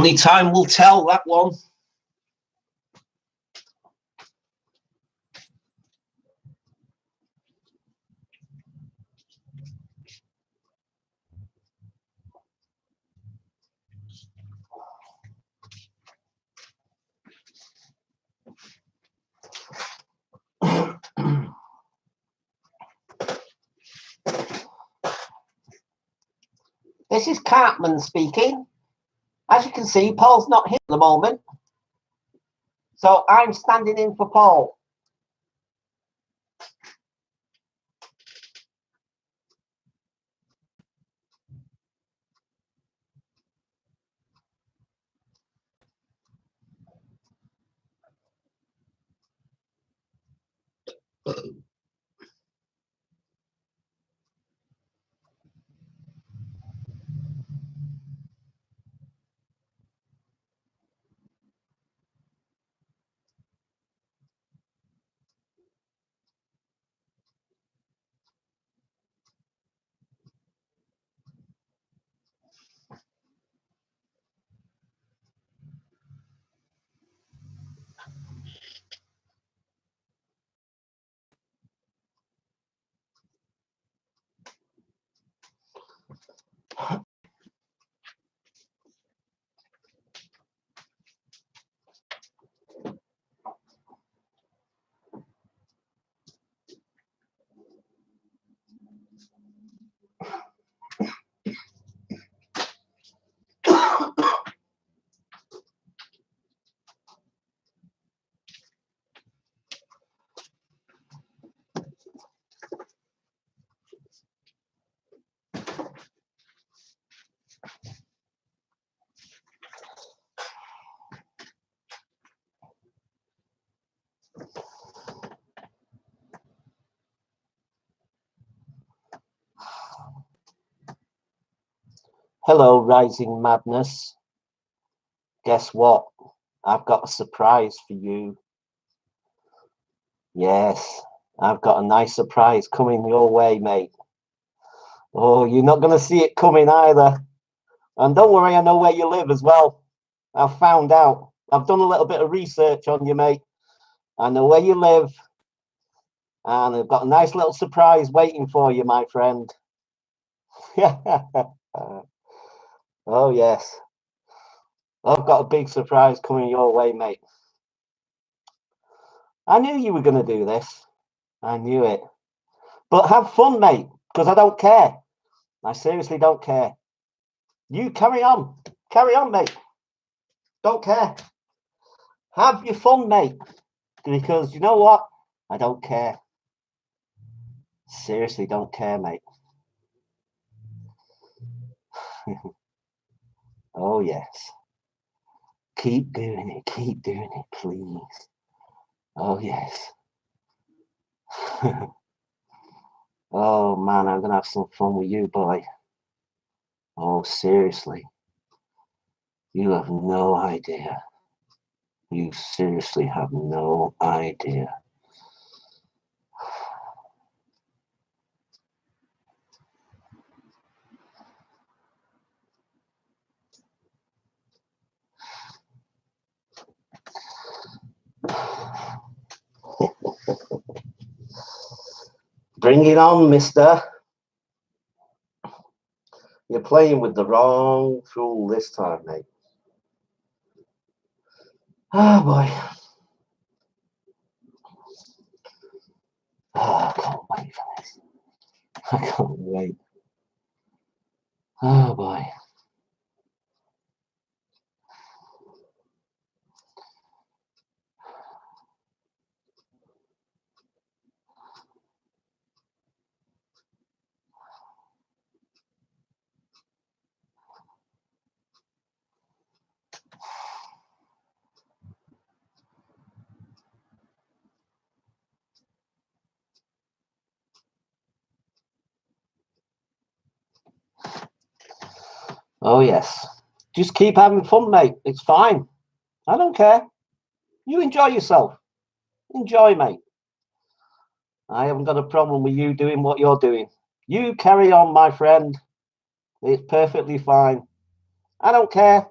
Only time will tell, that one. This is Cratman speaking. As you can see, Paul's not here at the moment, so I'm standing in for Paul. Hello, Rising Madness. Guess what? I've got a surprise for you. Yes, I've got a nice surprise coming your way, mate. Oh, you're not going to see it coming either. And don't worry, I know where you live as well. I've found out. I've done a little bit of research on you, mate. I know where you live. And I've got a nice little surprise waiting for you, my friend. Oh, yes. I've got a big surprise coming your way, mate. I knew you were going to do this. I knew it. But have fun, mate, because I don't care. I seriously don't care. You carry on. Carry on, mate. Don't care. Have your fun, mate, because you know what? I don't care. Seriously don't care, mate. Oh, yes. Keep doing it. Keep doing it, please. Oh, yes. Oh, man, I'm going to have some fun with you, boy. Oh, seriously. You have no idea. You seriously have no idea. Bring it on, mister. You're playing with the wrong fool this time, mate. Oh, boy. Oh, I can't wait for this. I can't wait. Oh, boy. Oh, yes. Just keep having fun, mate. It's fine. I don't care. You enjoy yourself. Enjoy, mate. I haven't got a problem with you doing what you're doing. You carry on, my friend. It's perfectly fine. I don't care.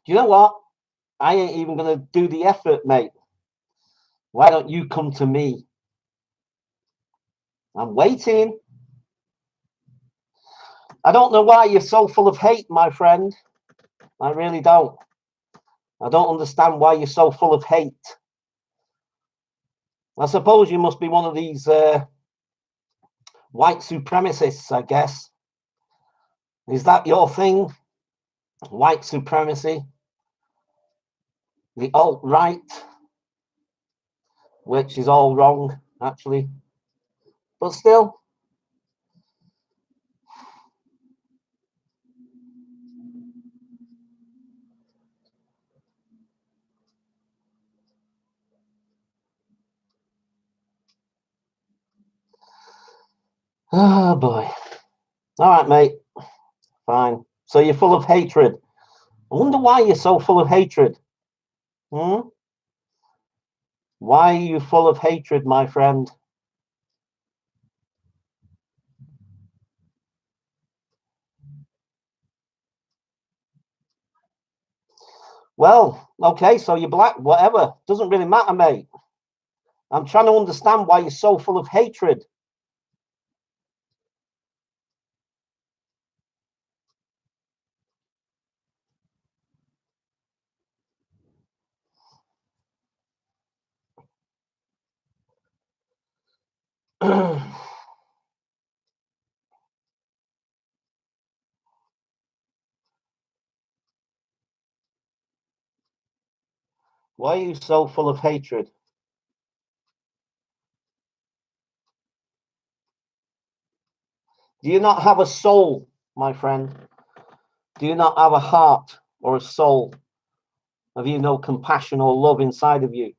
You know what? I ain't even gonna do the effort, mate. Why don't you come to me? I'm waiting. I don't know why you're so full of hate, my friend. I really don't. I don't understand why you're so full of hate. I suppose you must be one of these white supremacists, I guess. Is that your thing? White supremacy? The alt-right? Which is all wrong, actually. But still. Oh, boy. All right, mate. Fine. So you're full of hatred. I wonder why you're so full of hatred. Hmm? Why are you full of hatred, my friend? Well, okay, so you're black, whatever. Doesn't really matter, mate. I'm trying to understand why you're so full of hatred. Why are you so full of hatred? Do you not have a soul, my friend? Do you not have a heart or a soul? Have you no compassion or love inside of you?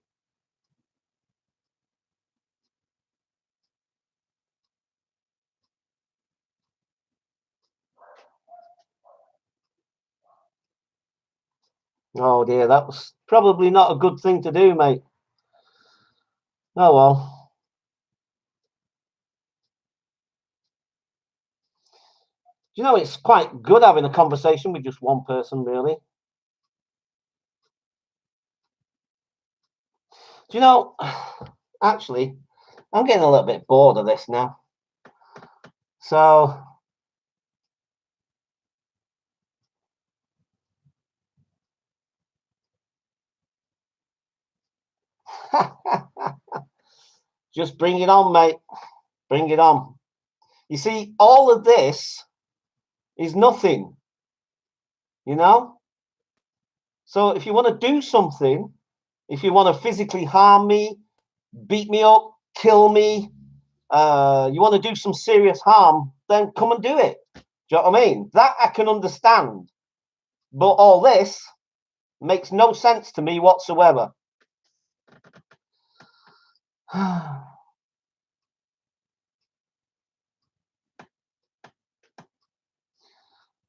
Oh dear, that was probably not a good thing to do, mate. Oh well. You know, it's quite good having a conversation with just one person, really. Do you know, actually, I'm getting a little bit bored of this now. So, just bring it on, mate. Bring it on. You see, all of this is nothing, you know? So, if you want to do something, if you want to physically harm me, beat me up, kill me, you want to do some serious harm, then come and do it. Do you know what I mean? That I can understand. But all this makes no sense to me whatsoever.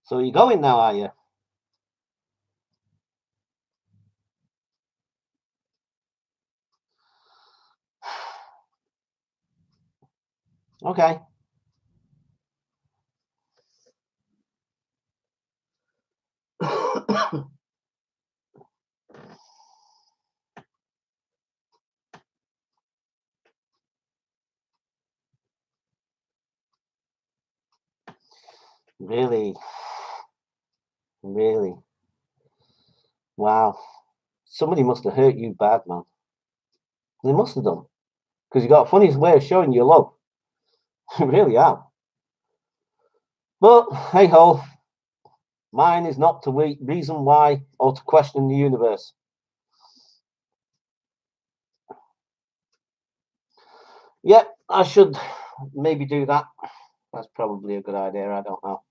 So you're going now, are you? Okay. Really? Really? Wow. Somebody must have hurt you bad, man. They must have done. Because you got a funny way of showing your love. You really are. But hey ho, mine is not to reason why or to question the universe. Yep, I should maybe do that. That's probably a good idea. I don't know.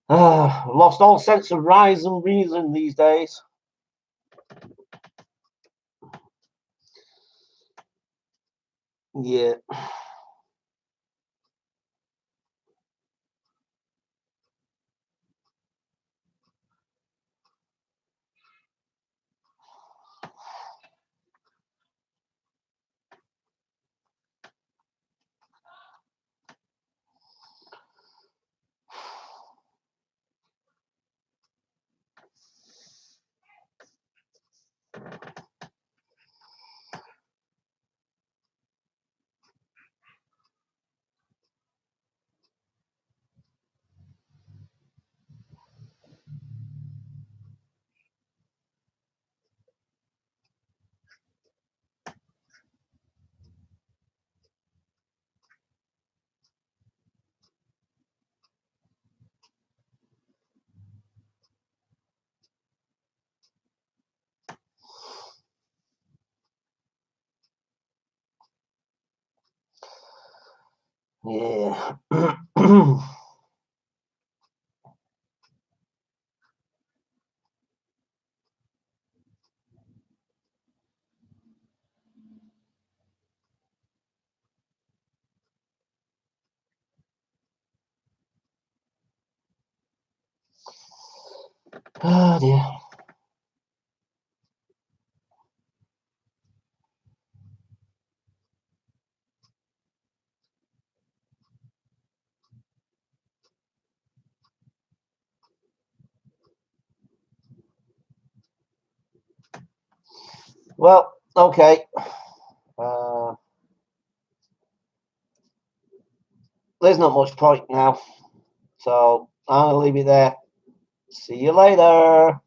Lost all sense of rise and reason these days. Yeah. Yeah. Oh dear. Well, okay. There's not much point now, so I'll leave it there. See you later.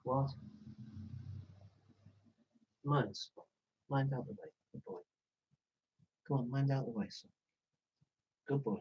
What? Mine's. Mind out the way. Good boy. Come on, mind out the way, son. Good boy.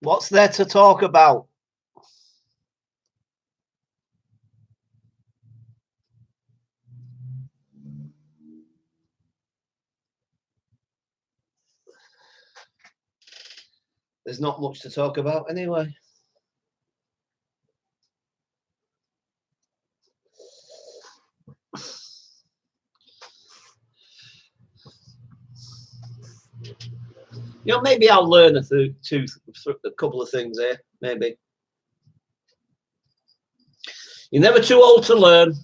What's there to talk about? There's not much to talk about anyway. You know, maybe I'll learn a couple of things here. Maybe. You're never too old to learn.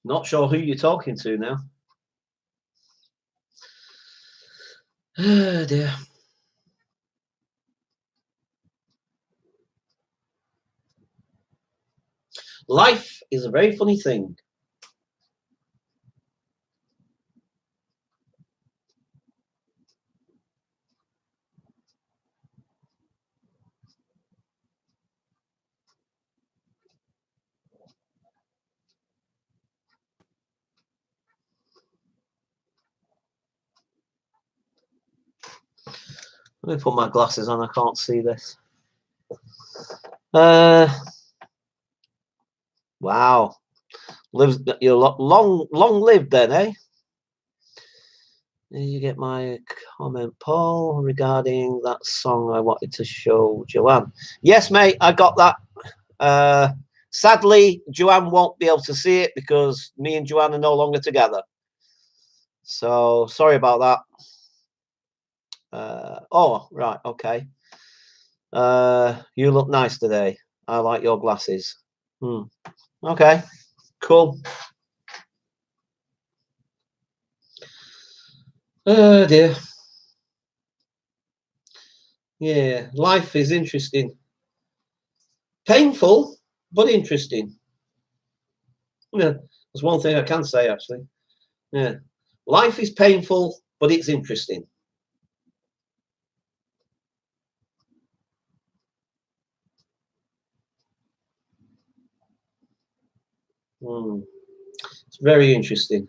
Not sure who you're talking to now. Oh dear. Life is a very funny thing. Let me put my glasses on. I can't see this. Wow. You're long lived then, eh? You get my comment, Paul, regarding that song I wanted to show Joanne. Yes, mate, I got that. Sadly, Joanne won't be able to see it because me and Joanne are no longer together. So sorry about that. Oh, right, okay. You look nice today. I like your glasses. Okay, cool. Oh dear. Yeah, life is interesting. Painful, but interesting. Yeah, that's one thing I can say, actually. Yeah. Life is painful, but it's interesting. It's very interesting,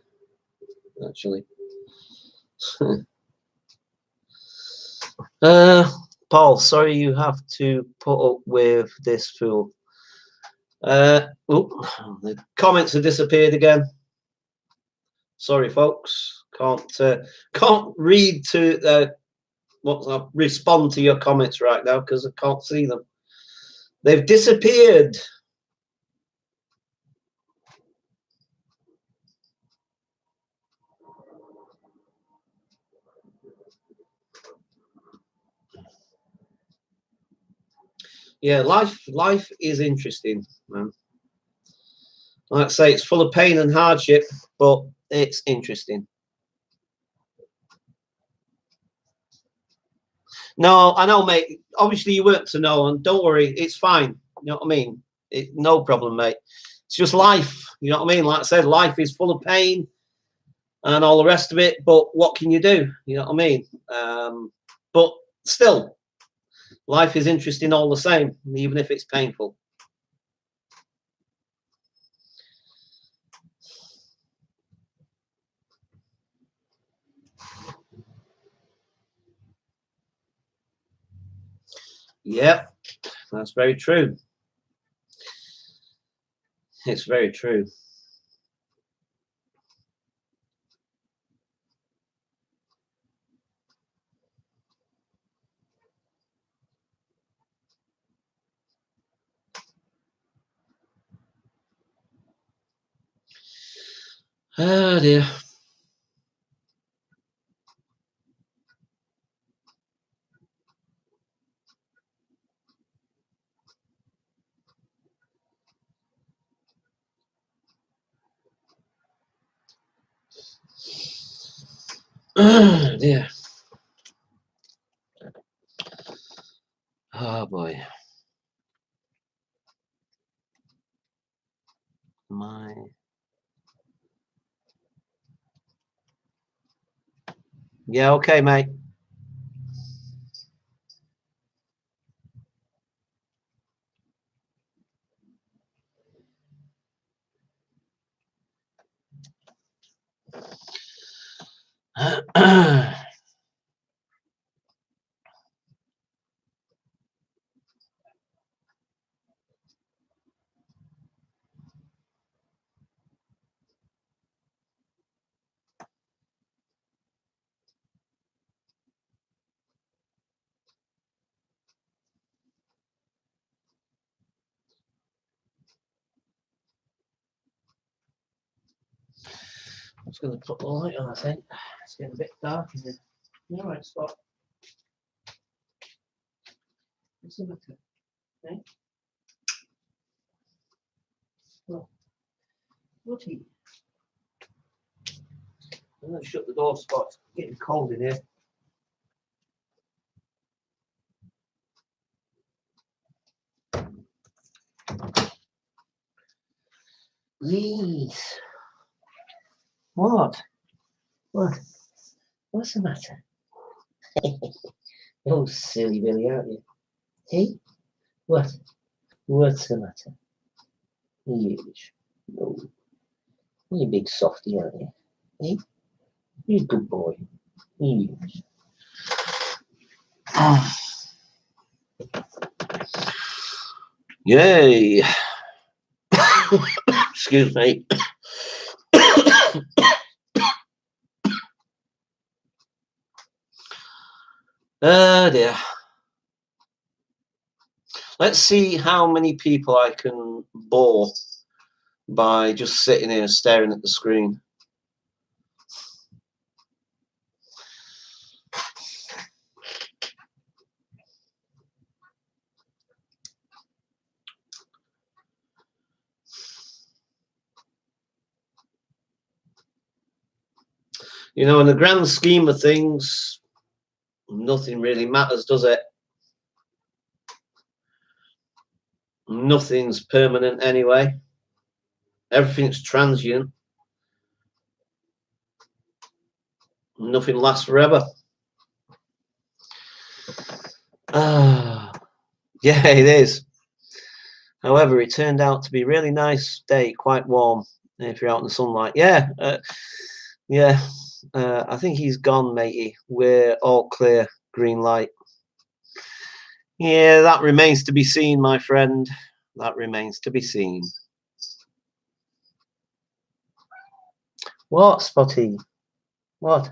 actually. Paul, sorry you have to put up with this fool. The comments have disappeared again. Sorry, folks. Can't read to respond to your comments right now because I can't see them. They've disappeared. Yeah, life is interesting, man. Like I say, it's full of pain and hardship, but it's interesting. No, I know, mate. Obviously, you weren't to know, and don't worry, it's fine. You know what I mean? No problem, mate. It's just life. You know what I mean? Like I said, life is full of pain and all the rest of it. But what can you do? You know what I mean? But still, life is interesting all the same, even if it's painful. Yep, that's very true. It's very true. Oh dear. Oh dear. Oh boy. Yeah, okay, mate. I'm just going to put the light on, I think. It's getting a bit dark in here. All right, Scott. What's the matter? Eh? Well, what's he? I'm going to shut the door, Scott. It's getting cold in here. Yes. What? What? What's the matter? Oh, silly Billy, aren't you? Hey? What? What's the matter? Yes. No. You're a big softy, aren't you? Hey? You're a good boy. Yes. Yay. Excuse me. Oh dear. Let's see how many people I can bore by just sitting here staring at the screen. You know, in the grand scheme of things, nothing really matters, does it? Nothing's permanent anyway. Everything's transient. Nothing lasts forever. Yeah, it is. However, it turned out to be a really nice day, quite warm if you're out in the sunlight. Yeah, yeah. I think he's gone, matey. We're all clear, green light. Yeah, that remains to be seen, my friend. That remains to be seen. What, Spotty? What?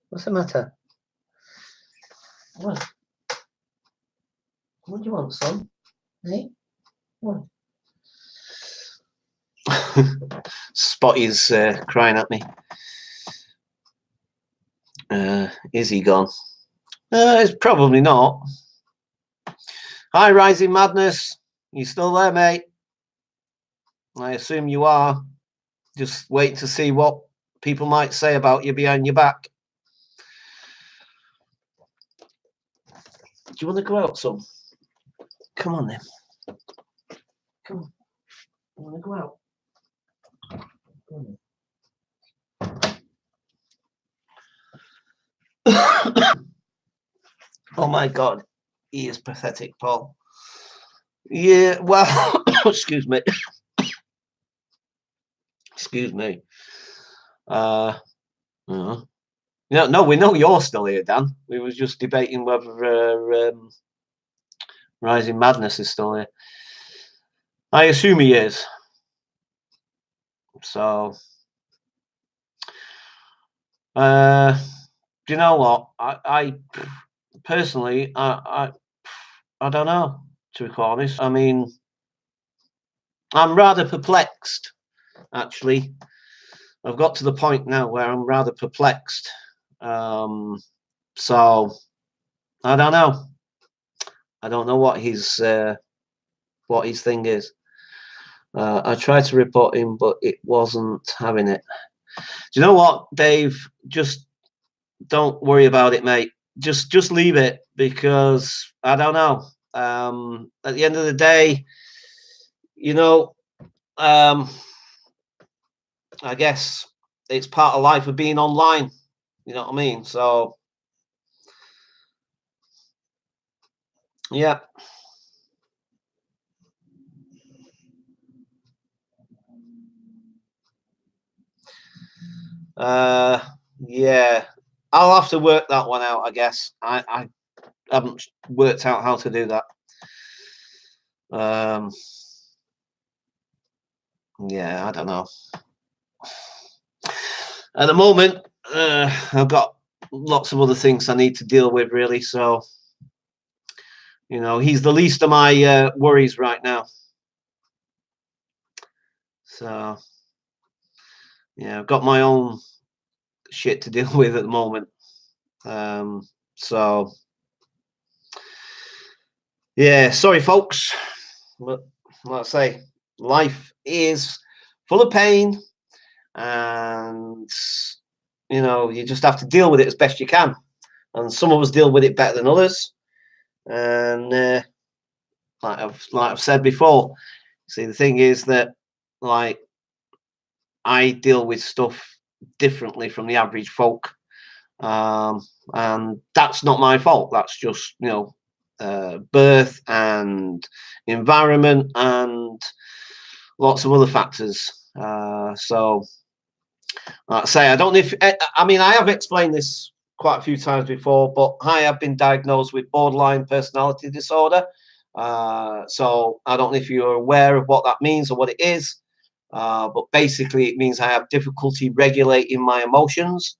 What's the matter? What? What do you want, son? Hey? What? Spotty's crying at me. Is he gone? It's probably not. Hi, Rising Madness. You still there, mate? I assume you are. Just wait to see what people might say about you behind your back. Do you want to go out, son? Come on, then. Come on. You want to go out? Come on. Oh, my God. He is pathetic, Paul. Yeah, well, excuse me. Excuse me. No, we know you're still here, Dan. We was just debating whether Rising Madness is still here. I assume he is. So, do you know what? I personally, I don't know, to be quite honest. I mean, I'm rather perplexed, actually. I've got to the point now where I'm rather perplexed. So, I don't know. I don't know what his thing is. I tried to report him, but it wasn't having it. Do you know what, Dave? Just don't worry about it, mate. Just leave it, because I don't know. At the end of the day, you know, I guess it's part of life of being online. You know what I mean? So, yeah. Yeah. I'll have to work that one out, I guess. I haven't worked out how to do that. Yeah, I don't know. At the moment, I've got lots of other things I need to deal with, really. So, you know, he's the least of my worries right now. So, yeah, I've got my own shit to deal with at the moment. So, yeah, sorry, folks. But like I say, life is full of pain, and you know, you just have to deal with it as best you can. And some of us deal with it better than others. And like I've said before, see, the thing is that like I deal with stuff differently from the average folk, and that's not my fault. That's just birth and environment and lots of other factors. So, like I say, I don't know if I mean I have explained this quite a few times before, but I have been diagnosed with borderline personality disorder. So I don't know if you're aware of what that means or what it is. But basically, it means I have difficulty regulating my emotions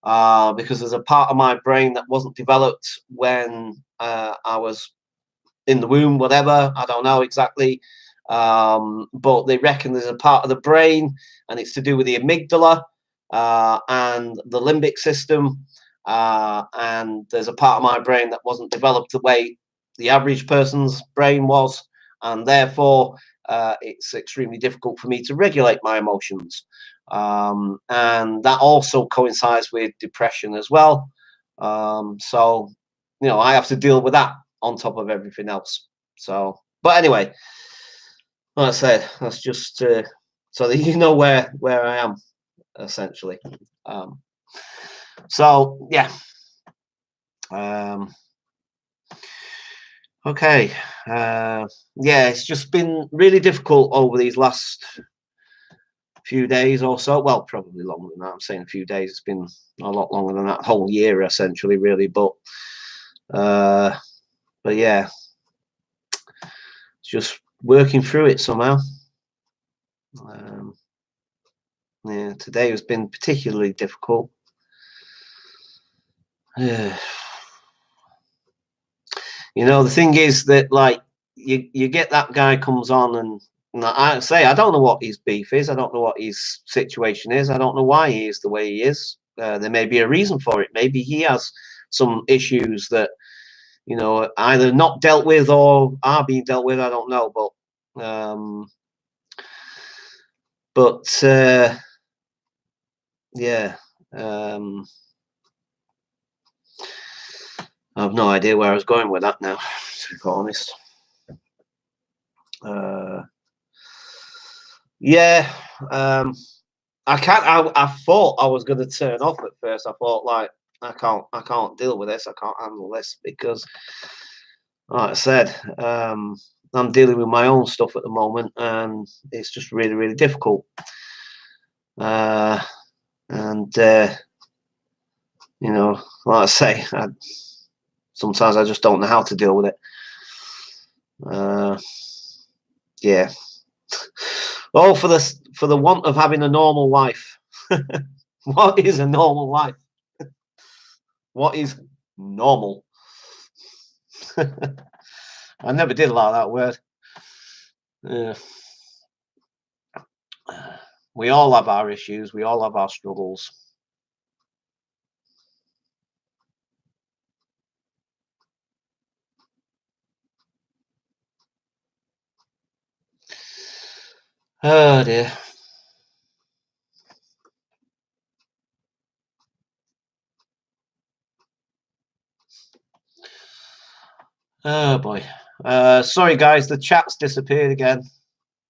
because there's a part of my brain that wasn't developed when I was in the womb, whatever. I don't know exactly. But they reckon there's a part of the brain, and it's to do with the amygdala and the limbic system. And there's a part of my brain that wasn't developed the way the average person's brain was. And therefore, it's extremely difficult for me to regulate my emotions. And that also coincides with depression as well. So, I have to deal with that on top of everything else. So, but anyway, like I said, that's just so that you know where I am essentially. Um, so yeah. Okay. Yeah, it's just been really difficult over these last few days or so. Well, probably longer than that. I'm saying a few days. It's been a lot longer than that whole year, essentially, really. But yeah, it's just working through it somehow. Yeah, today has been particularly difficult. The thing is that like you get that guy comes on and I say I don't know what his beef is. I don't know what his situation is. I don't know why he is the way he is. There may be a reason for it. Maybe he has some issues that either not dealt with or are being dealt with. I don't know, but yeah. I have no idea where I was going with that now, to be quite honest. Yeah, I can't. I thought I was going to turn off at first. I thought like I can't deal with this. I can't handle this because, like I said, I'm dealing with my own stuff at the moment, and it's just really really difficult. And like I say, sometimes I just don't know how to deal with it. Yeah. Oh, for the want of having a normal life. What is a normal life? What is normal? I never did like that word. Yeah. We all have our issues. We all have our struggles. Oh dear. Oh boy. Sorry guys, the chat's disappeared again.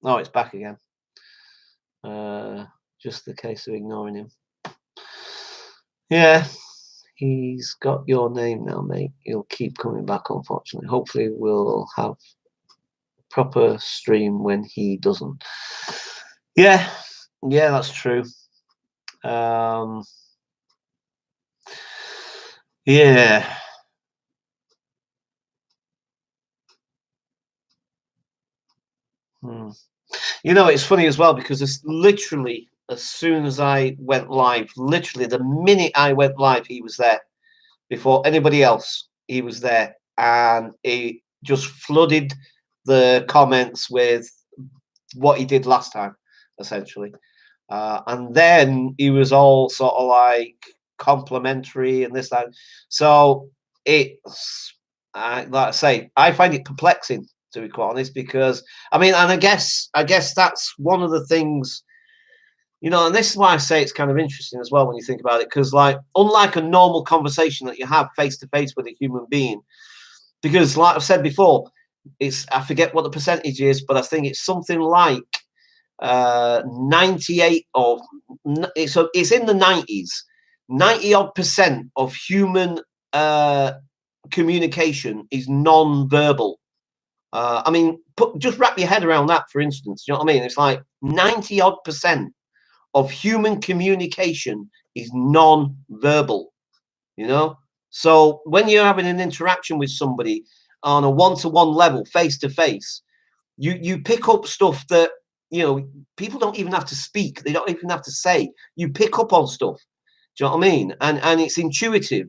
Oh, it's back again. Just the case of ignoring him. Yeah, he's got your name now, mate. He'll keep coming back, unfortunately. Hopefully we'll have proper stream when he doesn't. Yeah, that's true. Yeah. It's funny as well because it's literally as soon as I went live, literally the minute I went live, he was there. Before anybody else, he was there, and he just flooded the comments with what he did last time, essentially. And then he was all sort of like complimentary and this, that. So it's, like I say, I find it perplexing, to be quite honest, because I mean, and I guess that's one of the things, and this is why I say it's kind of interesting as well when you think about it, because like, unlike a normal conversation that you have face to face with a human being, because like I've said before, I forget what the percentage is, but I think it's something like 98 or it's in the 90s. 90% of human communication is non-verbal. I mean, just wrap your head around that, for instance. You know what I mean? It's like 90% of human communication is non-verbal, you know? So when you're having an interaction with somebody on a one-to-one level, face-to-face, you pick up stuff that, you know, people don't even have to speak. They don't even have to say. You pick up on stuff. Do you know what I mean? And it's intuitive.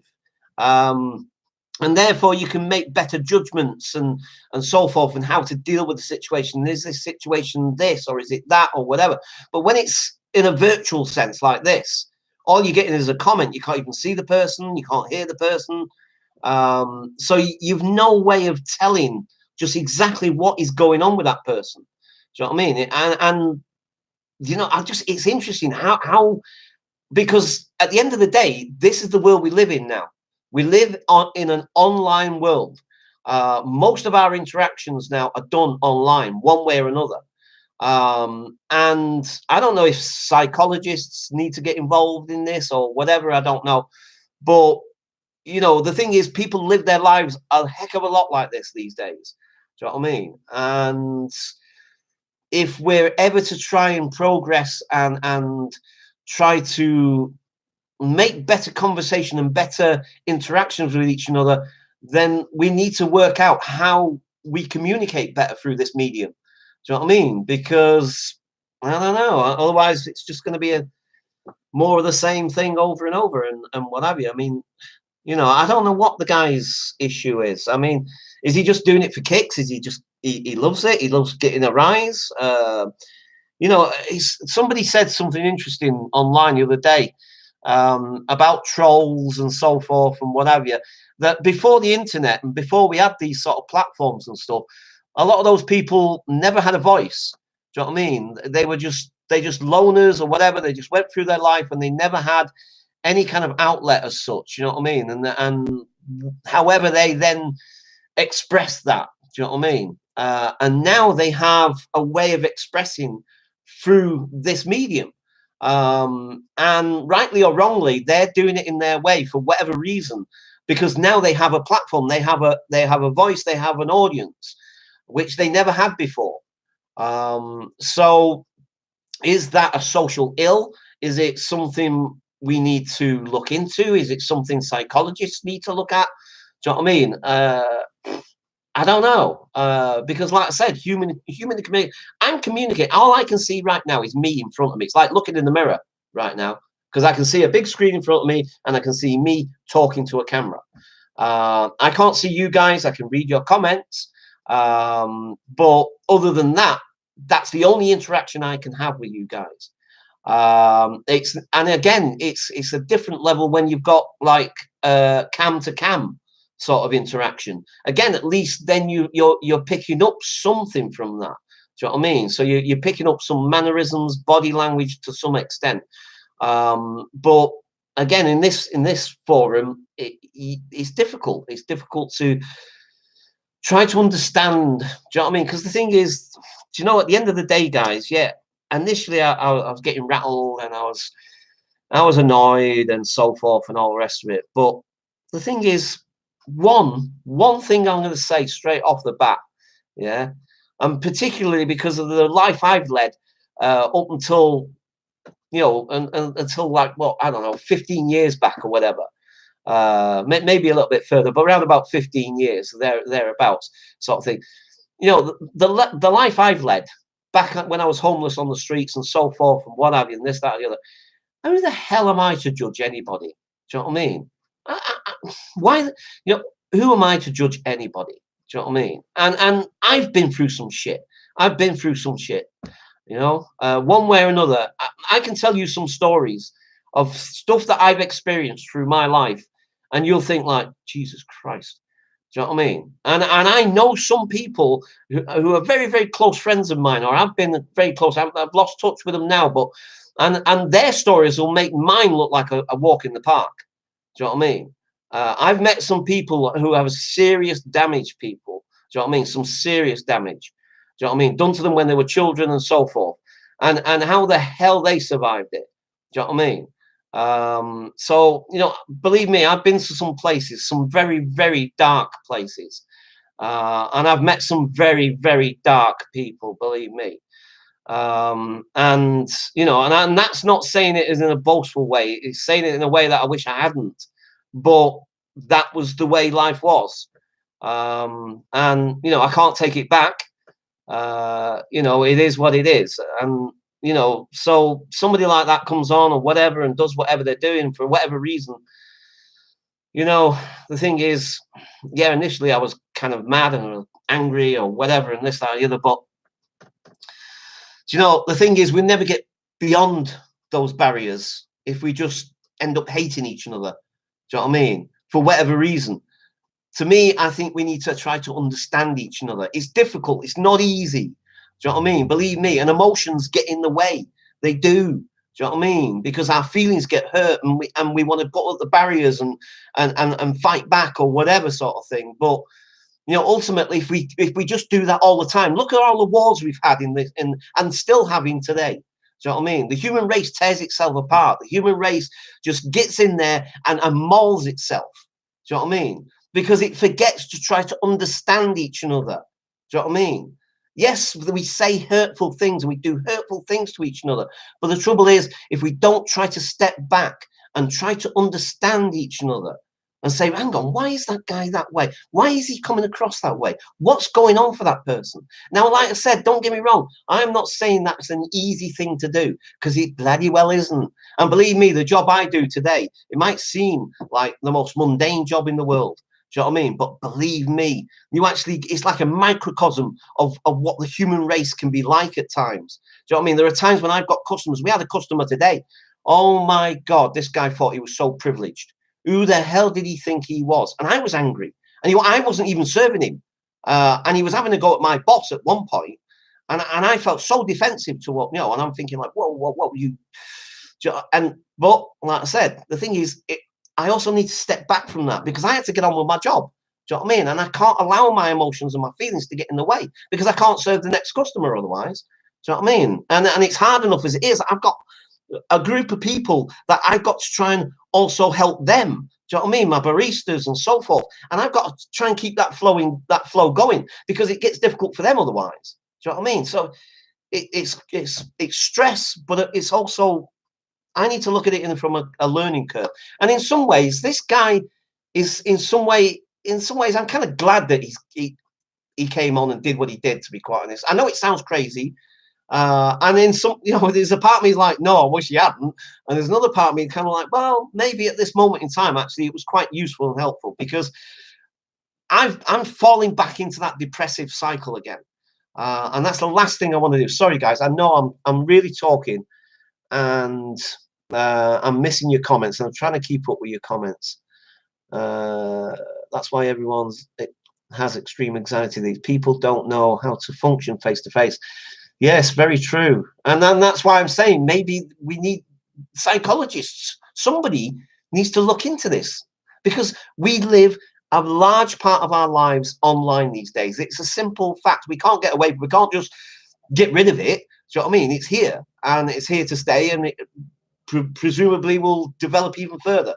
And therefore you can make better judgments and so forth, and how to deal with the situation. Is this situation this, or is it that, or whatever? But when it's in a virtual sense like this, all you're getting is a comment. You can't even see the person, you can't hear the person. So you've no way of telling just exactly what is going on with that person. Do you know what I mean? And you know, it's interesting how because at the end of the day, this is the world we live in now. We live in an online world. Most of our interactions now are done online, one way or another. And I don't know if psychologists need to get involved in this or whatever. I don't know. But, you know, the thing is, people live their lives a heck of a lot like this these days. Do you know what I mean? And if we're ever to try and progress and try to make better conversation and better interactions with each other, then we need to work out how we communicate better through this medium. Do you know what I mean? Because I don't know, otherwise it's just going to be more of the same thing over and over and what have you. I mean, you know, I don't know what the guy's issue is. I mean, is he just doing it for kicks? Is he just he loves it? He loves getting a rise. You know, somebody said something interesting online the other day about trolls and so forth and what have you. That before the internet and before we had these sort of platforms and stuff, a lot of those people never had a voice. Do you know what I mean? They just loners or whatever. They just went through their life and they never had any kind of outlet as such. You know what I mean? And however they then express that. Do you know what I mean? And now they have a way of expressing through this medium. And rightly or wrongly, they're doing it in their way for whatever reason, because now they have a platform, they have a voice, they have an audience, which they never had before. So is that a social ill? Is it something we need to look into? Is it something psychologists need to look at? Do you know what I mean? I don't know, because like I said, human communicate. I'm communicating. All I can see right now is me in front of me. It's like looking in the mirror right now, because I can see a big screen in front of me and I can see me talking to a camera. I can't see you guys. I can read your comments. But other than that, that's the only interaction I can have with you guys. And again, it's a different level when you've got like cam to cam sort of interaction. Again, at least then you're picking up something from that. Do you know what I mean? So you're picking up some mannerisms, body language to some extent. But again, in this forum, it's difficult. It's difficult to try to understand. Do you know what I mean? Because the thing is, do you know, at the end of the day, guys, yeah, initially I was getting rattled and I was annoyed and so forth and all the rest of it. But the thing is, one thing I'm going to say straight off the bat, yeah, and particularly because of the life I've led up until, you know, until like, well, I don't know, 15 years back or whatever. Maybe a little bit further, but around about 15 years, thereabouts, sort of thing. You know, the life I've led back when I was homeless on the streets and so forth and what have you, and this, that, and the other. Who the hell am I to judge anybody? Do you know what I mean? Why, you know, who am I to judge anybody? Do you know what I mean? And I've been through some shit. I've been through some shit. You know, one way or another, I can tell you some stories of stuff that I've experienced through my life, and you'll think like, Jesus Christ. Do you know what I mean? And I know some people who are very, very close friends of mine, or I've been very close. I've lost touch with them now, but and their stories will make mine look like a walk in the park. Do you know what I mean? I've met some people who have serious damage. People, do you know what I mean? Some serious damage. Do you know what I mean? Done to them when they were children and so forth. and how the hell they survived it. Do you know what I mean? So, you know, believe me, I've been to some places, some very, very dark places. And I've met some very, very dark people, believe me. And, you know, and that's not saying it as in a boastful way. It's saying it in a way that I wish I hadn't. But that was the way life was. And, you know, I can't take it back. You know, it is what it is. And, you know, so somebody like that comes on or whatever and does whatever they're doing for whatever reason. You know, the thing is, yeah, initially I was kind of mad and angry or whatever and this, that, and the other. But, you know, the thing is, we never get beyond those barriers if we just end up hating each other. Do you know what I mean? For whatever reason. To me, I think we need to try to understand each other. It's difficult. It's not easy. Do you know what I mean? Believe me, and emotions get in the way. They do. Do you know what I mean? Because our feelings get hurt, and we want to put up the barriers and fight back or whatever sort of thing. But you know, ultimately, if we just do that all the time, look at all the wars we've had in this and still having today. Do you know what I mean? The human race tears itself apart. The human race just gets in there and mauls itself. Do you know what I mean? Because it forgets to try to understand each other. Do you know what I mean? Yes, we say hurtful things and we do hurtful things to each other. But the trouble is, if we don't try to step back and try to understand each other and say, hang on, why is that guy that way? Why is he coming across that way? What's going on for that person? Now, like I said, don't get me wrong. I'm not saying that's an easy thing to do because it bloody well isn't. And believe me, the job I do today, it might seem like the most mundane job in the world. Do you know what I mean? But believe me, it's like a microcosm of what the human race can be like at times. Do you know what I mean? There are times when I've got customers. We had a customer today. Oh my God, this guy thought he was so privileged. Who the hell did he think he was? And I was angry. And I wasn't even serving him. And he was having a go at my boss at one point. And I felt so defensive to what, you know, and I'm thinking like, whoa, what were you? But like I said, the thing is, I also need to step back from that because I had to get on with my job. Do you know what I mean? And I can't allow my emotions and my feelings to get in the way because I can't serve the next customer otherwise. Do you know what I mean? And it's hard enough as it is. I've got a group of people that I've got to try and also help them. Do you know what I mean? My baristas and so forth. And I've got to try and keep that flow going because it gets difficult for them otherwise. Do you know what I mean? So it's stress, but it's also, I need to look at it from a learning curve. And in some ways, this guy is in some ways, I'm kind of glad that he came on and did what he did, to be quite honest. I know it sounds crazy. And in some, you know, there's a part of me like, no, I wish he hadn't. And there's another part of me kind of like, well, maybe at this moment in time, actually, it was quite useful and helpful because I'm falling back into that depressive cycle again. And that's the last thing I want to do. Sorry, guys. I know I'm really talking and I'm missing your comments, and I'm trying to keep up with your comments. That's why it has extreme anxiety. These people don't know how to function face to face. Yes, very true. And then that's why I'm saying maybe we need psychologists. Somebody needs to look into this because we live a large part of our lives online these days. It's a simple fact. We can't get away. We can't just get rid of it. Do you know what I mean? It's here and it's here to stay, and it presumably will develop even further.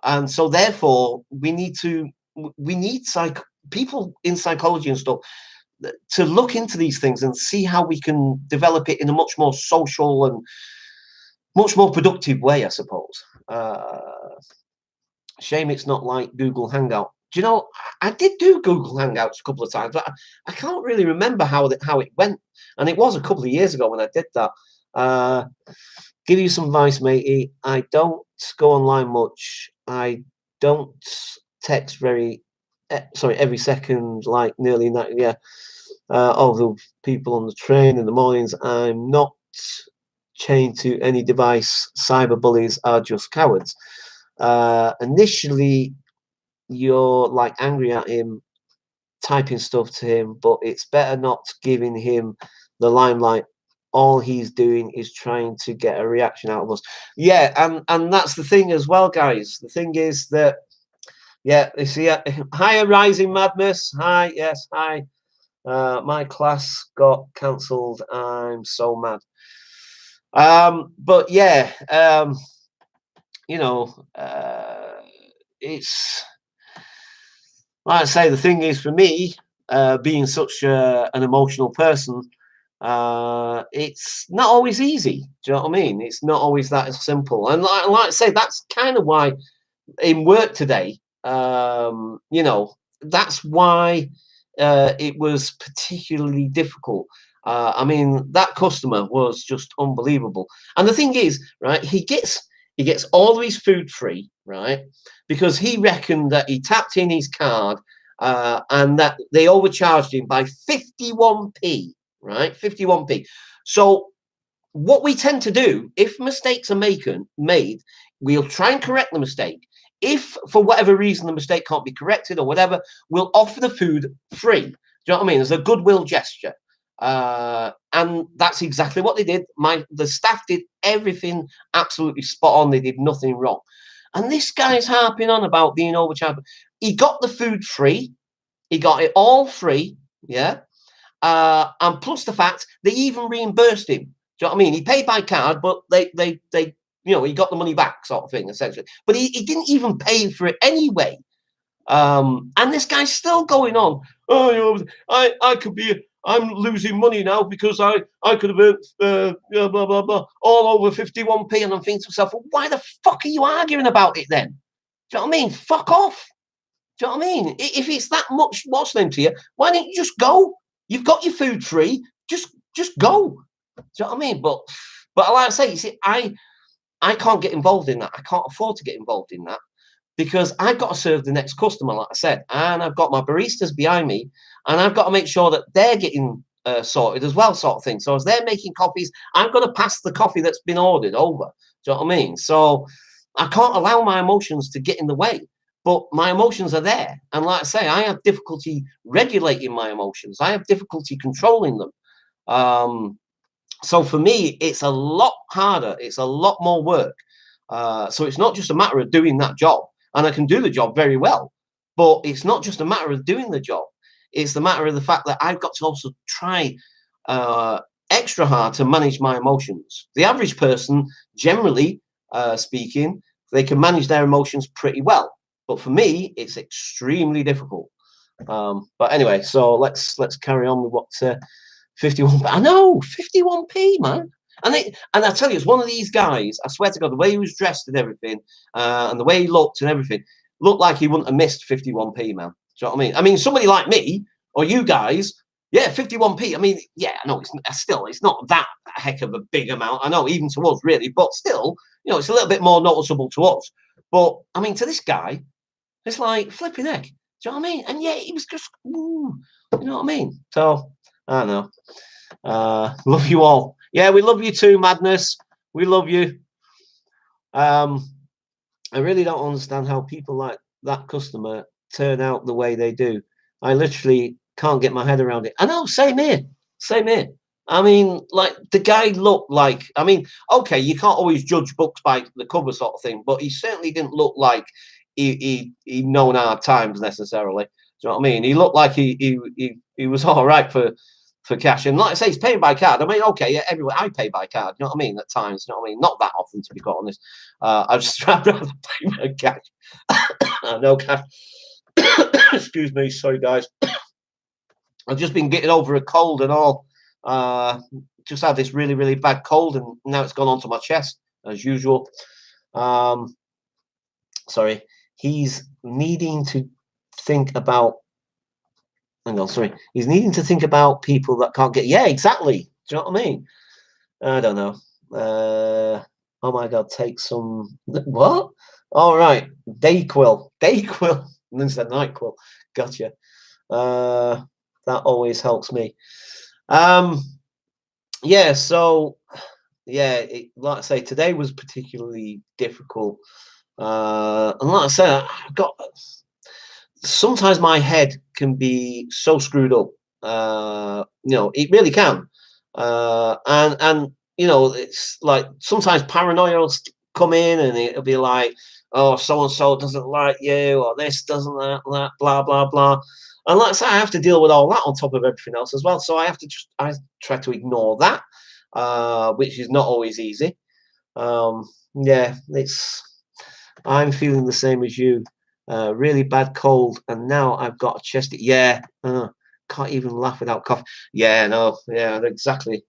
And so therefore we need people in psychology and stuff to look into these things and see how we can develop it in a much more social and much more productive way, I suppose. Shame it's not like Google Hangout. Do you know, I did do Google Hangouts a couple of times, but I can't really remember how it went. And it was a couple of years ago when I did that. Give you some advice, matey. I don't go online much. I don't text every second, like nearly that. Yeah. The people on the train in the mornings. I'm not chained to any device. Cyberbullies are just cowards. Initially, you're like angry at him, typing stuff to him, but it's better not giving him the limelight. All he's doing is trying to get a reaction out of us. Yeah, and that's the thing as well, guys. The thing is that, yeah, you see, hi, Rising Madness. Hi, yes, hi. My class got cancelled. I'm so mad. But yeah, you know, it's like I say, the thing is for me, being such an emotional person, it's not always easy. Do you know what I mean? It's not always that simple. And like I say, that's kind of why in work today, you know, that's why it was particularly difficult. I mean, that customer was just unbelievable. And the thing is, right, he gets all of his food free, right, because he reckoned that he tapped in his card and that they overcharged him by 51p, right, 51p. So what we tend to do, if mistakes are made, we'll try and correct the mistake. If for whatever reason the mistake can't be corrected or whatever, we'll offer the food free. Do you know what I mean? It's a goodwill gesture. And that's exactly what they did. The staff did everything absolutely spot on. They did nothing wrong. And this guy's harping on about being overcharged. He got the food free. He got it all free. Yeah. And plus the fact they even reimbursed him. Do you know what I mean? He paid by card, but they he got the money back, sort of thing, essentially. But he didn't even pay for it anyway. And this guy's still going on. Oh, I could be. I'm losing money now because I could have earned blah blah blah all over 51p, and I'm thinking to myself, well, why the fuck are you arguing about it then? Do you know what I mean? Fuck off. Do you know what I mean? If it's that much what's name to you, why don't you just go? You've got your food free. Just go. Do you know what I mean? But like I say, you see, I can't get involved in that. I can't afford to get involved in that because I've got to serve the next customer, like I said, and I've got my baristas behind me, and I've got to make sure that they're getting sorted as well, sort of thing. So as they're making coffees, I've got to pass the coffee that's been ordered over. Do you know what I mean? So I can't allow my emotions to get in the way. But my emotions are there. And like I say, I have difficulty regulating my emotions. I have difficulty controlling them. So for me, it's a lot harder. It's a lot more work. So it's not just a matter of doing that job. And I can do the job very well. But it's not just a matter of doing the job. It's the matter of the fact that I've got to also try extra hard to manage my emotions. The average person, generally speaking, they can manage their emotions pretty well. But for me, it's extremely difficult. But anyway, so let's carry on with what 51. I know 51p, man. And I tell you, it's one of these guys. I swear to God, the way he was dressed and everything, and the way he looked and everything, looked like he wouldn't have missed 51p, man. Do you know what I mean? I mean, somebody like me or you guys, yeah, 51p. I mean, yeah, I know it's not that heck of a big amount. I know, even to us, really, but still, it's a little bit more noticeable to us. But I mean, to this guy, it's like flipping heck. Do you know what I mean? And yeah, he was just, you know what I mean? So I don't know. Love you all. Yeah, we love you too, Madness. We love you. I really don't understand how people like that customer turn out the way they do. I literally can't get my head around it. I know, same here. Same here. I mean, like the guy looked like, I mean, okay, you can't always judge books by the cover sort of thing, but he certainly didn't look like he'd known our times necessarily. Do you know what I mean? He looked like he was all right for cash. And like I say, he's paying by card. I mean, okay, yeah, everywhere I pay by card. You know what I mean? At times, you know what I mean? Not that often, to be quite honest. I just rather pay by cash. No cash. Excuse me, sorry guys. I've just been getting over a cold and all. Just had this really, really bad cold, and now it's gone onto my chest as usual. Sorry, he's needing to think about. Hang on, sorry. He's needing to think about people that can't get. Yeah, exactly. Do you know what I mean? I don't know. Oh my God, take some. What? All right, Dayquil. Dayquil. And then said Nyquil. Gotcha. That always helps me. Yeah. So yeah, like I say, today was particularly difficult. And like I said, I got. Sometimes my head can be so screwed up. It really can. And it's like sometimes paranoia will come in, and it'll be like, oh, so and so doesn't like you, or this doesn't like that, blah blah blah. And like I say, I have to deal with all that on top of everything else as well. So I try to ignore that. which is not always easy. Yeah, I'm feeling the same as you. Really bad cold, and now I've got a chest. Yeah, can't even laugh without cough. Yeah, no, yeah, exactly.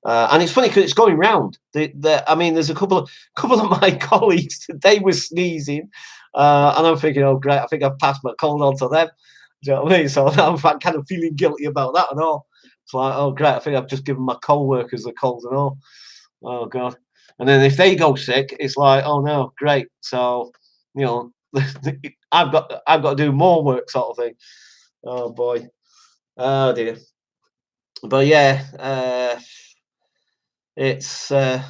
And it's funny because it's going round. I mean, there's a couple of my colleagues. They were sneezing, and I'm thinking, oh great, I think I've passed my cold on to them. Do you know what I mean? So I'm kind of feeling guilty about that and all. It's like, oh great, I think I've just given my co-workers a cold and all. Oh god. And then if they go sick, it's like, oh no, great. So, you know, I've got to do more work, sort of thing. Oh boy. Oh dear. But yeah, it's do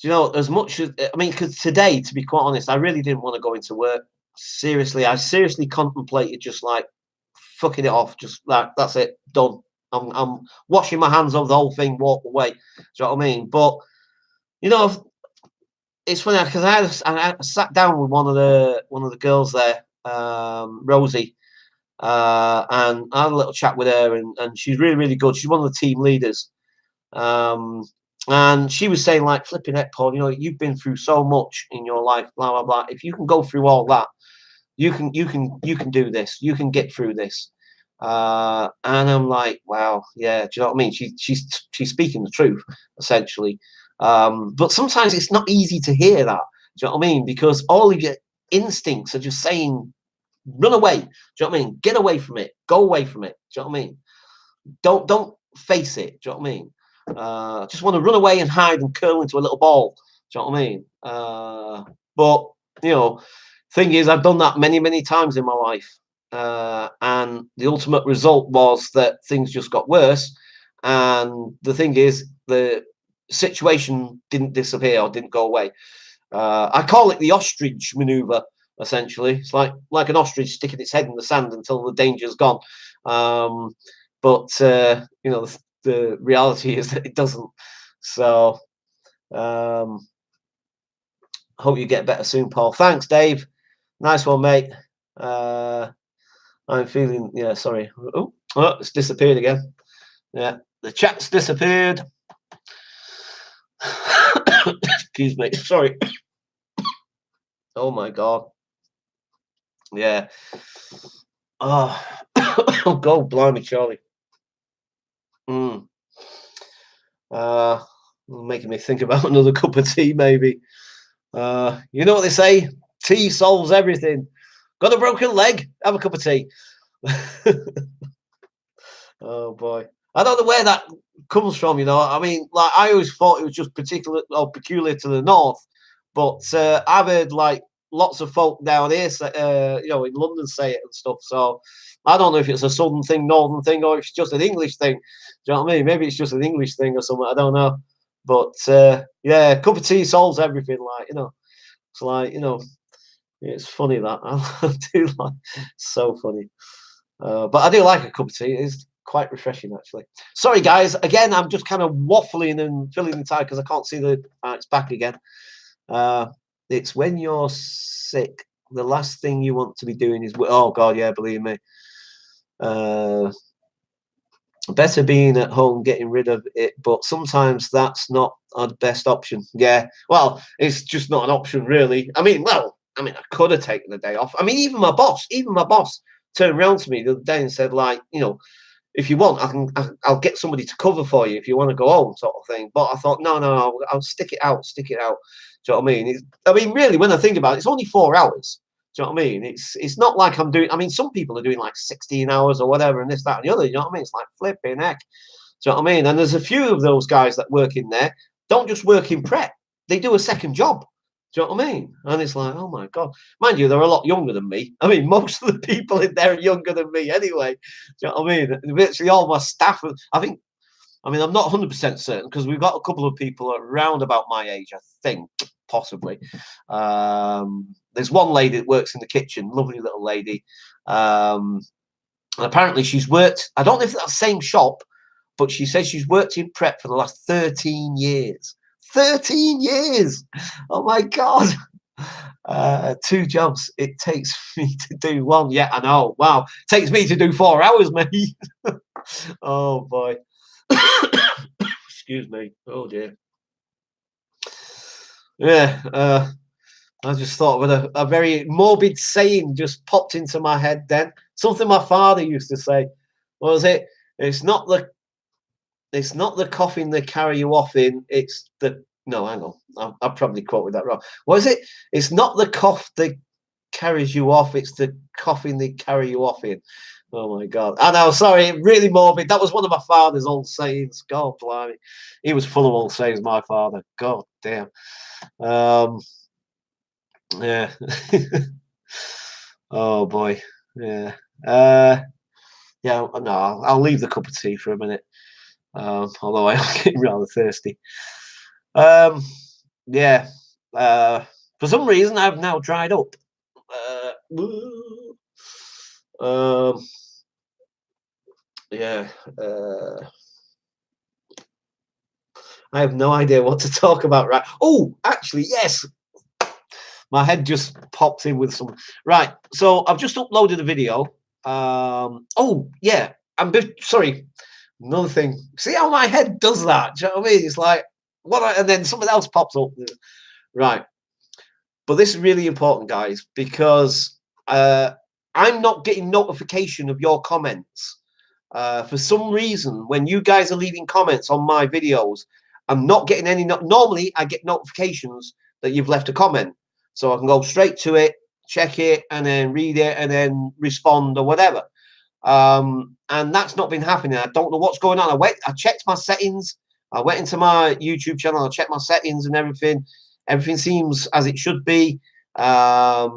you know, as much as I mean, because today, to be quite honest, I really didn't want to go into work. Seriously, I seriously contemplated just like fucking it off, just like that's it, done. I'm washing my hands of the whole thing, walk away. Do you know what I mean? But you know, it's funny because I sat down with one of the girls there, Rosie, and I had a little chat with her, and she's really really good. She's one of the team leaders, um, and she was saying like, "Flipping heck, Paul, you know you've been through so much in your life, blah blah blah. If you can go through all that, you can do this. You can get through this." And I'm like, wow, yeah. Do you know what I mean? She's speaking the truth essentially. But sometimes it's not easy to hear that. Do you know what I mean? Because all of your instincts are just saying, run away. Do you know what I mean? Get away from it. Go away from it. Do you know what I mean? Don't face it. Do you know what I mean? Just want to run away and hide and curl into a little ball. Do you know what I mean? But you know, thing is, I've done that many, many times in my life, and the ultimate result was that things just got worse. And the thing is, the situation didn't disappear or didn't go away. I call it the ostrich maneuver. Essentially, it's like an ostrich sticking its head in the sand until the danger's gone. Um, but you know, the reality is that it doesn't. So, um, hope you get better soon, Paul. Thanks, Dave. Nice one, mate. Uh, I'm feeling, yeah, sorry. Oh, it's disappeared again. Yeah, the chat's disappeared. Excuse me. Sorry. Oh my God. Yeah. Oh, oh God, blimey, Charlie. Mm. Uh, Making me think about another cup of tea, maybe. You know what they say? Tea solves everything. Got a broken leg? Have a cup of tea. Oh boy, I don't know where that comes from. You know, I mean, like I always thought it was just particular or peculiar to the north, but I've heard like lots of folk down here, you know, in London say it and stuff. So I don't know if it's a southern thing, northern thing, or if it's just an English thing. Do you know what I mean? Maybe it's just an English thing or something. I don't know. But yeah, a cup of tea solves everything. Like you know, it's like you know, it's funny that I do like. So funny. But I do like a cup of tea. It is quite refreshing, actually. Sorry, guys. Again, I'm just kind of waffling and filling the time because I can't see the. It's back again. Uh, it's when you're sick. The last thing you want to be doing is. Oh God, yeah, believe me. Uh, Better being at home, getting rid of it. But sometimes that's not our best option. Yeah. Well, it's just not an option, really. I mean, I could have taken the day off. I mean, even my boss turned around to me the other day and said, like, you know, if you want, I'll get somebody to cover for you if you want to go home, sort of thing. But I thought, no, I'll stick it out, stick it out. Do you know what I mean? I mean, really, when I think about it, it's only 4 hours. Do you know what I mean? It's not like I'm doing. I mean, some people are doing like 16 hours or whatever, and this, that, and the other. You know what I mean? It's like flipping heck. Do you know what I mean? And there's a few of those guys that work in there. Don't just work in prep; they do a second job. Do you know what I mean? And it's like, oh my God. Mind you, they're a lot younger than me. I mean, most of the people in there are younger than me anyway. Do you know what I mean? Virtually all my staff, I think, I mean, I'm not 100% certain because we've got a couple of people around about my age, I think, possibly. There's one lady that works in the kitchen, lovely little lady. And apparently she's worked, I don't know if that's the same shop, but she says she's worked in prep for the last 13 years. 13 years! Oh my God! 2 jobs. It takes me to do one. Yeah, I know. Wow. Takes me to do 4 hours, mate. Oh boy. Excuse me. Oh dear. Yeah. I just thought of a very morbid saying just popped into my head then. Something my father used to say. What was it? It's not the coffin they carry you off in. It's the no, hang on. I probably quoted that wrong. What is it? It's not the cough that carries you off. It's the coffin they carry you off in. Oh my God! I know. Sorry, really morbid. That was one of my father's old sayings. God blimey, he was full of old sayings. My father. God damn. Yeah. Oh boy. Yeah. Yeah. No, I'll leave the cup of tea for a minute. Although I am getting rather thirsty. Yeah. For some reason, I've now dried up. Um, yeah. I have no idea what to talk about. Right. Oh, actually, yes. My head just popped in with some. Right. So I've just uploaded a video. Oh, yeah. Sorry. Another thing. See how my head does that? Do you know what I mean? It's like, and then something else pops up. Right. But this is really important, guys, because I'm not getting notification of your comments. For some reason, when you guys are leaving comments on my videos, I'm not getting any. Normally, I get notifications that you've left a comment, so I can go straight to it, check it, and then read it, and then respond or whatever. And that's not been happening. I don't know what's going on. I checked my settings. I went into my YouTube channel. I checked my settings and everything. Everything seems as it should be. I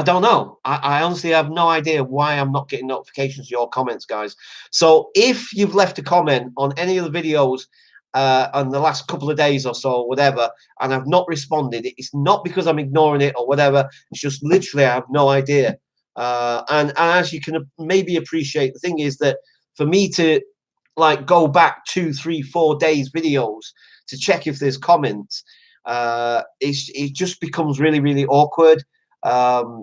don't know. I honestly have no idea why I'm not getting notifications of your comments, guys. So if you've left a comment on any of the videos on the last couple of days or so, whatever, and I've not responded, it's not because I'm ignoring it or whatever. It's just literally I have no idea. And as you can maybe appreciate, the thing is that for me to like go back 2, 3, 4 days videos to check if there's comments, it just becomes really, really awkward.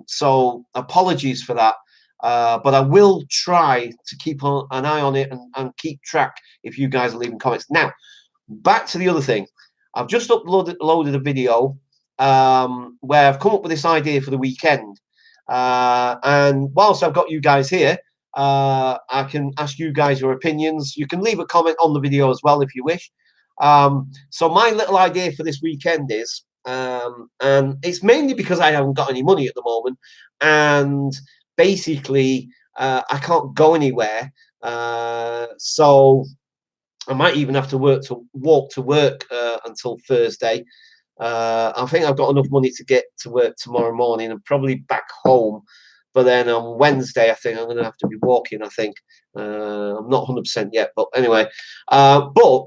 So apologies for that. But I will try to keep an eye on it and keep track if you guys are leaving comments. Now, back to the other thing. I've just loaded a video where I've come up with this idea for the weekend. And whilst I've got you guys here, I can ask you guys your opinions. You can leave a comment on the video as well if you wish. So my little idea for this weekend is, and it's mainly because I haven't got any money at the moment, and basically I can't go anywhere. So I might even have to walk to work until Thursday. I think I've got enough money to get to work tomorrow morning and probably back home. But then on Wednesday, I think I'm going to have to be walking. I think I'm not 100% yet, but anyway. But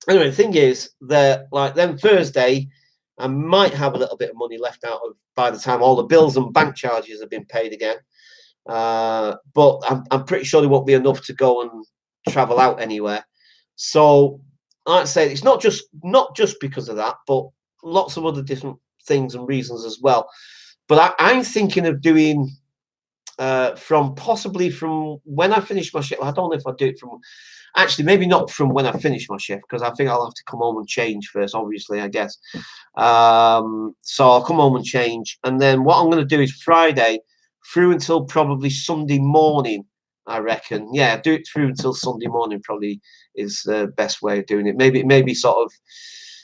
anyway, the thing is that like then Thursday, I might have a little bit of money left out of by the time all the bills and bank charges have been paid again. But I'm pretty sure there won't be enough to go and travel out anywhere. So like I say, it's not just because of that, but lots of other different things and reasons as well. But I'm thinking of doing from when I finish my shift. I don't know if I do it from actually maybe not from when I finish my shift, because I think I'll have to come home and change first, obviously, I guess. So I'll come home and change, and then what I'm going to do is Friday through until probably Sunday morning, I reckon. Yeah, do it through until Sunday morning probably is the best way of doing it. Maybe sort of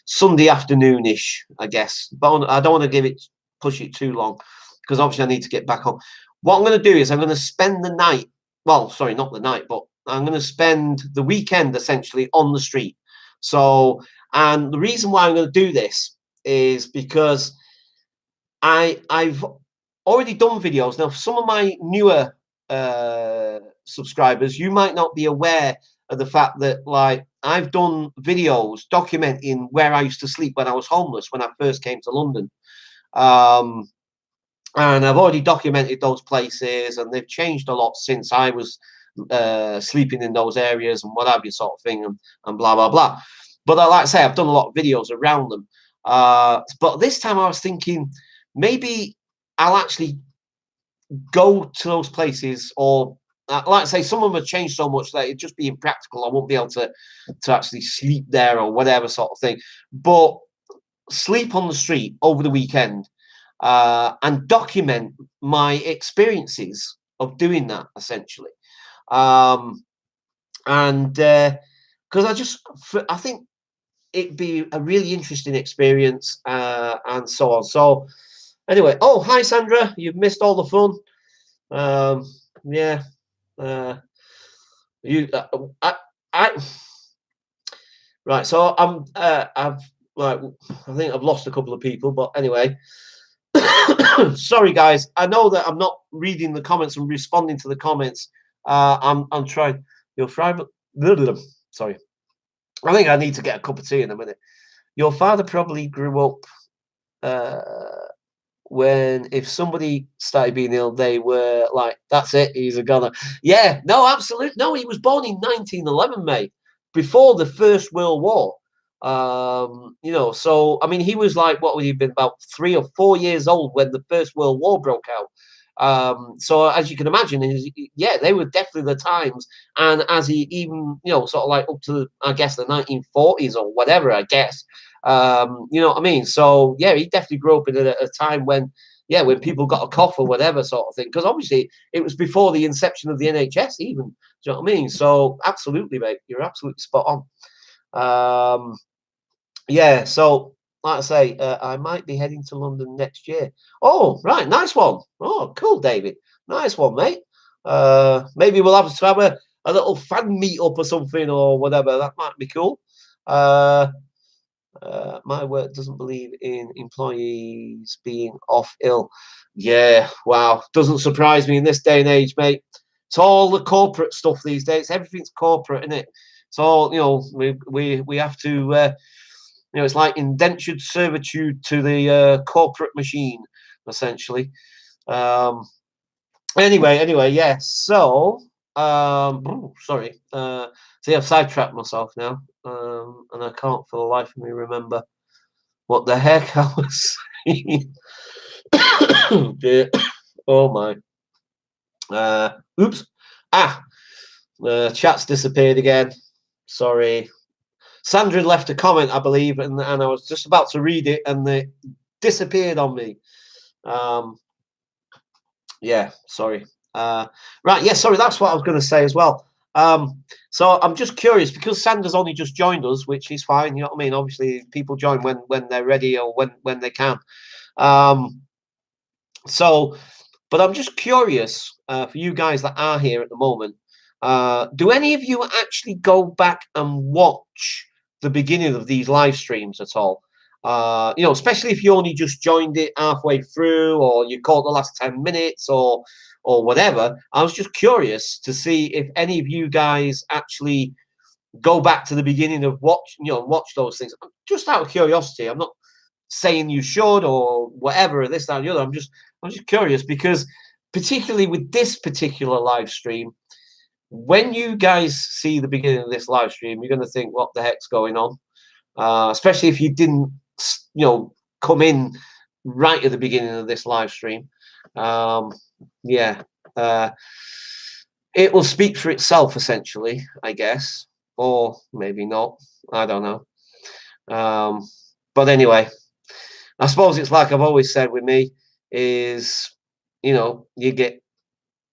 Sunday afternoonish, I guess. But I don't want to push it too long, because obviously I need to get back home. What I'm going to do is I'm going to spend the night. Well, sorry, not the night, but I'm going to spend the weekend essentially on the street. So, and the reason why I'm going to do this is because I've already done videos. Now, for some of my newer subscribers, you might not be aware of the fact that like I've done videos documenting where I used to sleep when I was homeless when I first came to London. And I've already documented those places, and they've changed a lot since I was sleeping in those areas and what have you, sort of thing, and blah blah blah. But like I say, I've done a lot of videos around them. But this time I was thinking maybe I'll actually go to those places or like I say, some of them have changed so much that it'd just be impractical. I won't be able to actually sleep there or whatever sort of thing. But sleep on the street over the weekend and document my experiences of doing that essentially. And because I think it'd be a really interesting experience and so on. So anyway, oh hi Sandra, you've missed all the fun. Yeah, you I right. So I've like I think I've lost a couple of people, but anyway. Sorry guys, I know that I'm not reading the comments and responding to the comments. I'm trying. Your father, sorry. I think I need to get a cup of tea in a minute. Your father probably grew up uh, when if somebody started being ill, they were like, "That's it, he's a goner." Yeah, no, absolutely, no. He was born in 1911, mate, before the First World War. You know, so I mean, he was like, what would he have been, about 3 or 4 years old when the First World War broke out. So as you can imagine, yeah, they were definitely the times. And as he even, you know, sort of like up to, I guess, the 1940s or whatever, I guess. You know what I mean? So yeah, he definitely grew up in a time when, yeah, when people got a cough or whatever sort of thing. Because obviously it was before the inception of the NHS, even. Do you know what I mean? So absolutely, mate, you're absolutely spot on. Yeah, so like I say, I might be heading to London next year. Oh, right, nice one. Oh, cool, David. Nice one, mate. Maybe we'll have to have a little fan meet up or something or whatever. That might be cool. Uh, my work doesn't believe in employees being off ill. Yeah, wow. Doesn't surprise me in this day and age, mate. It's all the corporate stuff these days. Everything's corporate, isn't it? It's all, you know, we have to, you know, it's like indentured servitude to the corporate machine, essentially. Um, anyway, yeah. So, sorry. See, I've sidetracked myself now, and I can't for the life of me remember what the heck I was saying. Oh dear. Oh my. Oops. Ah, chat's disappeared again. Sorry. Sandra left a comment, I believe, and I was just about to read it, and it disappeared on me. Um, yeah, sorry. Right, yeah, sorry, that's what I was going to say as well. So I'm just curious because Sandra's only just joined us, which is fine. You know what I mean? Obviously, people join when they're ready or when they can. Um, so, but I'm just curious for you guys that are here at the moment. Do any of you actually go back and watch the beginning of these live streams at all? You know, especially if you only just joined it halfway through, or you caught the last 10 minutes, or whatever. I was just curious to see if any of you guys actually go back to the beginning of watch those things. Just out of curiosity. I'm not saying you should or whatever, this, that, and the other. I'm just curious because particularly with this particular live stream, when you guys see the beginning of this live stream, you're going to think, what the heck's going on? Especially if you didn't, you know, come in right at the beginning of this live stream. Yeah, uh, it will speak for itself, essentially, I guess, or maybe not. I don't know. But anyway, I suppose it's like I've always said with me is, you know, you get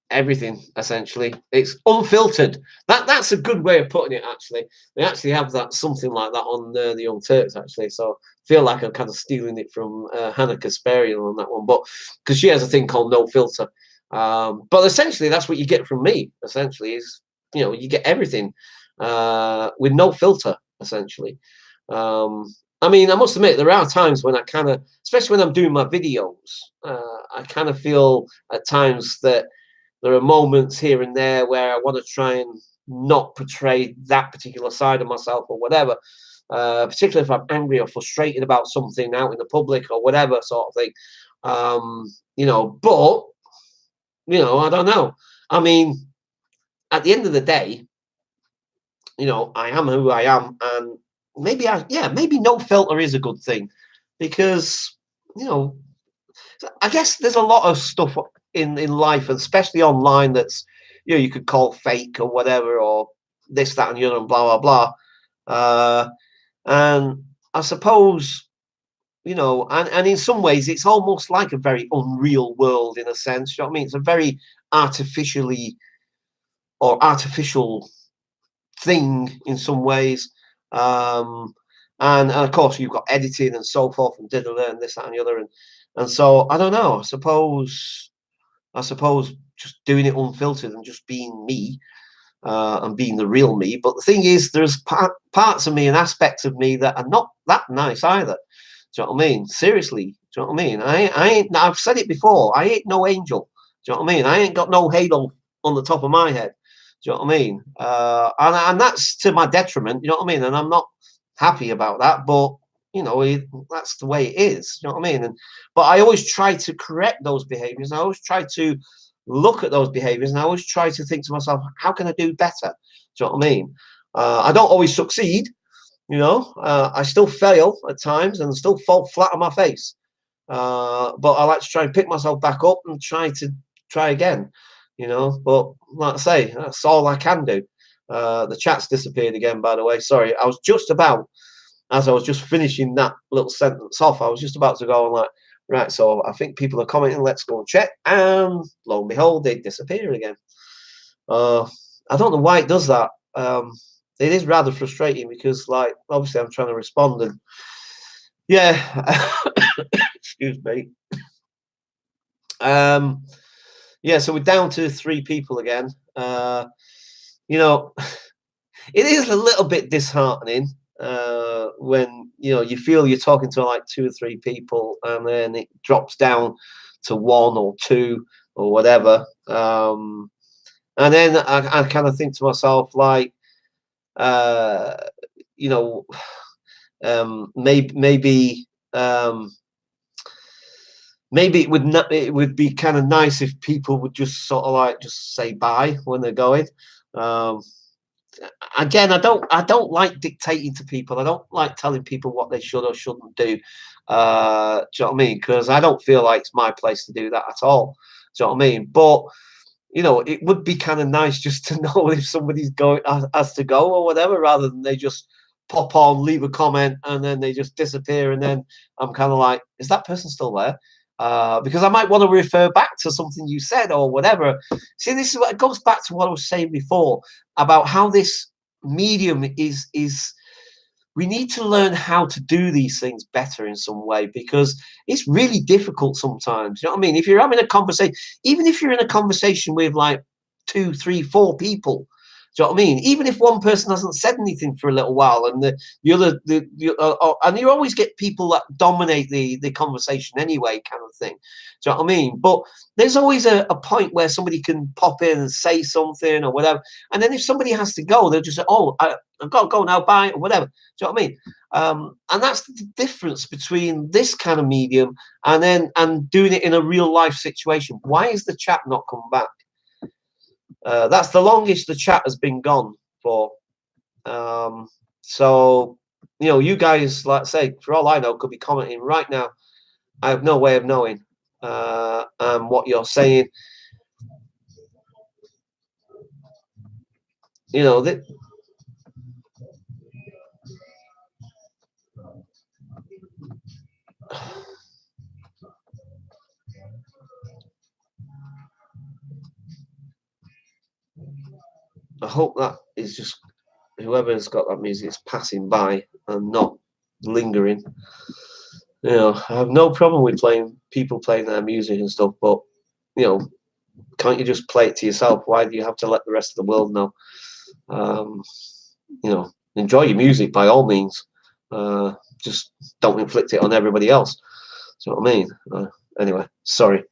everything essentially. It's unfiltered. That's a good way of putting it. Actually, they actually have that something like that on the Young Turks. Actually, so I feel like I'm kind of stealing it from Hannah Kasparian on that one, but because she has a thing called no filter. But essentially, that's what you get from me. Essentially, is, you know, you get everything with no filter. Essentially. I mean, I must admit, there are times when I kind of, especially when I'm doing my videos, I kind of feel at times that there are moments here and there where I want to try and not portray that particular side of myself or whatever, particularly if I'm angry or frustrated about something out in the public or whatever sort of thing. You know, but, you know, I don't know. I mean, at the end of the day, you know, I am who I am, and maybe no filter is a good thing because, you know, I guess there's a lot of stuff in life, especially online, that's you could call fake or whatever, or this, that, and the other, and blah blah blah. And I suppose, and in some ways it's almost like a very unreal world in a sense. You know what I mean? It's a very artificial thing in some ways. And of course you've got editing and so forth and and this, that, and the other, and so I don't know. I suppose just doing it unfiltered and just being me, and being the real me. But the thing is, there's parts of me and aspects of me that are not that nice either. Do you know what I mean? Seriously, do you know what I mean? I ain't. I've said it before. I ain't no angel. Do you know what I mean? I ain't got no halo on the top of my head. Do you know what I mean? And that's to my detriment. You know what I mean? And I'm not happy about that. But that's the way it is. You know what I mean? But I always try to correct those behaviors. I always try to look at those behaviors, and I always try to think to myself, how can I do better? Do you know what I mean? I don't always succeed. I still fail at times and still fall flat on my face. But I like to try and pick myself back up and try again. But like I say, that's all I can do. The chat's disappeared again, by the way. Sorry, I was just about, as I was just finishing that little sentence off, I was just about to go and like, right, so I think people are commenting, let's go and check. And lo and behold, they disappear again. I don't know why it does that. It is rather frustrating because, like, obviously I'm trying to respond, and yeah, excuse me. Yeah, so we're down to 3 people again. It is a little bit disheartening when you feel you're talking to like 2 or 3 people, and then it drops down to 1 or 2 or whatever. And then I kind of think to myself, like, you know, maybe it would be kind of nice if people would just sort of like just say bye when they're going. Again, I don't like dictating to people. I don't like telling people what they should or shouldn't do. Do you know what I mean? Because I don't feel like it's my place to do that at all. Do you know what I mean? But it would be kind of nice just to know if somebody's going has to go or whatever, rather than they just pop on, leave a comment, and then they just disappear. And then I'm kind of like, is that person still there? Because I might want to refer back to something you said or whatever. See, this is what it goes back to what I was saying before about how this medium is. We need to learn how to do these things better in some way, because it's really difficult sometimes. You know what I mean? If you're having a conversation, even if you're in a conversation with like 2, 3, 4 people, do you know what I mean? Even if one person hasn't said anything for a little while, and the other, and you always get people that dominate the conversation anyway, kind of thing. Do you know what I mean? But there's always a point where somebody can pop in and say something or whatever, and then if somebody has to go, they'll just say, "Oh, I've got to go now, bye," or whatever. Do you know what I mean? And that's the difference between this kind of medium and doing it in a real life situation. Why is the chat not come back? That's the longest the chat has been gone for. So, you guys, like I say, for all I know, could be commenting right now. I have no way of knowing what you're saying. That. I hope that is just whoever's got that music is passing by and not lingering. I have no problem with people playing their music and stuff, but can't you just play it to yourself? Why do you have to let the rest of the world know? Enjoy your music by all means. Just don't inflict it on everybody else. That's what I mean. Anyway, sorry.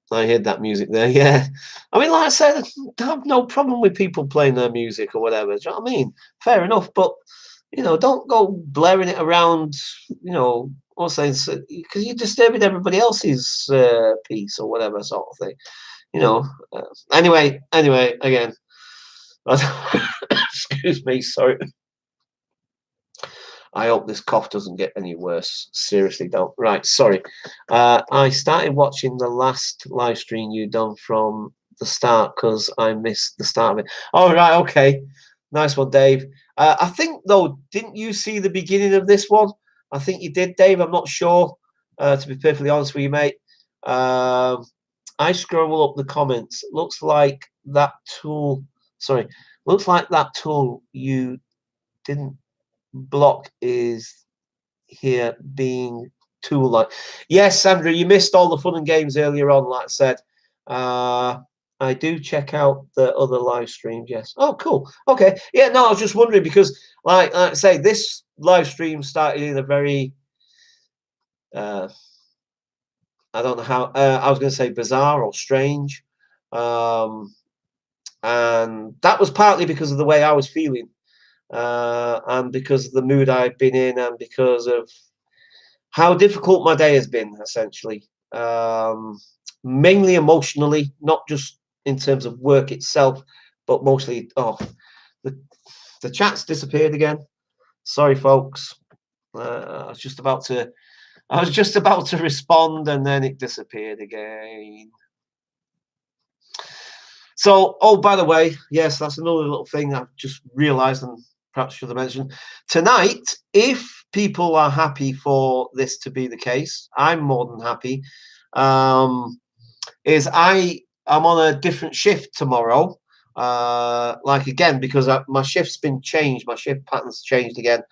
I heard that music there. Yeah, I mean, like I said, I have no problem with people playing their music or whatever. Do you know what I mean? Fair enough, but don't go blaring it around. Also because you're disturbing everybody else's peace or whatever sort of thing. Anyway, again, excuse me, sorry. I hope this cough doesn't get any worse. Seriously, don't. Right, sorry. I started watching the last live stream you done from the start because I missed the start of it. Oh, right, okay. Nice one, Dave. I think, though, didn't you see the beginning of this one? I think you did, Dave. I'm not sure, to be perfectly honest with you, mate. I scroll up the comments. Looks like that tool... Sorry. Looks like that tool you didn't block is here being tool like. Yes, Sandra, you missed all the fun and games earlier on, like I said. I do check out the other live streams, yes. Oh, cool. Okay. Yeah, no, I was just wondering because, like I say, this live stream started in a very, I don't know how, I was going to say bizarre or strange. And that was partly because of the way I was feeling. And because of the mood I've been in, and because of how difficult my day has been, essentially. Mainly emotionally, not just in terms of work itself, but mostly, the chat's disappeared again. Sorry, folks. I was just about to respond, and then it disappeared again. So, oh, by the way, yes, that's another little thing I've just realised and perhaps should have mentioned. Tonight, if people are happy for this to be the case, I'm more than happy. Is I'm on a different shift tomorrow. Like again, because my shift's been changed, my shift pattern's changed again.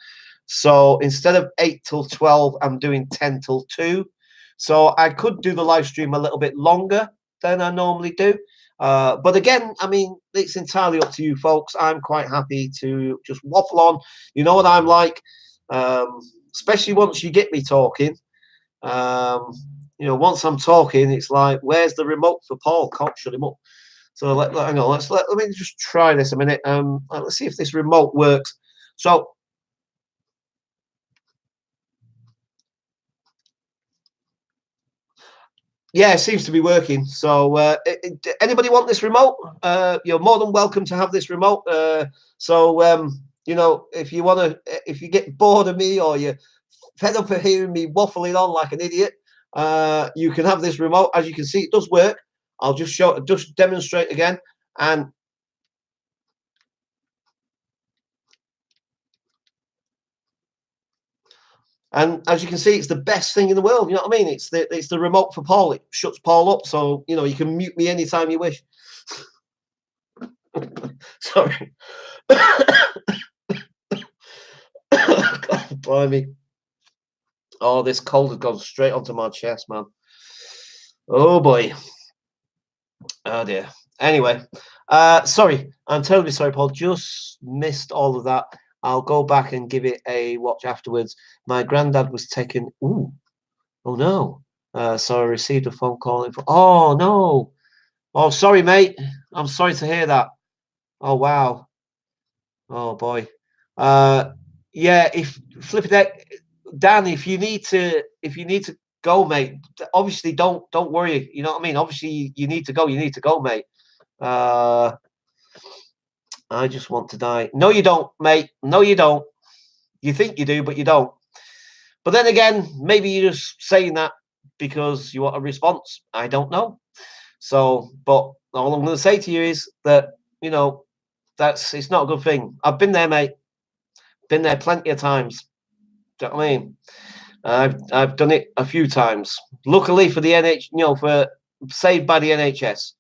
So instead of 8 till 12, I'm doing 10 till 2. So I could do the live stream a little bit longer than I normally do. But again, I mean, it's entirely up to you folks. I'm quite happy to just waffle on. You know what I'm like, especially once you get me talking. You know, once I'm talking, it's like, where's the remote for Paul? Can't shut him up. So hang on, let me just try this a minute. Let's see if this remote works. So yeah, it seems to be working. So anybody want this remote? You're more than welcome to have this remote. You know, if you get bored of me or you're fed up of hearing me waffling on like an idiot, you can have this remote. As you can see, it does work. I'll just demonstrate again. And as you can see, it's the best thing in the world. You know what I mean? It's the remote for Paul. It shuts Paul up, so you know you can mute me anytime you wish. Sorry. God, blimey. Oh, this cold has gone straight onto my chest, man. Oh boy. Oh dear. Anyway, sorry. I'm terribly sorry, Paul. Just missed all of that. I'll go back and give it a watch afterwards. My granddad was taken. Ooh. Oh no. So I received a phone call. Oh no. Oh, sorry, mate. I'm sorry to hear that. Oh wow. Oh boy. Yeah. If flip it, Dan, if you need to go, mate. Obviously, don't worry. You know what I mean. Obviously, you need to go. You need to go, mate. I just want to die. No, you don't, mate. No, you don't. You think you do, but you don't. But then again, maybe you're just saying that because you want a response. I don't know. So, but all I'm going to say to you is that, you know, it's not a good thing. I've been there, mate. Been there plenty of times. Do you know what I mean? I've done it a few times. Luckily for the for saved by the NHS.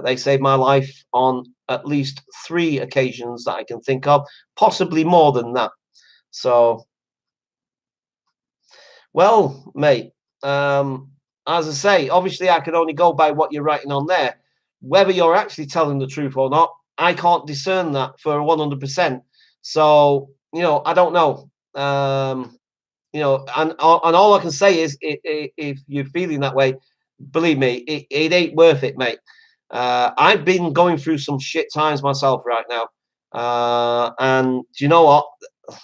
They saved my life on at least 3 occasions that I can think of, possibly more than that. So, well, mate, as I say, obviously I can only go by what you're writing on there. Whether you're actually telling the truth or not, I can't discern that for 100%. So, you know, I don't know. You know, and all I can say is, if you're feeling that way, believe me, it ain't worth it, mate. I've been going through some shit times myself right now. And do you know what?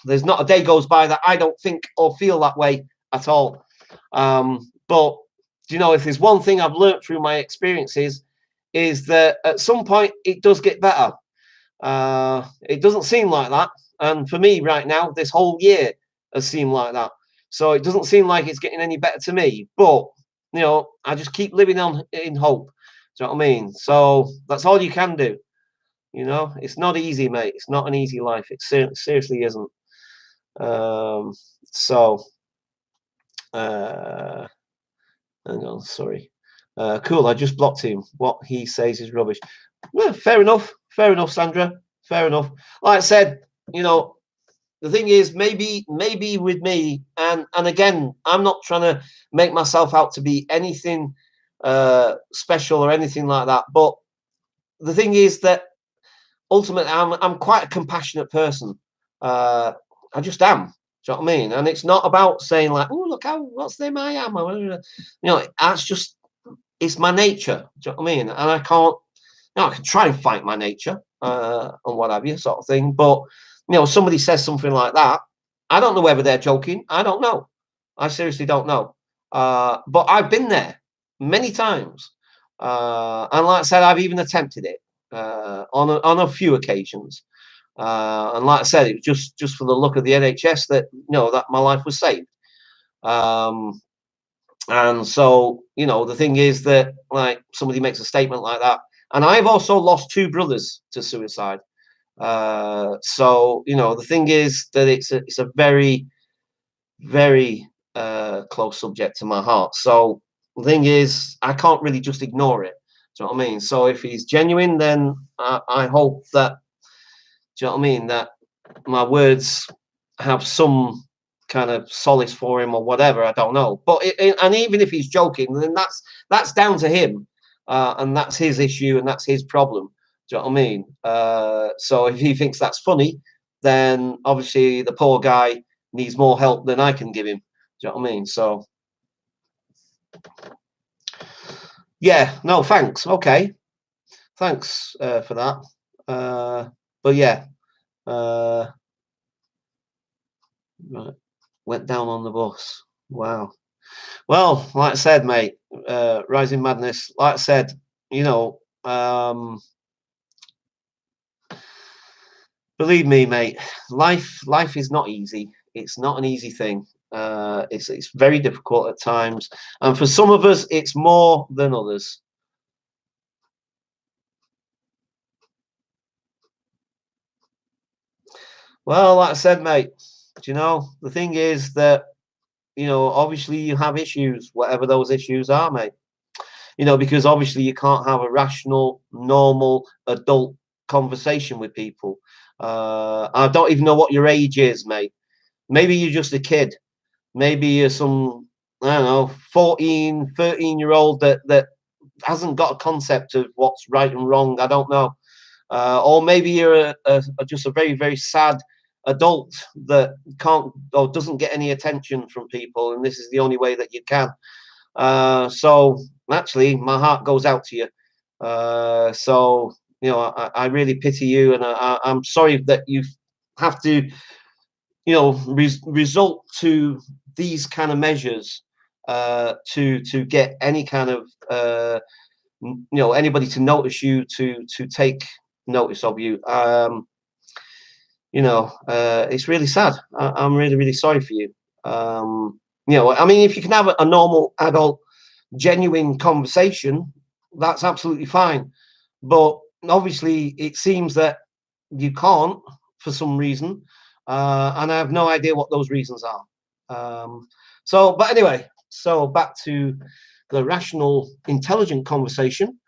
There's not a day goes by that I don't think or feel that way at all. But do you know, if there's one thing I've learned through my experiences, is that at some point it does get better. It doesn't seem like that. And for me right now, this whole year has seemed like that. So it doesn't seem like it's getting any better to me. But I just keep living on in hope. Do you know what I mean? So that's all you can do. It's not easy, mate. It's not an easy life. It seriously isn't. So hang on, sorry. Cool, I just blocked him. What he says is rubbish. Well, fair enough. Fair enough, Sandra. Fair enough. Like I said, the thing is, maybe with me, and again, I'm not trying to make myself out to be anything special or anything like that. But the thing is that ultimately, I'm quite a compassionate person. I just am. Do you know what I mean? And it's not about saying like, "Oh, look how what's the name I am." That's just it's my nature. Do you know what I mean? And I can't. I can try and fight my nature and what have you, sort of thing. But somebody says something like that. I don't know whether they're joking. I don't know. I seriously don't know. But I've been there many times, and like I said, I've even attempted it on a few occasions. And like I said, it was just for the look of the NHS that that my life was saved. And so the thing is that like somebody makes a statement like that, and I've also lost two brothers to suicide. So the thing is that it's a very very close subject to my heart. So the thing is, I can't really just ignore it. Do you know what I mean? So if he's genuine, then I hope that. Do you know what I mean? That my words have some kind of solace for him or whatever. I don't know. But and even if he's joking, then that's down to him, and that's his issue and that's his problem. Do you know what I mean? So if he thinks that's funny, then obviously the poor guy needs more help than I can give him. Do you know what I mean? So yeah, no, thanks. Okay, thanks for that. But yeah. Right. Went down on the bus. Wow. Well, like I said, mate, Rising Madness, like I said, believe me, mate, life is not easy. It's not an easy thing. It's very difficult at times. And for some of us, it's more than others. Well, like I said, mate, the thing is that, obviously you have issues, whatever those issues are, mate. Because obviously you can't have a rational, normal, adult conversation with people. I don't even know what your age is, mate. Maybe you're just a kid. Maybe you're some, I don't know, 14, 13-year-old that hasn't got a concept of what's right and wrong. I don't know. Or maybe you're just a very, very sad adult that can't or doesn't get any attention from people, and this is the only way that you can. So actually, my heart goes out to you. So I really pity you, and I'm sorry that you have to, result to these kind of measures to get any kind of anybody to notice you, to take notice of you. It's really sad. I'm really, really sorry for you. I mean, if you can have a normal adult, genuine conversation, that's absolutely fine. But obviously, it seems that you can't for some reason, and I have no idea what those reasons are. But anyway, so back to the rational, intelligent conversation.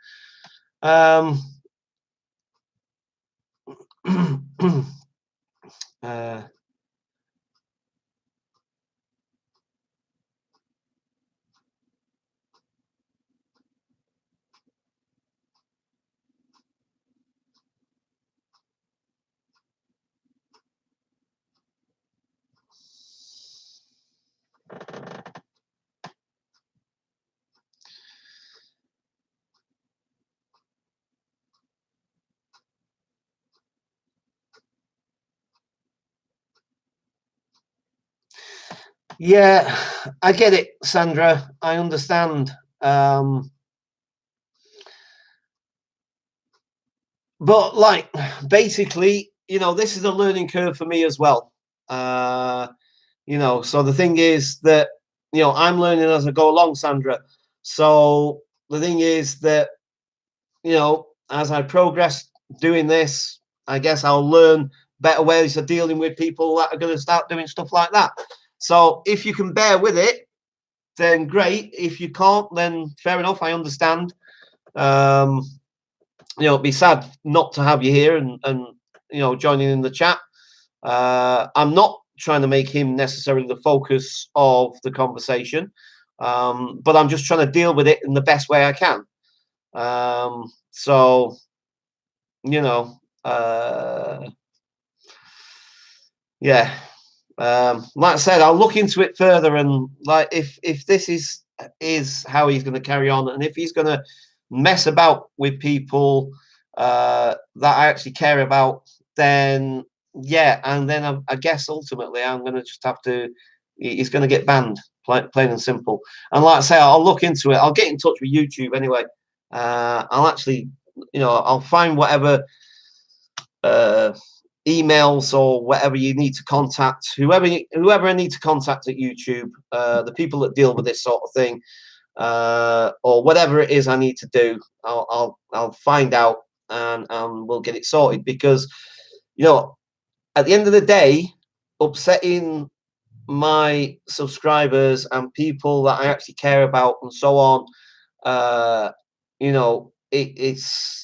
Yeah, I get it, Sandra. I understand. But like, basically, you know, this is a learning curve for me as well. You know, so the thing is that, you know, I'm learning as I go along, Sandra. So the thing is that, you know, as I progress doing this, I guess I'll learn better ways of dealing with people that are going to start doing stuff like that. So if you can bear with it, then great. If you can't, then fair enough. I understand. Um, you know, it'd be sad not to have you here and you know, joining in the chat. I'm not trying to make him necessarily the focus of the conversation, but I'm just trying to deal with it in the best way I can. So, you know, yeah. Like I said, I'll look into it further, and like if this is how he's going to carry on, and if he's going to mess about with people that I actually care about, then yeah, and then I guess ultimately I'm going to just have to. He's going to get banned, plain and simple. And like I say, I'll look into it. I'll get in touch with YouTube anyway. I'll actually, you know, I'll find whatever. Emails or whatever you need to contact, whoever I need to contact at YouTube, the people that deal with this sort of thing, or whatever it is I need to do, I'll find out and we'll get it sorted. Because, you know, at the end of the day, upsetting my subscribers and people that I actually care about and so on, you know, it's,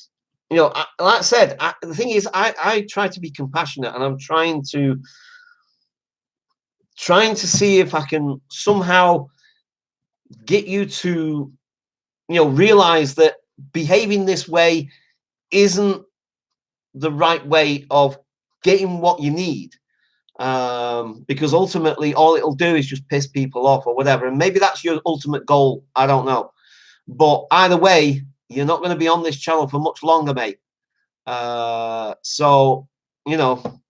you know, like I said, the thing is, I try to be compassionate, and I'm trying to see if I can somehow get you to, you know, realize that behaving this way isn't the right way of getting what you need. Because ultimately all it'll do is just piss people off or whatever. And maybe that's your ultimate goal. I don't know. But either way, you're not going to be on this channel for much longer, mate. So, you know,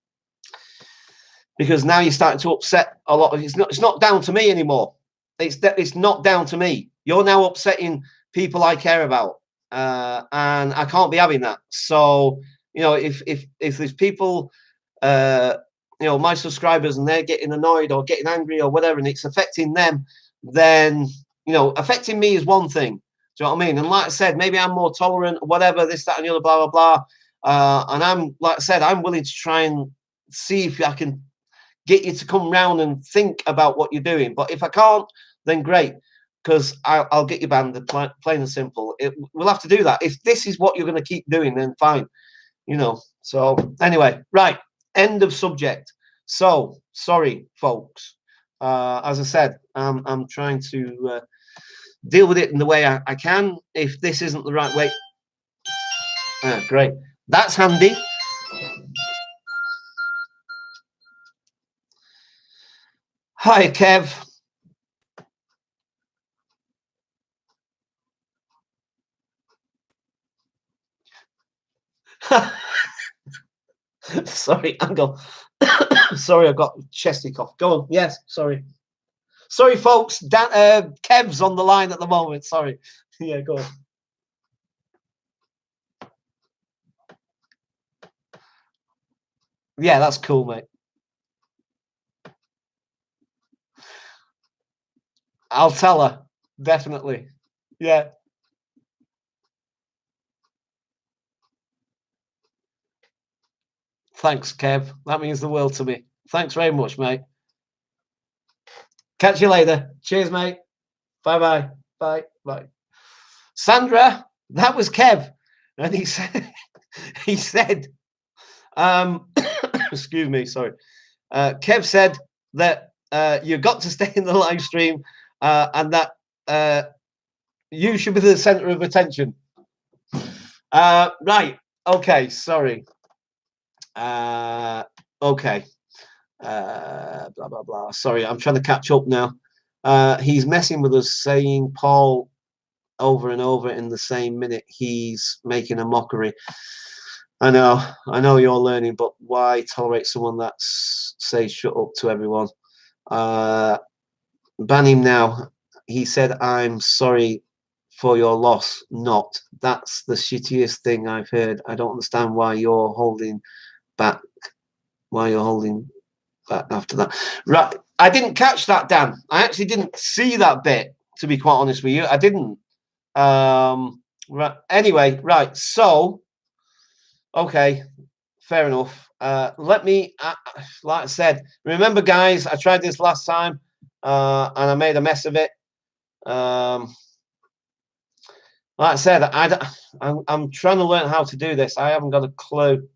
because now you're starting to upset a lot of, it's not down to me anymore. It's not down to me. You're now upsetting people I care about. And I can't be having that. So, you know, if there's people, you know, my subscribers, and they're getting annoyed or getting angry or whatever, and it's affecting them, then, you know, affecting me is one thing. Do you know what I mean? And like I said, maybe I'm more tolerant, whatever, this, that, and the other, blah, blah, blah. And I'm, like I said, I'm willing to try and see if I can get you to come round and think about what you're doing. But if I can't, then great, because I'll get you banned, plain and simple. We'll have to do that. If this is what you're going to keep doing, then fine. You know, so anyway, right, end of subject. So sorry, folks. As I said, I'm trying to deal with it in the way I can. If this isn't the right way, great. That's handy. Hi, Kev. Sorry, Angle. Sorry, I've got chesty cough. Go on. Yes, sorry. Sorry, folks. Kev's on the line at the moment. Sorry. Yeah, go on. Yeah, that's cool, mate. I'll tell her. Definitely. Yeah. Thanks, Kev. That means the world to me. Thanks very much, mate. Catch you later. Cheers, mate. Bye-bye. Bye. Bye. Sandra, that was Kev. And he said, he said, excuse me, sorry. Kev said that you've got to stay in the live stream and that you should be the center of attention. Right. Okay. Sorry. Okay. Blah, blah, blah. Sorry, I'm trying to catch up now. He's messing with us, saying Paul over and over in the same minute. He's making a mockery. I know you're learning, but why tolerate someone that says shut up to everyone? Ban him now. He said, I'm sorry for your loss. Not. That's the shittiest thing I've heard. I don't understand why you're holding back. Why you're holding back after that? Right. I didn't catch that, Dan. I actually didn't see that bit, to be quite honest with you. I didn't. Right. Anyway, right. So, okay. Fair enough. Let me, like I said, remember, guys, I tried this last time and I made a mess of it. Like I said, I'm trying to learn how to do this. I haven't got a clue.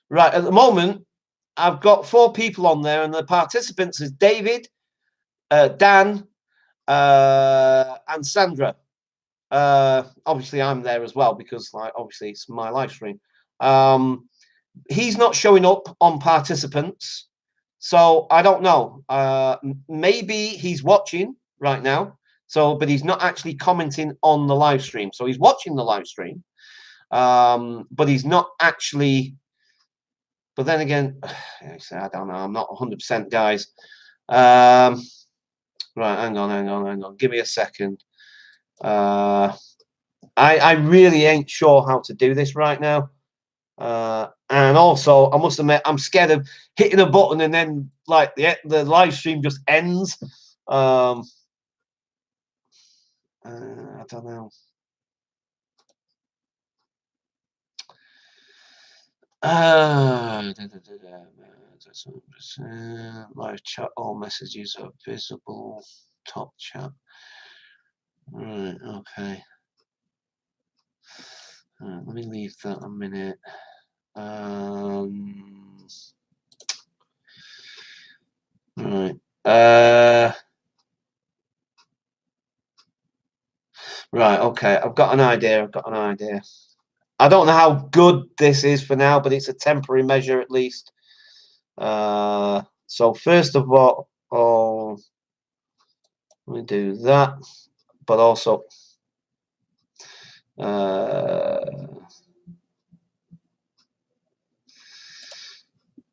Right, at the moment, I've got 4 people on there, and the participants is David, Dan, and Sandra. Obviously, I'm there as well because, like, obviously, it's my live stream. He's not showing up on participants, so I don't know. Maybe he's watching right now. So, but he's not actually commenting on the live stream. So he's watching the live stream, but he's not actually. But then again, I don't know. I'm not 100%, guys. Right, hang on. Give me a second. I really ain't sure how to do this right now. And also, I must admit, I'm scared of hitting a button and then like the live stream just ends. I don't know. Live chat, all messages are visible. Top chat. Right, okay. Right, let me leave that a minute. Right. Right, okay. I've got an idea. I don't know how good this is for now, but it's a temporary measure at least. So first of all, let me do that, but also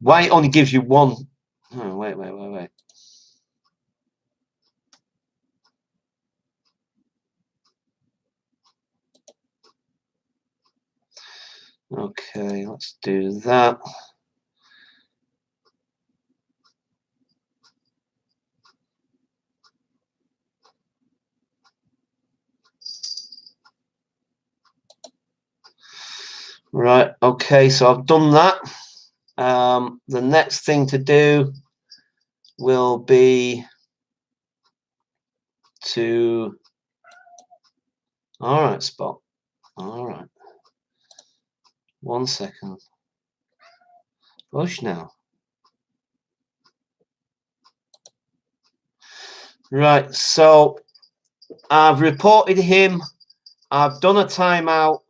why it only gives you one. Oh, wait. Okay, let's do that. Right, okay, so I've done that. The next thing to do will be to. All right, Spot. All right. 1 second. Push now. Right, so I've reported him. I've done a timeout.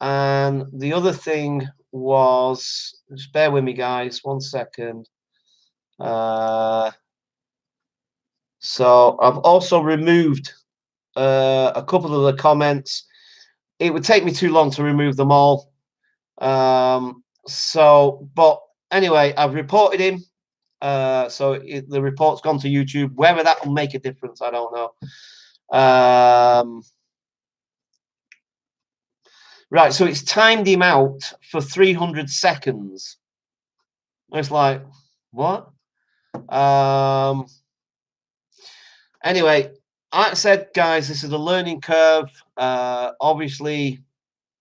And the other thing was, just bear with me, guys, 1 second. So I've also removed a couple of the comments. It would take me too long to remove them all. But anyway, I've reported him. So the report's gone to YouTube. Whether that will make a difference, I don't know. Right, so it's timed him out for 300 seconds. It's like, what? Anyway, like I said, guys, this is a learning curve. Obviously,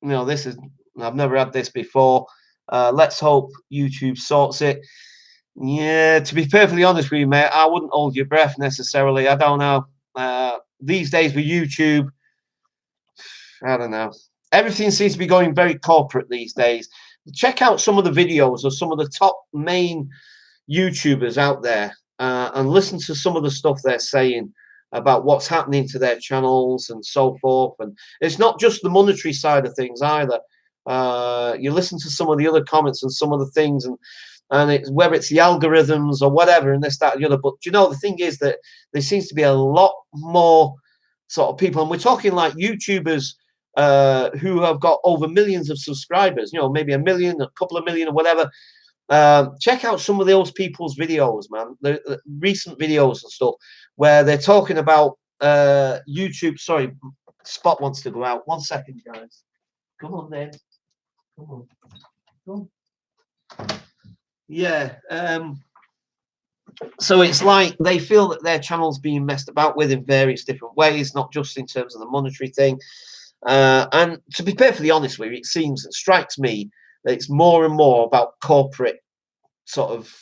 I've never had this before. Let's hope YouTube sorts it. Yeah, to be perfectly honest with you, mate, I wouldn't hold your breath necessarily. I don't know. These days with YouTube, I don't know. Everything seems to be going very corporate these days. Check out some of the videos of some of the top main YouTubers out there and listen to some of the stuff they're saying about what's happening to their channels and so forth. And it's not just the monetary side of things either. You listen to some of the other comments and some of the things, and it's whether it's the algorithms or whatever, and this, that, and the other. But you know, the thing is that there seems to be a lot more sort of people, and we're talking like YouTubers who have got over millions of subscribers. You know, maybe a million, a couple of million, or whatever. Check out some of those people's videos, man. The recent videos and stuff where they're talking about YouTube. Sorry, Spot wants to go out. 1 second, guys. Come on then. Yeah. So it's like they feel that their channel's being messed about with in various different ways, not just in terms of the monetary thing. And to be perfectly honest with you, it strikes me that it's more and more about corporate sort of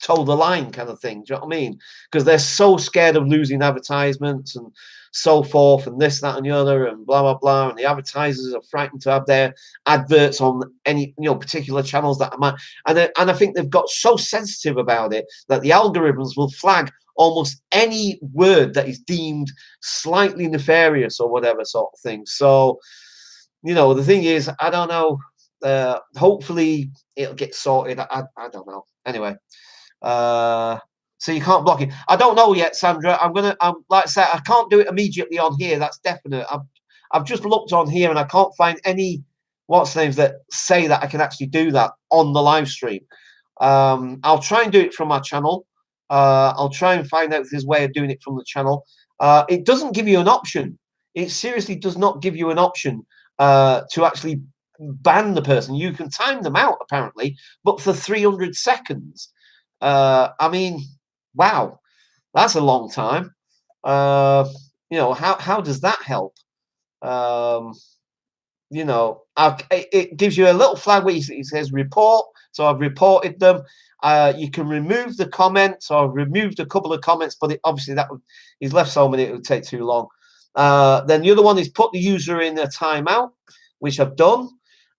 toe the line kind of thing. Do you know what I mean? Because they're so scared of losing advertisements and so forth, and this, that, and the other, and blah blah blah. And the advertisers are frightened to have their adverts on any particular channels that might. And I think they've got so sensitive about it that the algorithms will flag almost any word that is deemed slightly nefarious or whatever sort of thing. So, the thing is, I don't know. Hopefully, it'll get sorted. I don't know. Anyway. So you can't block it. I don't know yet, Sandra. I'm like I said, I can't do it immediately on here. That's definite. I've just looked on here and I can't find any names that say that I can actually do that on the live stream. I'll try and do it from my channel. I'll try and find out if there's a way of doing it from the channel. It doesn't give you an option. It seriously does not give you an option to actually ban the person. You can time them out apparently, but for 300 seconds. I mean, wow, that's a long time. How does that help? It gives you a little flag where it says report. So I've reported them. You can remove the comments. So I've removed a couple of comments, but obviously he's left so many it would take too long. Then the other one is put the user in a timeout, which I've done.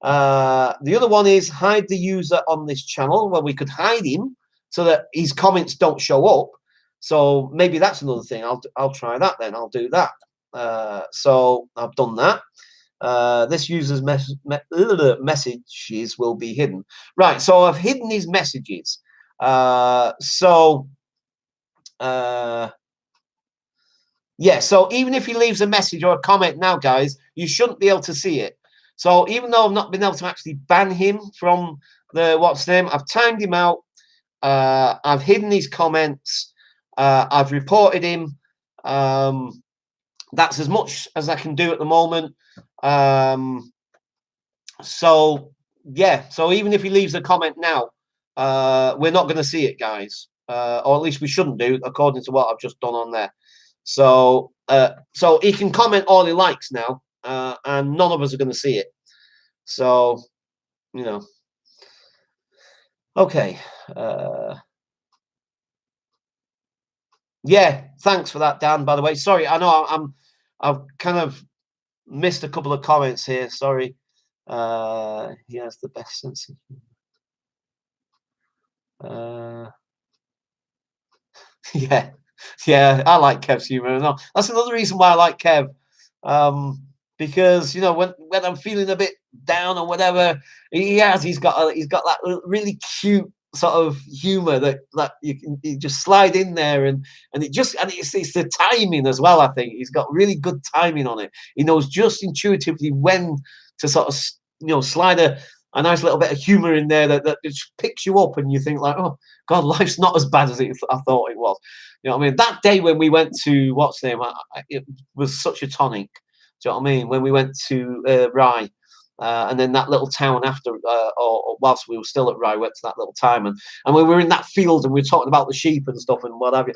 The other one is hide the user on this channel. Well, we could hide him so that his comments don't show up. So maybe that's another thing. I'll try that then. I'll do that. So I've done that. This user's messages will be hidden. Right. So I've hidden his messages. Yeah. So even if he leaves a message or a comment now, guys, you shouldn't be able to see it. So even though I've not been able to actually ban him from the I've timed him out. I've hidden his comments. I've reported him. That's as much as I can do at the moment. So even if he leaves a comment now, we're not going to see it, guys. Or at least we shouldn't do, according to what I've just done on there. So he can comment all he likes now, and none of us are going to see it. So, okay. Yeah, thanks for that, Dan. By the way, sorry, I know I've kind of missed a couple of comments here. Sorry. He has the best sense of yeah, I like Kev's humor. No, that's another reason why I like Kev. Because when I'm feeling a bit down or whatever, he's got that really cute sort of humor that you just slide in there and it's the timing as well. I think he's got really good timing on it. He knows just intuitively when to sort of slide a nice little bit of humor in there that just picks you up and you think like, oh God, life's not as bad as I thought it was. You know what I mean? That day when we went to it was such a tonic. Do you know what I mean? When we went to Rye, and then that little town after, or whilst we were still at Rye, went to that little town, and we were in that field and we were talking about the sheep and stuff and what have you.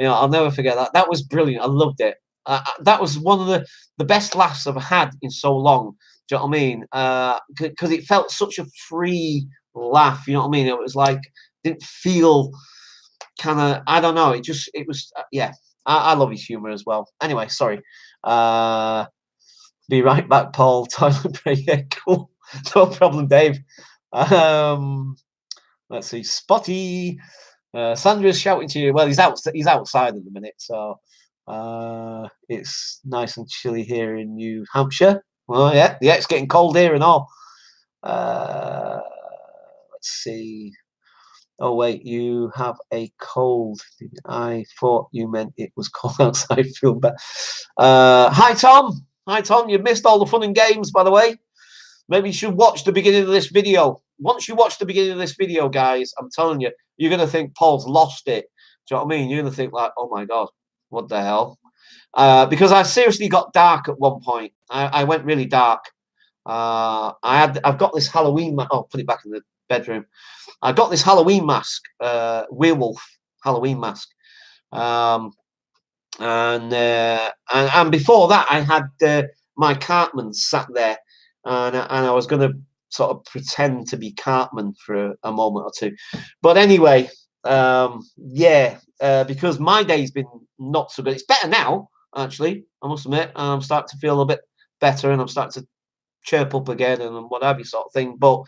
I'll never forget that. That was brilliant. I loved it. That was one of the best laughs I've had in so long. Do you know what I mean? Because it felt such a free laugh. You know what I mean? It was like didn't feel kind of, I don't know. It was yeah. I love his humor as well. Anyway, sorry. Be right back, Paul. Toilet break. Yeah, cool. No problem, Dave. Let's see. Spotty. Sandra's shouting to you. Well, he's outside at the minute, so it's nice and chilly here in New Hampshire. Well, yeah, it's getting cold here and all. Let's see. Oh wait, you have a cold. I thought you meant it was cold outside. I feel bad. Hi Tom. Hi Tom. You missed all the fun and games, by the way. Maybe you should watch the beginning of this video. Once you watch the beginning of this video, guys, I'm telling you, you're gonna think Paul's lost it. Do you know what I mean? You're gonna think like, oh my God, what the hell? Because I seriously got dark at one point. I went really dark. I've got this Halloween. Oh, put it back in the bedroom. I got this Halloween mask, werewolf Halloween mask. And before that, I had my Cartman sat there, and I was going to sort of pretend to be Cartman for a moment or two. But anyway, yeah, because my day's been not so good. It's better now, actually. I must admit, I'm starting to feel a bit better, and I'm starting to chirp up again, and what have you, sort of thing. But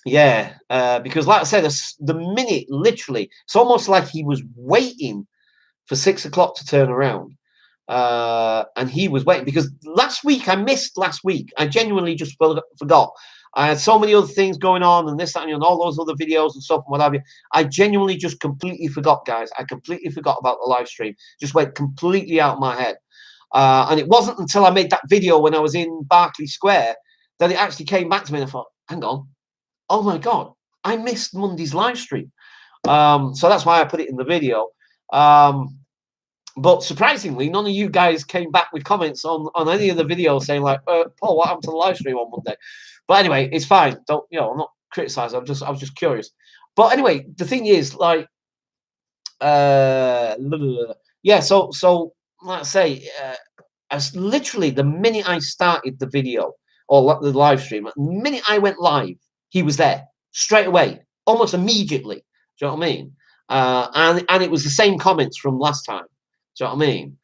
yeah, because like I said, the minute, literally, it's almost like he was waiting for 6 o'clock to turn around. And he was waiting because last week, I missed last week. I genuinely just forgot. I had so many other things going on and this, that, and all those other videos and stuff and what have you. I genuinely just completely forgot, guys. I completely forgot about the live stream. Just went completely out of my head. And it wasn't until I made that video when I was in Berkeley Square that it actually came back to me and I thought, hang on. Oh my God, I missed Monday's live stream. So that's why I put it in the video. But surprisingly, none of you guys came back with comments on any of the videos saying like, Paul, what happened to the live stream on Monday? But anyway, it's fine. Don't, I'm not criticizing. I was just curious. But anyway, the thing is, like, yeah. So like I say, as literally the minute I started the video or the live stream, the minute I went live, he was there straight away, almost immediately. Do you know what I mean? And it was the same comments from last time. Do you know what I mean?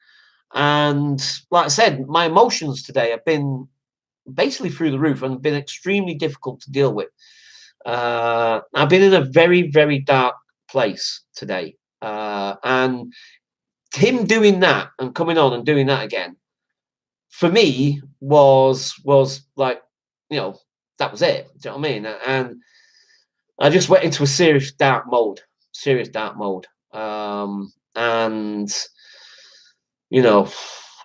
And like I said, my emotions today have been basically through the roof and been extremely difficult to deal with. I've been in a very, very dark place today. And him doing that and coming on and doing that again, for me, was like, that was it. Do you know what I mean? And I just went into a serious dark mode. And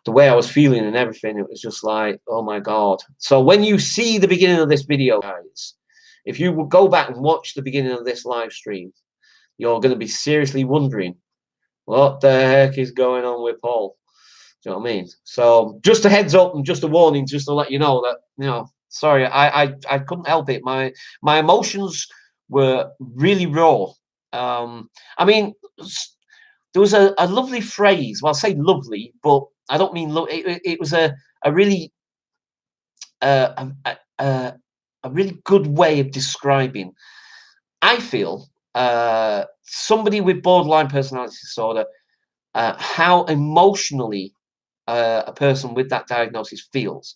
the way I was feeling and everything, it was just like, oh my God. So when you see the beginning of this video, guys, if you will go back and watch the beginning of this live stream, you're going to be seriously wondering what the heck is going on with Paul. Do you know what I mean? So just a heads up and just a warning, just to let you know that, sorry, I couldn't help it. My emotions were really raw. I mean, there was a lovely phrase. Well, I'll say lovely, but I don't mean it was a really a really good way of describing. I feel somebody with borderline personality disorder, how emotionally a person with that diagnosis feels,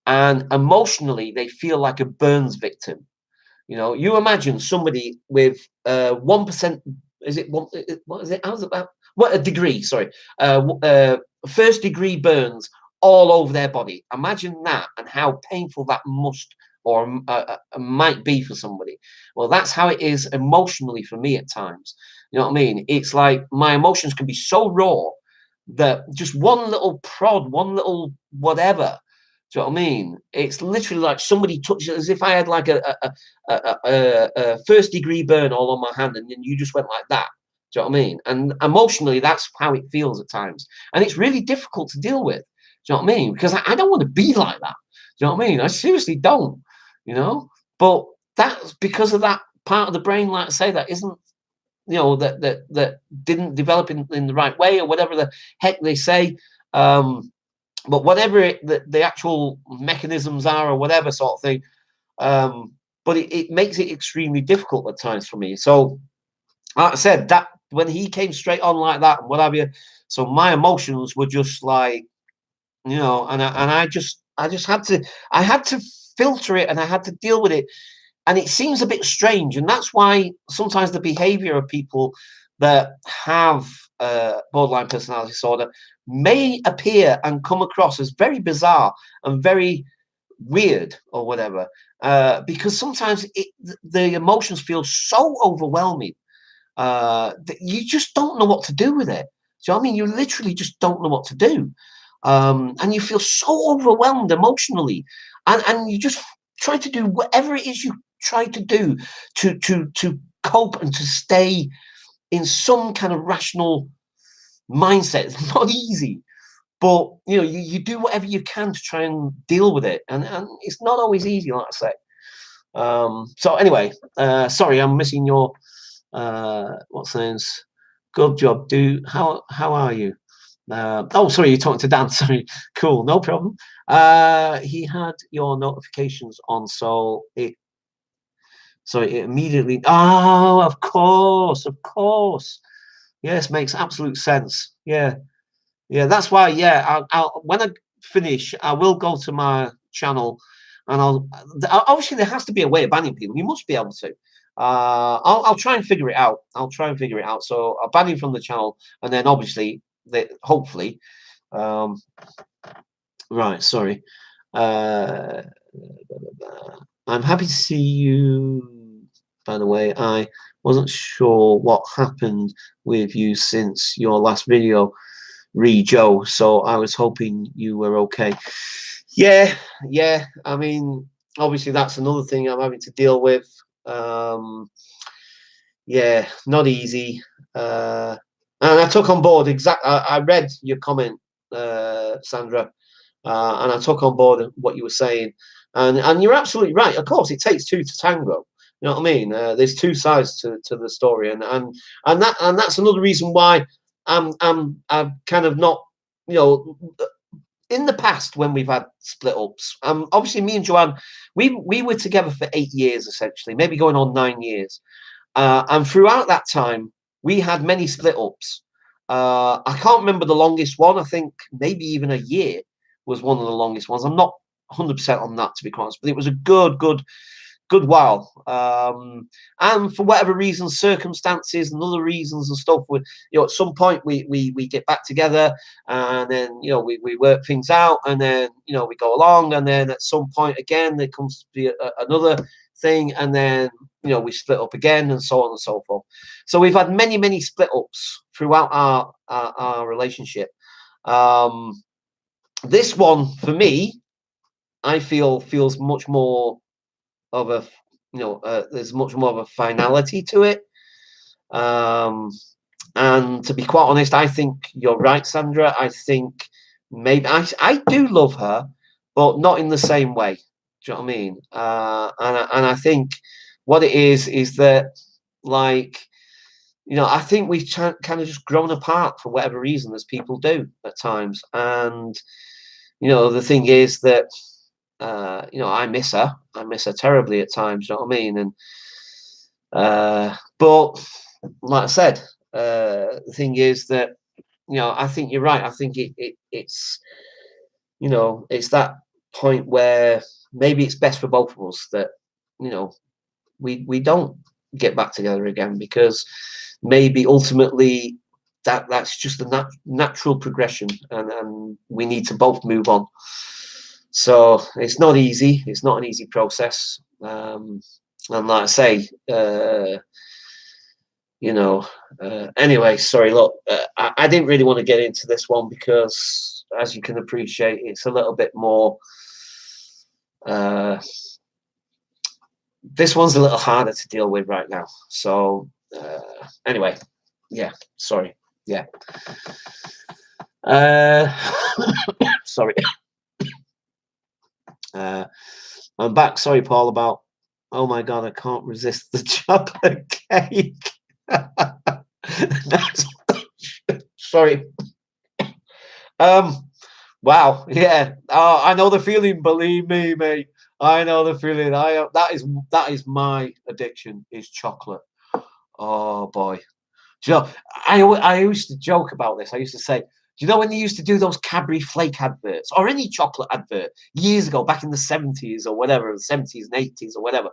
and emotionally they feel like a burns victim. You imagine somebody with 1%. Is it one? What is it? How's about what a degree? Sorry, first degree burns all over their body. Imagine that and how painful that must or might be for somebody. Well, that's how it is emotionally for me at times. You know what I mean? It's like my emotions can be so raw that just one little prod, one little whatever. Do you know what I mean? It's literally like somebody touched it, as if I had like a first degree burn all on my hand, and then you just went like that. Do you know what I mean? And emotionally, that's how it feels at times, and it's really difficult to deal with. Do you know what I mean? Because I don't want to be like that. Do you know what I mean? I seriously don't. But that's because of that part of the brain, like I say, that isn't, that didn't develop in the right way, or whatever the heck they say. But whatever the actual mechanisms are, or whatever sort of thing, but it makes it extremely difficult at times for me. So, like I said, that when he came straight on like that and what have you, so my emotions were just like, and I just had to filter it, and I had to deal with it. And it seems a bit strange, and that's why sometimes the behavior of people that have borderline personality disorder may appear and come across as very bizarre and very weird or whatever, because sometimes the emotions feel so overwhelming that you just don't know what to do with it. So I mean, you literally just don't know what to do, and you feel so overwhelmed emotionally, and you just try to do whatever it is you try to do to cope and to stay in some kind of rational mindset. It's not easy. But you do whatever you can to try and deal with it, and it's not always easy, like I say. So anyway, sorry, I'm missing your what's the names? Good job, dude. How are you? Oh, sorry, you're talking to Dan. Sorry, cool, no problem. He had your notifications on, so it immediately. Oh, of course, of course. Yes, makes absolute sense. Yeah, yeah. That's why. Yeah, I'll when I finish, I will go to my channel, and obviously there has to be a way of banning people. You must be able to. I'll try and figure it out. I'll try and figure it out. So I'll ban him from the channel, and then obviously, hopefully, um, right. Sorry. Uh, I'm happy to see you. By the way, I wasn't sure what happened with you since your last video, Joe. So I was hoping you were okay. Yeah, yeah. I mean, obviously that's another thing I'm having to deal with. Yeah, not easy. And I took on board I read your comment, Sandra, and I took on board what you were saying, and you're absolutely right. Of course, it takes two to tango. You know what I mean? There's two sides to the story, and that's another reason why I'm kind of not, you know, in the past when we've had split ups. Obviously, me and Joanne, we were together for 8 years essentially, maybe going on 9 years. And throughout that time, we had many split ups. I can't remember the longest one. I think maybe even a year was one of the longest ones. I'm not 100% on that, to be honest, but it was a good while. And for whatever reasons, circumstances and other reasons and stuff, at some point we get back together, and then we work things out, and then we go along, and then at some point again there comes to be another thing, and then we split up again, and so on and so forth. So we've had many split ups throughout our relationship. This one for me, I feel feels much more of a there's much more of a finality to it. And to be quite honest, I think you're right, Sandra. I think maybe I do love her, but not in the same way. Do you know what I mean? And I think what it is that, like, I think we've kind of just grown apart for whatever reason, as people do at times. And the thing is that I miss her. I miss her terribly at times. You know what I mean? And but like I said, the thing is that I think you're right. I think it's it's that point where maybe it's best for both of us that we don't get back together again, because maybe ultimately that's just the natural progression, and we need to both move on. So it's not easy. It's not an easy process. And like I say, anyway, sorry, look, I didn't really want to get into this one because, as you can appreciate, it's a little bit more, this one's a little harder to deal with right now. So anyway, yeah, sorry. Yeah. Sorry. I'm back. Sorry, Paul, about, oh my God, I can't resist the chocolate cake. Sorry. Wow. Yeah. I know the feeling. Believe me, mate. I know the feeling. That is my addiction, is chocolate. Oh boy. Do you know, I used to joke about this. I used to say, do you know when they used to do those Cadbury Flake adverts, or any chocolate advert years ago, back in the 70s or whatever, the 70s and 80s or whatever,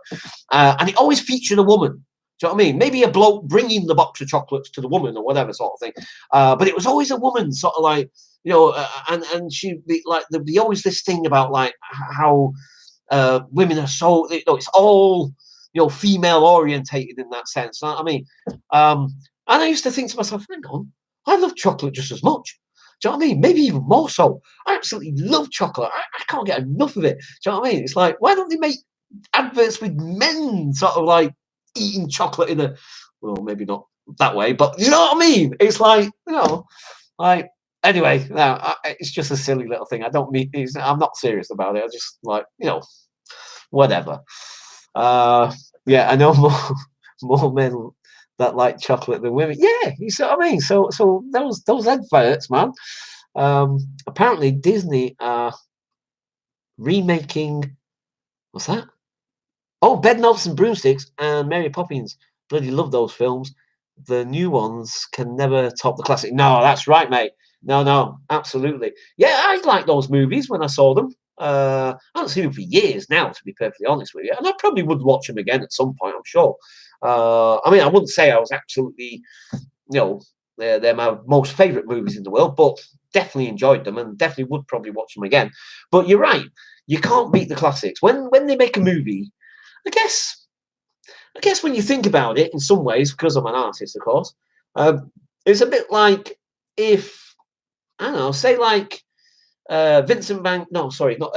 and it always featured a woman. Do you know what I mean? Maybe a bloke bringing the box of chocolates to the woman or whatever sort of thing. But it was always a woman, sort of like, and she'd be like, there'd be always this thing about like how women are so, it's all, female orientated in that sense. You know what I mean? And I used to think to myself, hang on, I love chocolate just as much. Do you know what I mean? Maybe even more so. I absolutely love chocolate. I can't get enough of it. Do you know what I mean? It's like, why don't they make adverts with men sort of like eating chocolate in a, well, maybe not that way, but you know what I mean? It's like, like, Anyway, no, it's just a silly little thing. I don't mean. I'm not serious about it. I just like whatever. Uh, yeah, I know more more men that like chocolate than women. Yeah, you see what I mean. So those adverts, man. Apparently Disney are remaking. What's that? Oh, Bedknobs and Broomsticks and Mary Poppins. Bloody love those films. The new ones can never top the classic. No, that's right, mate. No, no, absolutely. Yeah, I liked those movies when I saw them. I haven't seen them for years now, to be perfectly honest with you. And I probably would watch them again at some point, I'm sure. I mean, I wouldn't say I was absolutely, they're my most favourite movies in the world, but definitely enjoyed them and definitely would probably watch them again. But you're right, you can't beat the classics. When they make a movie, I guess when you think about it, in some ways, because I'm an artist, of course, it's a bit like if I don't know, say like Vincent Van. No, sorry, not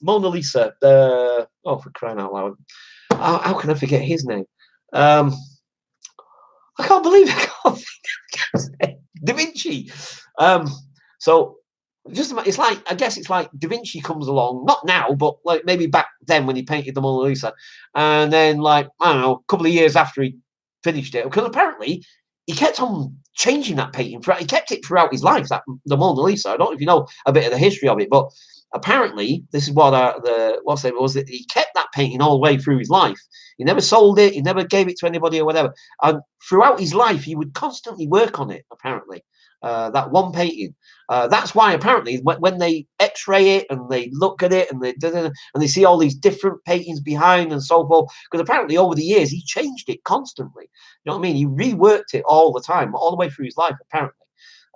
Mona Lisa. For crying out loud! How can I forget his name? Um, I can't believe I can't think Da Vinci. Um, so it's like I guess it's like Da Vinci comes along, not now, but like maybe back then when he painted the Mona Lisa, and then like I don't know, a couple of years after he finished it, because apparently he kept on changing that painting. He kept it throughout his life. That the Mona Lisa. I don't know if you know a bit of the history of it, but apparently this is what what's it was that he kept that painting all the way through his life. He never sold it. He never gave it to anybody or whatever. And throughout his life, he would constantly work on it. Apparently, that one painting. That's why apparently when they X-ray it and they look at it and they see all these different paintings behind and so forth. Because apparently over the years he changed it constantly. You know what I mean? He reworked it all the time, all the way through his life. Apparently,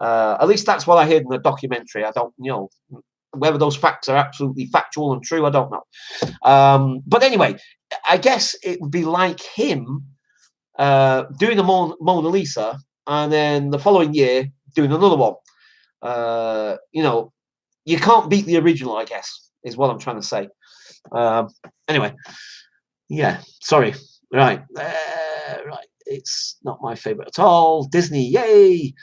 at least that's what I heard in the documentary. I don't, whether those facts are absolutely factual and true. I don't know. But anyway, I guess it would be like him doing the Mona Lisa, and then the following year doing another one. You can't beat the original, I guess, is what I'm trying to say. Anyway, yeah, sorry. Right. Right. It's not my favorite at all. Disney, yay.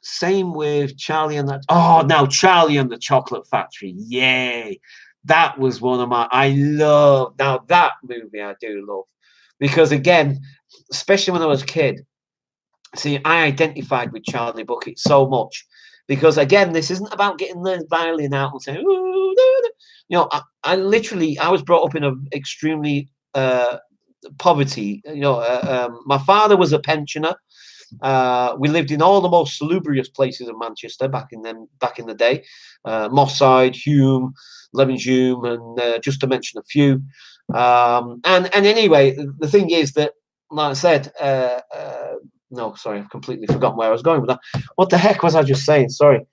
Same with Charlie and that. Oh, now Charlie and the Chocolate Factory. Yay. That was one of I love. Now that movie I do love. Because again, especially when I was a kid, see, I identified with Charlie Bucket so much because again, this isn't about getting the violin out and saying, ooh, I literally, I was brought up in a extremely poverty. My father was a pensioner. We lived in all the most salubrious places in Manchester back in the day, Moss Side, Hume, Levenshulme, and just to mention a few. And anyway, the thing is that, like I said, no, sorry, I've completely forgotten where I was going with that. What the heck was I just saying? Sorry.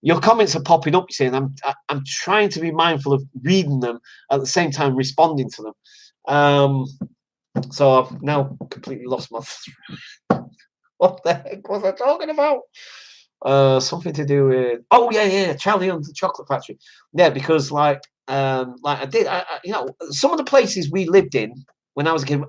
Your comments are popping up, you see, and I'm trying to be mindful of reading them at the same time responding to them. So I've now completely lost my. What the heck was I talking about? Something to do with Charlie and the Chocolate Factory. Yeah, because like I did, some of the places we lived in when I was a kid,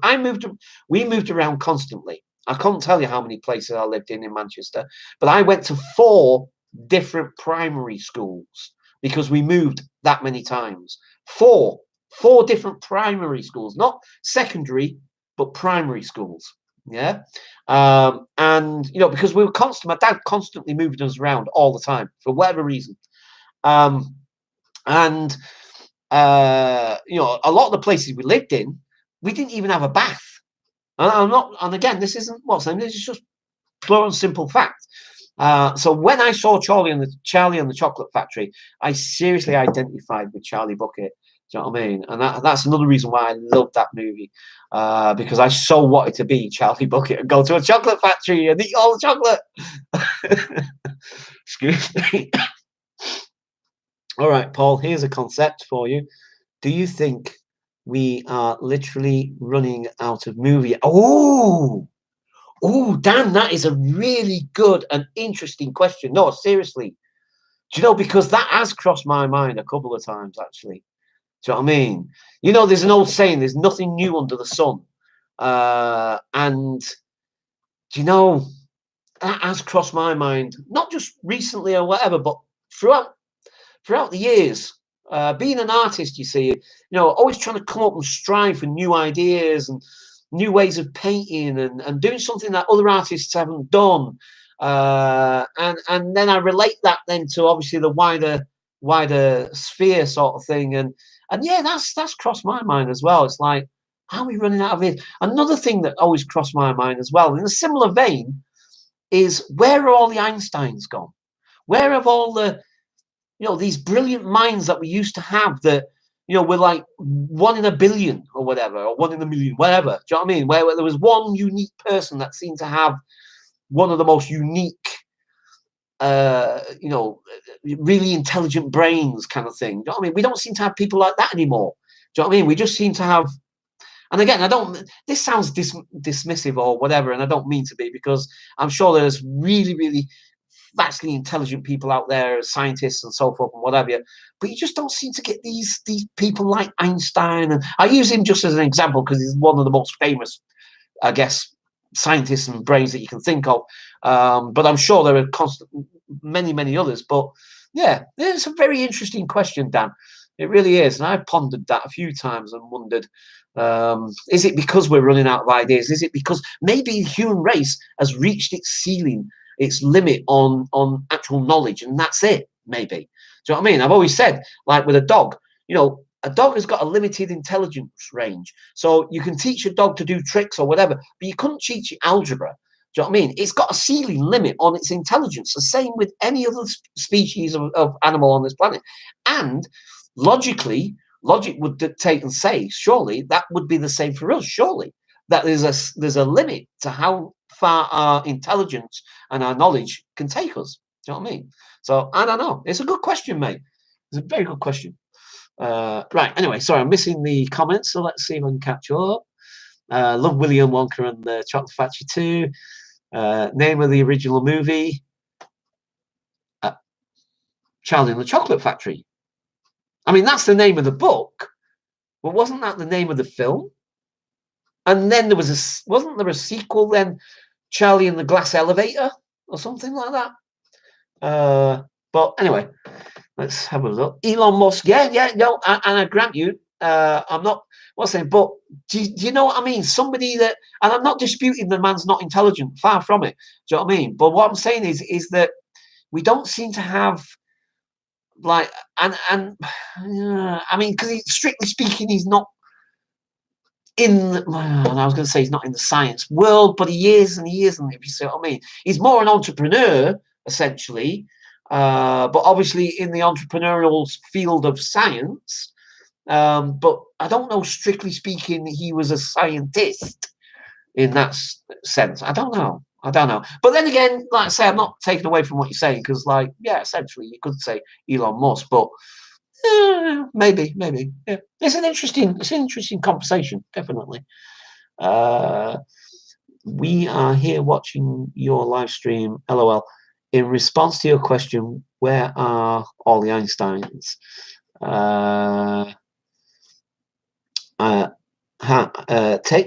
we moved around constantly. I can't tell you how many places I lived in Manchester, but I went to 4 different primary schools because we moved that many times. Four different primary schools, not secondary, but primary schools. Yeah. And because we were my dad constantly moving us around all the time for whatever reason. And a lot of the places we lived in, we didn't even have a bath. And again, this isn't what's name, this is just pure and simple fact. So when I saw Charlie and the Chocolate Factory, I seriously identified with Charlie Bucket. Do you know what I mean? And that's another reason why I love that movie, because I so wanted to be Charlie Bucket and go to a chocolate factory and eat all the chocolate. Excuse me. All right, Paul, here's a concept for you. Do you think we are literally running out of movie? Oh, Dan, that is a really good and interesting question. No, seriously. Do you know, because that has crossed my mind a couple of times, actually. Do you know what I mean? There's an old saying, there's nothing new under the sun. And, do you know, that has crossed my mind, not just recently or whatever, but throughout the years. Being an artist, you see, always trying to come up and strive for new ideas and new ways of painting and doing something that other artists haven't done. And then I relate that then to obviously the wider sphere sort of thing. And yeah, that's crossed my mind as well. It's like, how are we running out of it? Another thing that always crossed my mind as well, in a similar vein, is where are all the Einsteins gone? Where have all the these brilliant minds that we used to have that, were like 1 in a billion or whatever, or 1 in a million, whatever. Do you know what I mean? Where there was one unique person that seemed to have one of the most unique, really intelligent brains kind of thing. Do you know what I mean? We don't seem to have people like that anymore. Do you know what I mean? We just seem to have, and again, this sounds dismissive or whatever, and I don't mean to be, because I'm sure there's really, really vastly intelligent people out there, scientists and so forth and whatever, but you just don't seem to get these people like Einstein. And I use him just as an example because he's one of the most famous, I guess, scientists and brains that you can think of. But I'm sure there are many others. But yeah, it's a very interesting question, Dan. It really is. And I've pondered that a few times and wondered, is it because we're running out of ideas? Is it because maybe the human race has reached its ceiling, its limit on actual knowledge, and that's it? Maybe. Do you know what I mean? I've always said, like with a dog, a dog has got a limited intelligence range. So you can teach a dog to do tricks or whatever, but you couldn't teach it algebra. Do you know what I mean? It's got a ceiling limit on its intelligence. The same with any other species of animal on this planet. And logic would dictate and say, surely that would be the same for us. Surely that there's a limit to how far our intelligence and our knowledge can take us. Do you know what I mean? So I don't know. It's a good question, mate. It's a very good question. Right. Anyway, sorry, I'm missing the comments, so let's see if I can catch up. Love William Wonka and the Chocolate Factory 2. Name of the original movie: Charlie and the Chocolate Factory. I mean, that's the name of the book, but wasn't that the name of the film? And then wasn't there a sequel then, Charlie and the Glass Elevator or something like that? But anyway, let's have a look. Elon Musk, no, and I grant you, I'm not saying, but do you know what I mean? Somebody that, and I'm not disputing the man's not intelligent, far from it. Do you know what I mean? But what I'm saying is that we don't seem to have, like, and I mean, because strictly speaking, he's not I was going to say he's not in the science world, but he is, and he isn't, if you see what I mean. He's more an entrepreneur, essentially, but obviously in the entrepreneurial field of science. But I don't know, strictly speaking, he was a scientist in that sense. I don't know. But then again, like I say, I'm not taking away from what you're saying, because, like, yeah, essentially you could say Elon Musk, but maybe. Yeah. It's an interesting conversation, definitely. We are here watching your live stream, LOL. In response to your question, where are all the Einsteins?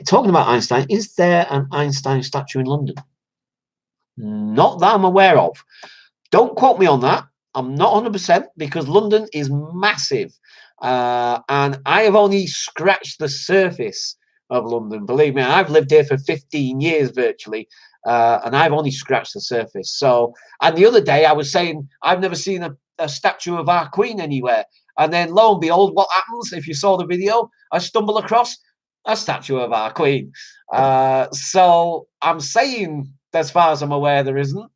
Talking about Einstein, is there an Einstein statue in London? Not that I'm aware of. Don't quote me on that. I'm not 100%, because London is massive. And I have only scratched the surface of London. Believe me, I've lived here for 15 years virtually, and I've only scratched the surface. So, and the other day I was saying I've never seen a statue of our Queen anywhere. And then lo and behold, what happens? If you saw the video, I stumble across a statue of our Queen. So I'm saying, as far as I'm aware, there isn't.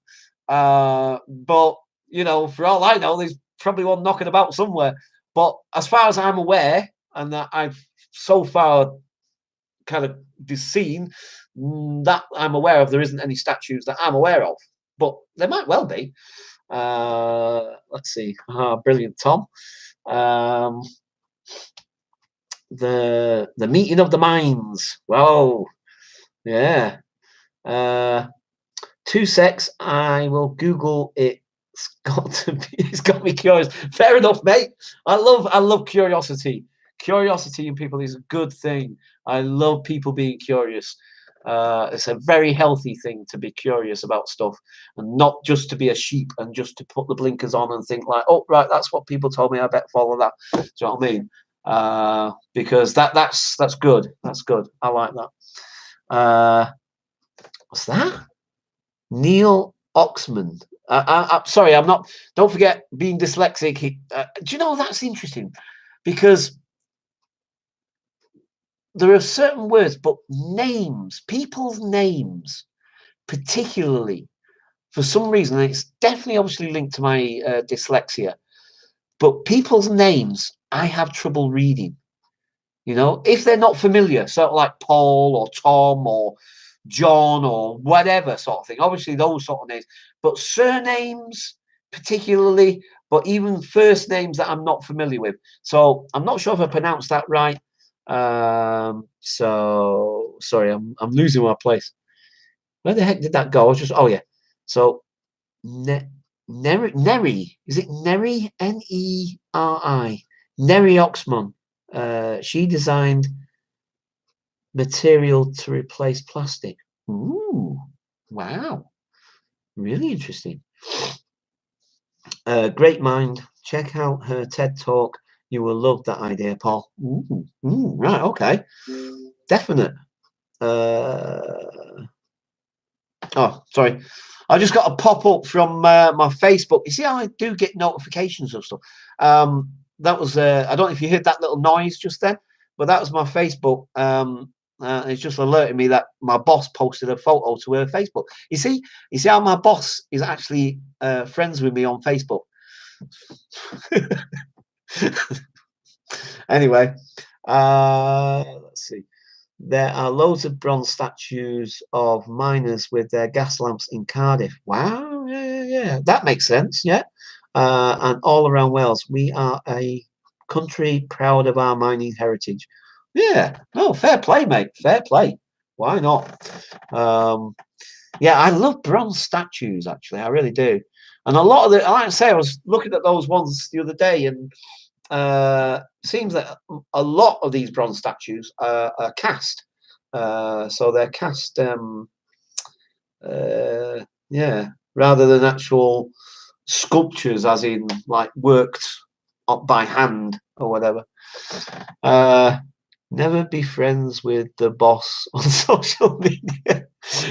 But, for all I know, there's probably one knocking about somewhere. But as far as I'm aware, and that I've so far kind of seen, that I'm aware of, there isn't any statues that I'm aware of. But there might well be. Let's see. Brilliant, Tom. The meeting of the minds. Whoa. Yeah. 2 secs. I will Google it. It's got me curious. Fair enough, mate. I love curiosity. Curiosity in people is a good thing. I love people being curious. It's a very healthy thing to be curious about stuff and not just to be a sheep and just to put the blinkers on and think like, oh, right, that's what people told me. I better follow that. Do you know what I mean? Because that's good. That's good. I like that. What's that? Neil Oxman. I'm sorry, I'm not. Don't forget, being dyslexic. Do you know that's interesting? Because there are certain words, but names, people's names, particularly, for some reason, and it's definitely obviously linked to my dyslexia. But people's names, I have trouble reading. You know, if they're not familiar, sort of like Paul or Tom or John or whatever sort of thing. Obviously, those sort of names, but surnames particularly, but even first names that I'm not familiar with. So I'm not sure if I pronounced that right. So sorry, I'm losing my place. Where the heck did that go? I was just yeah. So Neri, is it Neri? Neri? Neri Oxman. She designed material to replace plastic. Ooh, wow. Really interesting. Great mind. Check out her TED Talk. You will love that idea, Paul. Right, okay. Definite. Oh, sorry. I just got a pop-up from my Facebook. You see how I do get notifications of stuff? That was, I don't know if you heard that little noise just then, but that was my Facebook. It's just alerting me that my boss posted a photo to her Facebook. You see how my boss is actually friends with me on Facebook. Anyway, let's see. There are loads of bronze statues of miners with their gas lamps in Cardiff. Wow, yeah. That makes sense, yeah. And all around Wales, we are a country proud of our mining heritage. Yeah, no, fair play, mate. Fair play. Why not? Yeah, I love bronze statues, actually. I really do. And a lot of the, like I say, I was looking at those ones the other day, and seems that a lot of these bronze statues are cast. So they're cast, yeah, rather than actual sculptures, as in like worked up by hand or whatever. Never be friends with the boss on social media.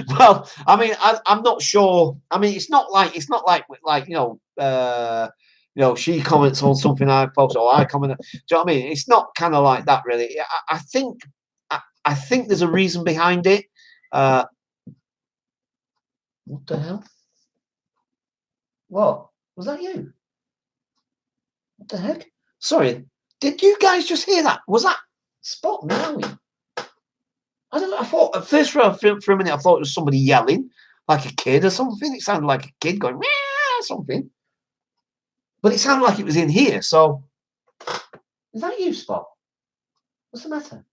Well, I mean, I'm not sure. I mean, it's not like she comments on something I post or I comment. Do you know what I mean? It's not kind of like that, really. I think I think there's a reason behind it. What the hell? What was that? You? What the heck? Sorry, did you guys just hear that? Was that Spot meowing? I don't know. I thought at first for a minute I thought it was somebody yelling, like a kid or something. It sounded like a kid going meow or something, but it sounded like it was in here. So, is that you, Spot? What's the matter?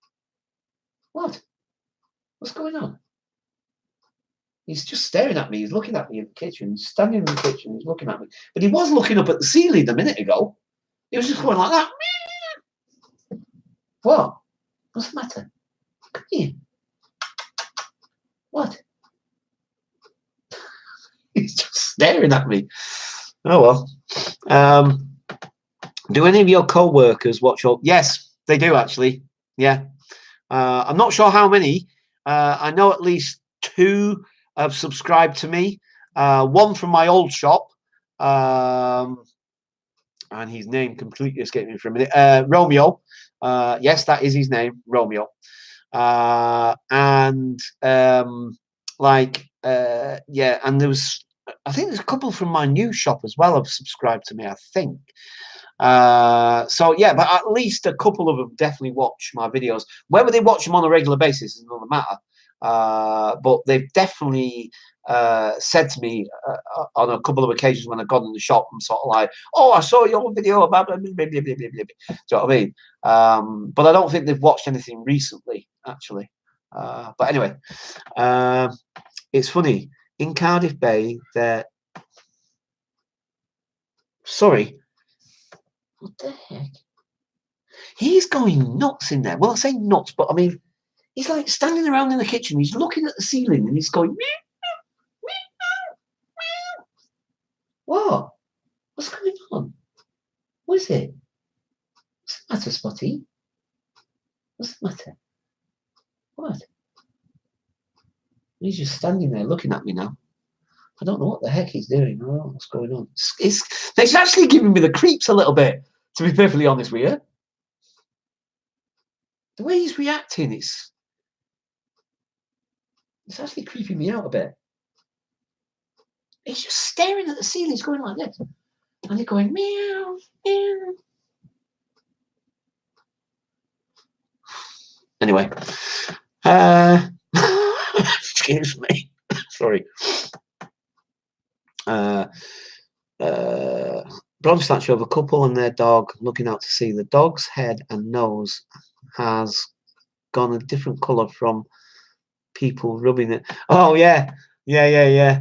What? What's going on? He's just staring at me. He's looking at me in the kitchen. He's standing in the kitchen. He's looking at me, but he was looking up at the ceiling a minute ago. He was just going like that. What? What's the matter? Come here. What? He's just staring at me. Oh well. Do any of your co-workers watch your? Yes, they do actually. Yeah. I'm not sure how many. I know at least 2 have subscribed to me. One from my old shop, and his name completely escaped me for a minute. Romeo. Yes, that is his name, Romeo. And yeah, and I think there's a couple from my new shop as well have subscribed to me, I think. So yeah, but at least a couple of them definitely watch my videos. Whether they watch them on a regular basis is another matter. But they've definitely said to me on a couple of occasions when I've gone in the shop and sort of like, "Oh, I saw your video about blah, blah, blah, blah, blah, blah, blah." Do you know what I mean? But I don't think they've watched anything recently, actually. But anyway, it's funny in Cardiff Bay. Sorry. What the heck? He's going nuts in there. Well, I say nuts, but I mean, He's like standing around in the kitchen. He's looking at the ceiling and he's going, meow, meow, meow. What? What's going on? What is it? What's the matter, Spotty? What's the matter? What? He's just standing there looking at me now. I don't know what the heck he's doing. I don't know what's going on. It's actually giving me the creeps a little bit, to be perfectly honest with you. The way he's reacting, it's actually creeping me out a bit. He's just staring at the ceiling. He's going like this. And he's going, meow, meow. Anyway. Excuse me. Sorry. Bronze statue of a couple and their dog looking out to sea. The dog's head and nose has gone a different colour from people rubbing it. Oh, yeah. Yeah.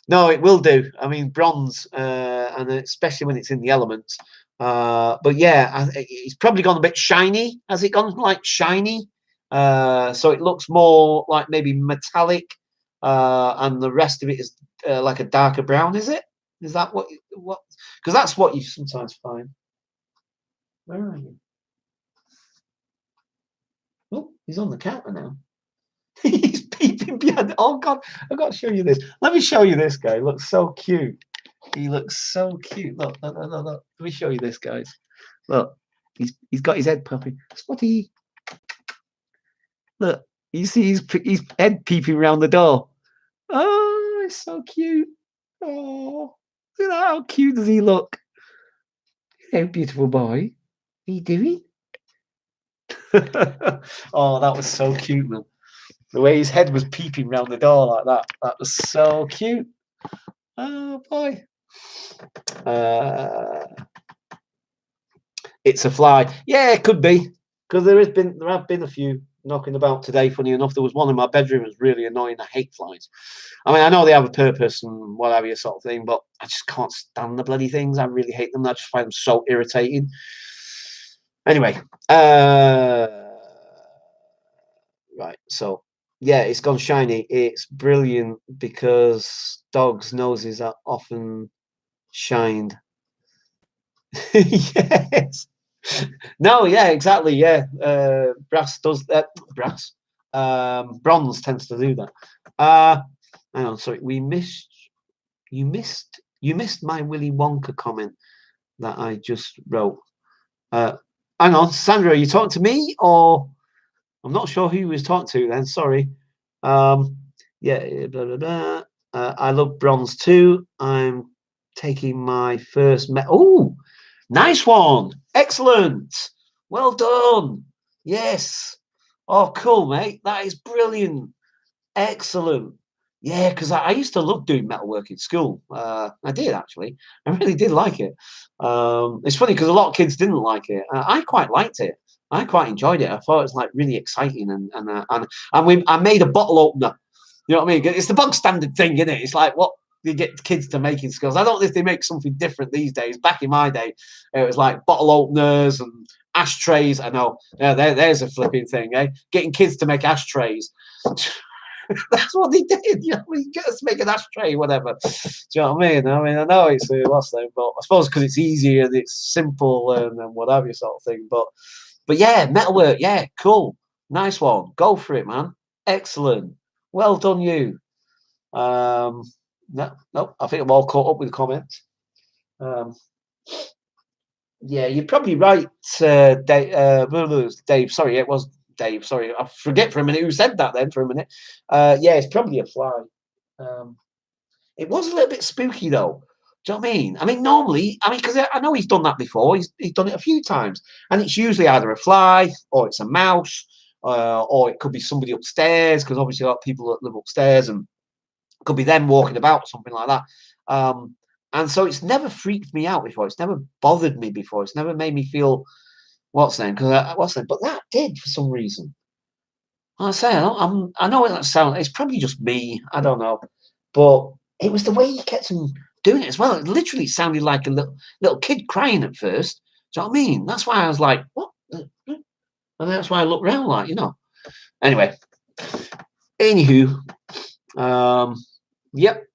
No, it will do. I mean, bronze, and especially when it's in the elements. But yeah, it's probably gone a bit shiny. Has it gone like shiny? So it looks more like maybe metallic, and the rest of it is like a darker brown. Is it? Is that what? Because that's what you sometimes find. Where are you? Oh, he's on the counter now. He's peeping behind. Oh God, I've got to show you this. Let me show you this guy. He looks so cute. He looks so cute. Look. Let me show you this, guys. Look, he's got his head puppy. Spotty. Look, you see his head peeping around the door. Oh, it's so cute. Oh, look at that. How cute does he look? Hello, beautiful boy. What are you doing? Oh, that was so cute, man. The way his head was peeping round the door like that. That was so cute. Oh, boy. It's a fly. Yeah, it could be. Because there have been a few knocking about today, funny enough. There was one in my bedroom that was really annoying. I hate flies. I mean, I know they have a purpose and whatever sort of thing, but I just can't stand the bloody things. I really hate them. I just find them so irritating. Anyway, right, so yeah, it's gone shiny. It's brilliant because dogs' noses are often shined. Yes. No, yeah, exactly. Yeah, brass does that. Brass, bronze tends to do that. Hang on, sorry, you missed my Willy Wonka comment that I just wrote. Hang on, Sandra, are you talking to me or I'm not sure who you was talking to then. Sorry. Yeah, blah, blah, blah. I love bronze too. I'm taking my first Oh, nice one. Excellent. Well done. Yes. Oh, cool, mate. That is brilliant. Excellent. Yeah, because I used to love doing metalwork in school. I did actually. I really did like it. It's funny because a lot of kids didn't like it. I quite liked it. I quite enjoyed it. I thought it was like really exciting, and I made a bottle opener. You know what I mean? It's the bog standard thing, isn't it? It's like what you get kids to make in schools. I don't know if they make something different these days. Back in my day, it was like bottle openers and ashtrays. I know. Yeah, there's a flipping thing, eh? Getting kids to make ashtrays. That's what they did. You know, we just make an ashtray, whatever. Do you know what I mean? I know it's what's name, but I suppose because it's easier and it's simple and whatever sort of thing. But yeah, metalwork, yeah, cool, nice one. Go for it, man. Excellent. Well done, you. No, I think I'm all caught up with the comments. Yeah, you're probably right, Dave. Sorry, it was Dave. Sorry, I forget for a minute who said that then for a minute. Yeah, it's probably a fly. It was a little bit spooky though. Do you know what I mean? I mean, normally, because I know he's done that before. He's done it a few times, and it's usually either a fly or it's a mouse, or it could be somebody upstairs because obviously a lot of people that live upstairs, and it could be them walking about, something like that. And so it's never freaked me out before. It's never bothered me before. It's never made me feel what's name because what's name. But that did for some reason. I say I know that sounds. It's probably just me. I don't know, but it was the way he kept on doing it as well. It literally sounded like a little kid crying at first. Do you know what I mean? That's why I was like, what? And that's why I looked around like, you know. Anyway, anywho, yep.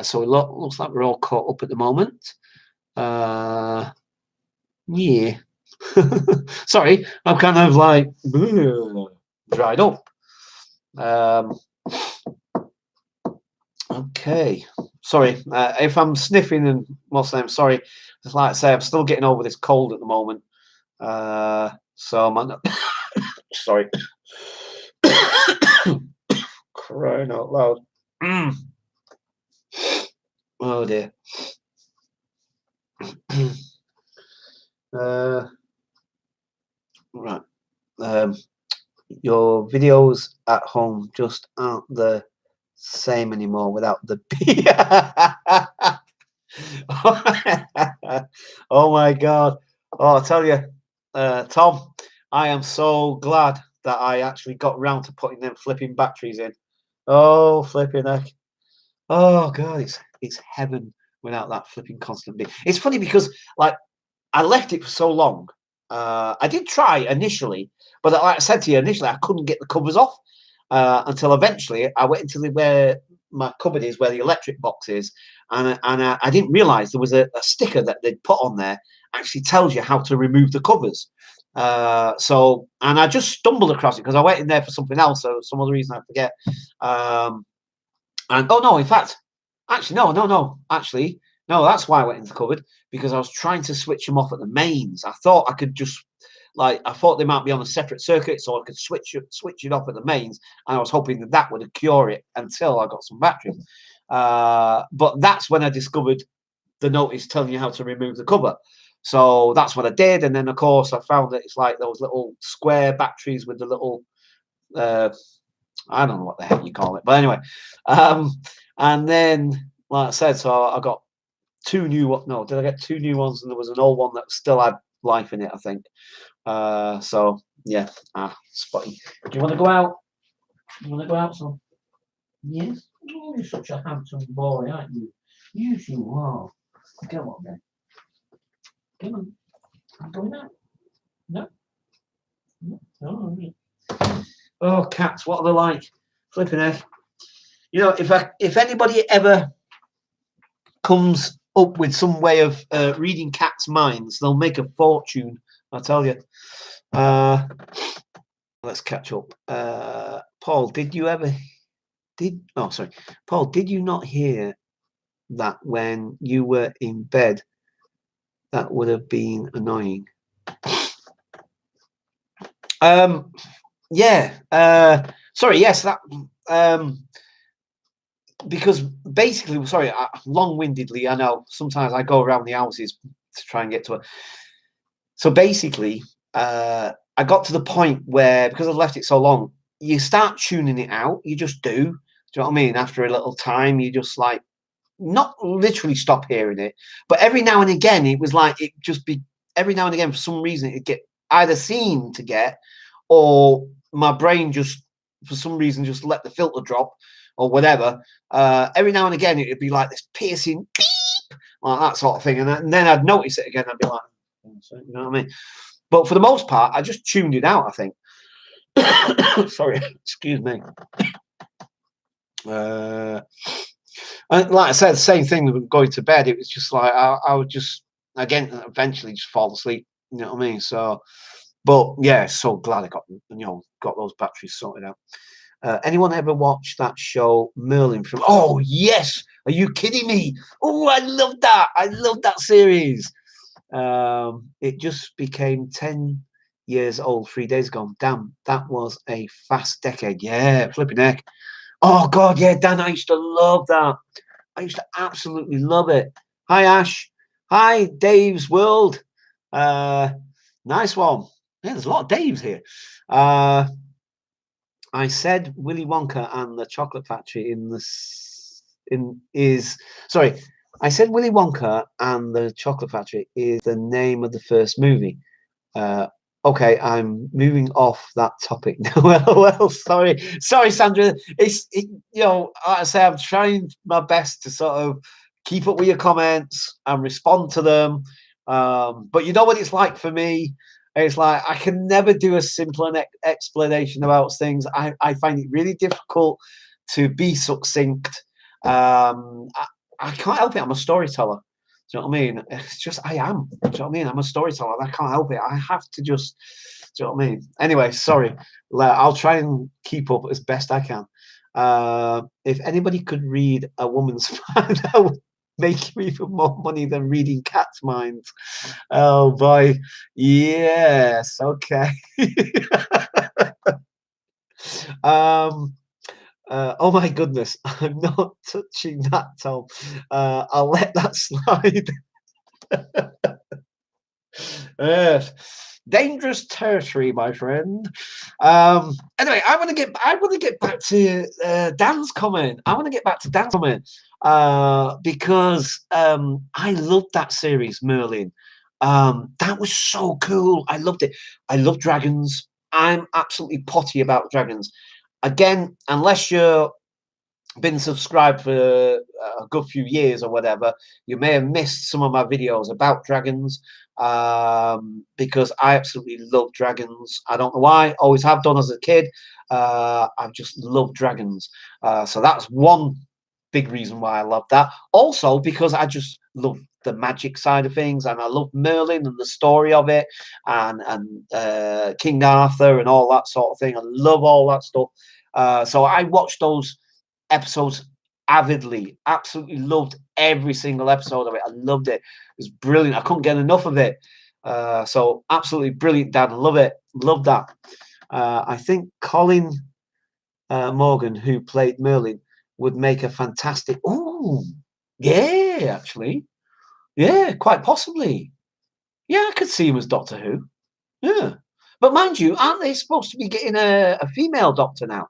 So it looks like we're all caught up at the moment. Yeah. Sorry, I'm kind of like dried up. Okay. Sorry if I'm sniffing and what's name. Sorry. Just like I say, I'm still getting over this cold at the moment. So I'm not. Sorry. Crying out loud. Oh dear. Right. Your videos at home just aren't the same anymore without the Oh my god. Oh, I tell you, Tom, I am so glad that I actually got round to putting them flipping batteries in. Oh, flipping heck. Oh god, it's heaven without that flipping constant beat. It's funny because like I left it for so long. I did try initially, but like I said to you initially, I couldn't get the covers off until eventually I went into where my cupboard is, where the electric box is, and I didn't realise there was a sticker that they'd put on there actually tells you how to remove the covers. And I just stumbled across it because I went in there for something else, so some other reason I forget. And oh no, in fact, actually no, actually no, that's why I went into the cupboard, because I was trying to switch them off at the mains. I thought I could just I thought they might be on a separate circuit, so I could switch it off at the mains, and I was hoping that that would cure it until I got some batteries. But that's when I discovered the notice telling you how to remove the cover. So that's what I did, and then of course I found that it's like those little square batteries with the little I don't know what the heck you call it, but anyway. And then, like I said, so I got two new. No, did I get two new ones? And there was an old one that still had life in it, I think. So yeah, spotty. Do you want to go out? Do you want to go out, son? Yes. Oh, you're such a handsome boy, aren't you? Yes, you are. Come on, then. Come on. I'm going out. No. No. Oh, cats! What are they like? Flipping heck. You know, if anybody ever comes up with some way of reading cats' minds, they'll make a fortune. I tell you. Let's catch up. Paul, did you ever? Oh, sorry, Paul, did you not hear that when you were in bed? That would have been annoying. Yeah. Sorry. Yes. That. Because basically, sorry, long-windedly, I know sometimes I go around the houses to try and get to it. So basically, I got to the point where, because I've left it so long, you start tuning it out. You just do. Do you know what I mean? After a little time, you just like not literally stop hearing it, but every now and again, it was like it just be every now and again for some reason it get either seemed to get, or my brain just for some reason just let the filter drop or whatever. Every now and again, it'd be like this piercing beep, like that sort of thing, and then I'd notice it again. I'd be like, you know what I mean? But for the most part, I just tuned it out, I think. Sorry, excuse me. And like I said, same thing with going to bed. It was just like I would just again eventually just fall asleep. You know what I mean? So, but yeah, so glad I got those batteries sorted out. Anyone ever watch that show Merlin from? Oh yes, are you kidding me? Oh, I love that. I love that series. It just became 10 years old 3 days ago. Damn, that was a fast decade. Yeah, flipping heck. Oh God, yeah, Dan, I used to love that. I used to absolutely love it. Hi, Ash. Hi, Dave's World. Nice one. Yeah, there's a lot of Daves here. I said Willy Wonka and the Chocolate Factory sorry. I said Willy Wonka and the Chocolate Factory is the name of the first movie. Okay, I'm moving off that topic now. Well, sorry, Sandra. Like I say, I'm trying my best to sort of keep up with your comments and respond to them. But you know what it's like for me. It's like I can never do a simple explanation about things. I find it really difficult to be succinct. I can't help it. I'm a storyteller. Do you know what I mean? It's just I am. Do you know what I mean? I'm a storyteller. I can't help it. I have to just. Do you know what I mean? Anyway, sorry. I'll try and keep up as best I can. If anybody could read a woman's mind, that would make me even more money than reading cats' minds. Oh boy. Yes. Okay. um. Oh my goodness, I'm not touching that, Tom. I'll let that slide. Yes. Dangerous territory, my friend. Anyway, I want to get back to Dan's comment. I want to get back to Dan's comment because I loved that series, Merlin. That was so cool. I loved it. I love dragons. I'm absolutely potty about dragons. Again, unless you're been subscribed for a good few years or whatever, you may have missed some of my videos about dragons because I absolutely love dragons. I don't know why, always have done as a kid. I just love dragons. So that's one big reason why I love that. Also, because I just love the magic side of things, and I love Merlin and the story of it, and King Arthur and all that sort of thing. I love all that stuff. So I watched those episodes avidly. Absolutely loved every single episode of it. I loved it. It was brilliant. I couldn't get enough of it. So absolutely brilliant, Dad. Love it. Love that. I think Colin Morgan, who played Merlin, would make a fantastic. Oh, yeah, actually, yeah, quite possibly. Yeah, I could see him as Doctor Who. Yeah, but mind you, aren't they supposed to be getting a female Doctor now?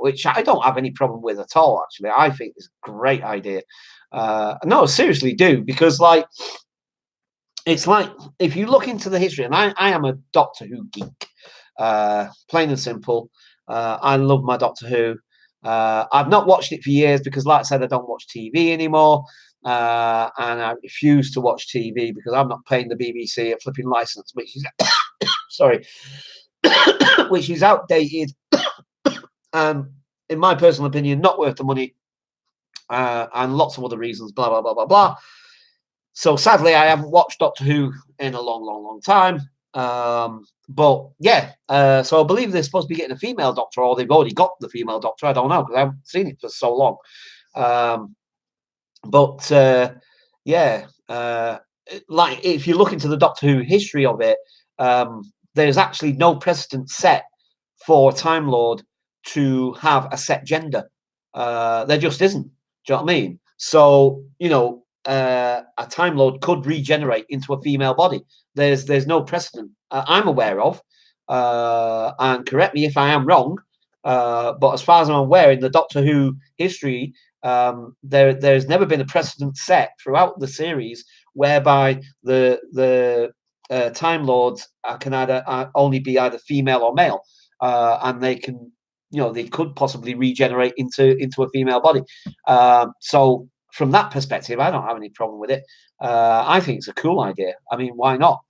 Which I don't have any problem with at all. Actually, I think it's a great idea. No, seriously, do because like it's like if you look into the history, and I am a Doctor Who geek, plain and simple. I love my Doctor Who. I've not watched it for years because, like I said, I don't watch TV anymore. And I refuse to watch TV because I'm not paying the BBC a flipping license, which is sorry, which is outdated. In my personal opinion, not worth the money, and lots of other reasons. Blah blah blah blah blah. So sadly, I haven't watched Doctor Who in a long, long, long time. But yeah, so I believe they're supposed to be getting a female Doctor, or they've already got the female Doctor. I don't know because I haven't seen it for so long. But yeah, like if you look into the Doctor Who history of it, there's actually no precedent set for Time Lord to have a set gender. There just isn't. Do you know what I mean? So you know, a Time Lord could regenerate into a female body. There's no precedent I'm aware of, and correct me if I am wrong. But as far as I'm aware, in the Doctor Who history, there's never been a precedent set throughout the series whereby the Time Lords can either only be either female or male, and they can, you know, they could possibly regenerate into a female body. So from that perspective, I don't have any problem with it. I think it's a cool idea. I mean, why not?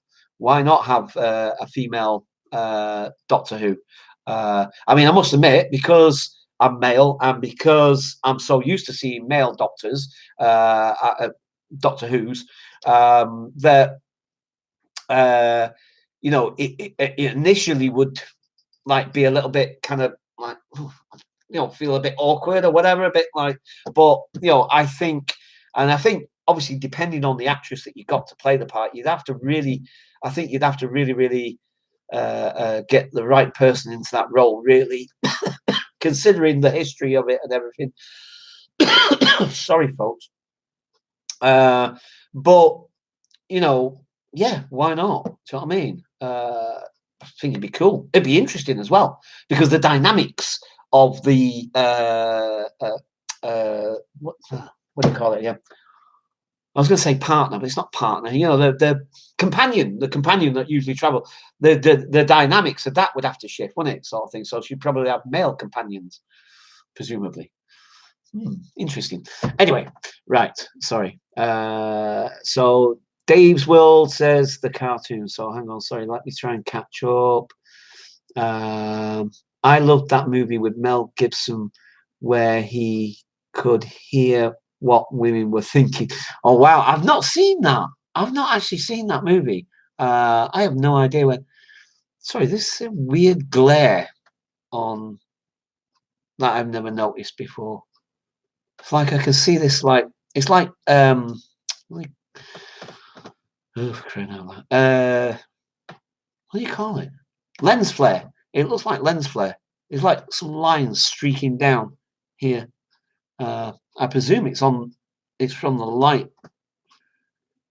Why not have a female Doctor Who? I mean, I must admit, because I'm male and because I'm so used to seeing male doctors, Doctor Who's, that you know, it initially would like be a little bit kind of like, you know, feel a bit awkward or whatever, a bit like, but you know, I think obviously depending on the actress that you got to play the part, you'd have to really, I think you'd have to really get the right person into that role, really, considering the history of it and everything. Sorry, folks. But you know, yeah, why not? Do you know what I mean? I think it'd be cool. It'd be interesting as well because the dynamics of the what do you call it? Yeah, I was going to say partner, but it's not partner. You know, the companion that usually travel. The dynamics of that would have to shift, wouldn't it? Sort of thing. So she'd probably have male companions, presumably. Interesting. Anyway, right. Sorry. So Dave's World says the cartoon. So hang on, sorry, let me try and catch up. I loved that movie with Mel Gibson where he could hear what women were thinking. Oh wow, I've not seen that. I've not actually seen that movie. I have no idea where. Sorry, this is a weird glare on that I've never noticed before. It's like I can see this like it's like oh crying out loud. What do you call it? Lens flare. It looks like lens flare. It's like some lines streaking down here. I presume it's from the light.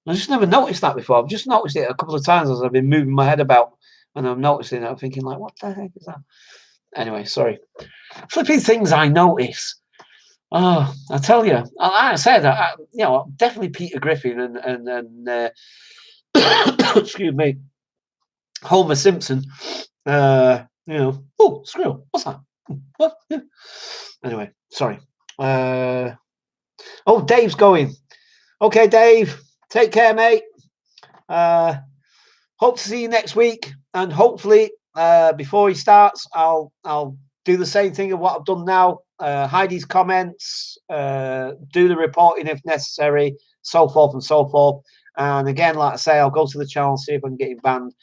I just never noticed that before. I've just noticed it a couple of times as I've been moving my head about and I'm noticing it. I'm thinking like, what the heck is that? Anyway, sorry. Flipping things I notice. Oh, I tell you, like I said, definitely Peter Griffin and excuse me, Homer Simpson. Oh, squirrel. What's that? What? Yeah. Anyway, sorry. Oh, Dave's going. Okay, Dave. Take care, mate. Hope to see you next week, and hopefully, before he starts, I'll do the same thing of what I've done now. Hide his comments, do the reporting if necessary, so forth and so forth. And again, like I say, I'll go to the channel, see if I can get him banned.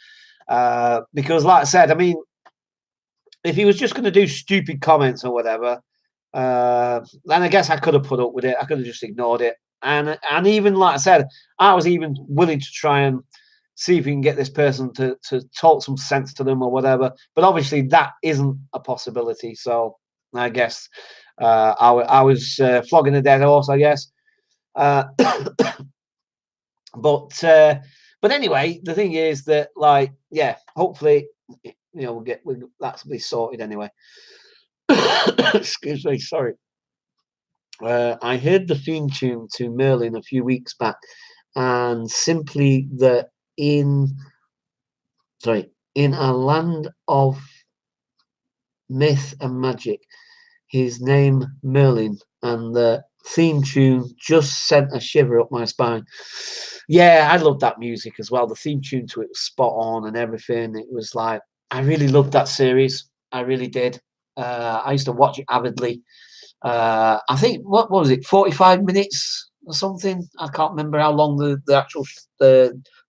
Because, like I said, I mean, if he was just going to do stupid comments or whatever, then I guess I could have put up with it. I could have just ignored it. And even like I said, I was even willing to try and see if we can get this person to talk some sense to them or whatever. But obviously that isn't a possibility. So I guess I was flogging a dead horse, I guess. But anyway, the thing is that, like, yeah, hopefully, that'll be sorted anyway. Excuse me, sorry. I heard the theme tune to Merlin a few weeks back, and simply that in a land of myth and magic, his name Merlin, and the theme tune just sent a shiver up my spine. Yeah, I loved that music as well. The theme tune to it was spot on and everything. It was like, I really loved that series. I really did. I used to watch it avidly. I think, what was it, 45 minutes or something? I can't remember how long the actual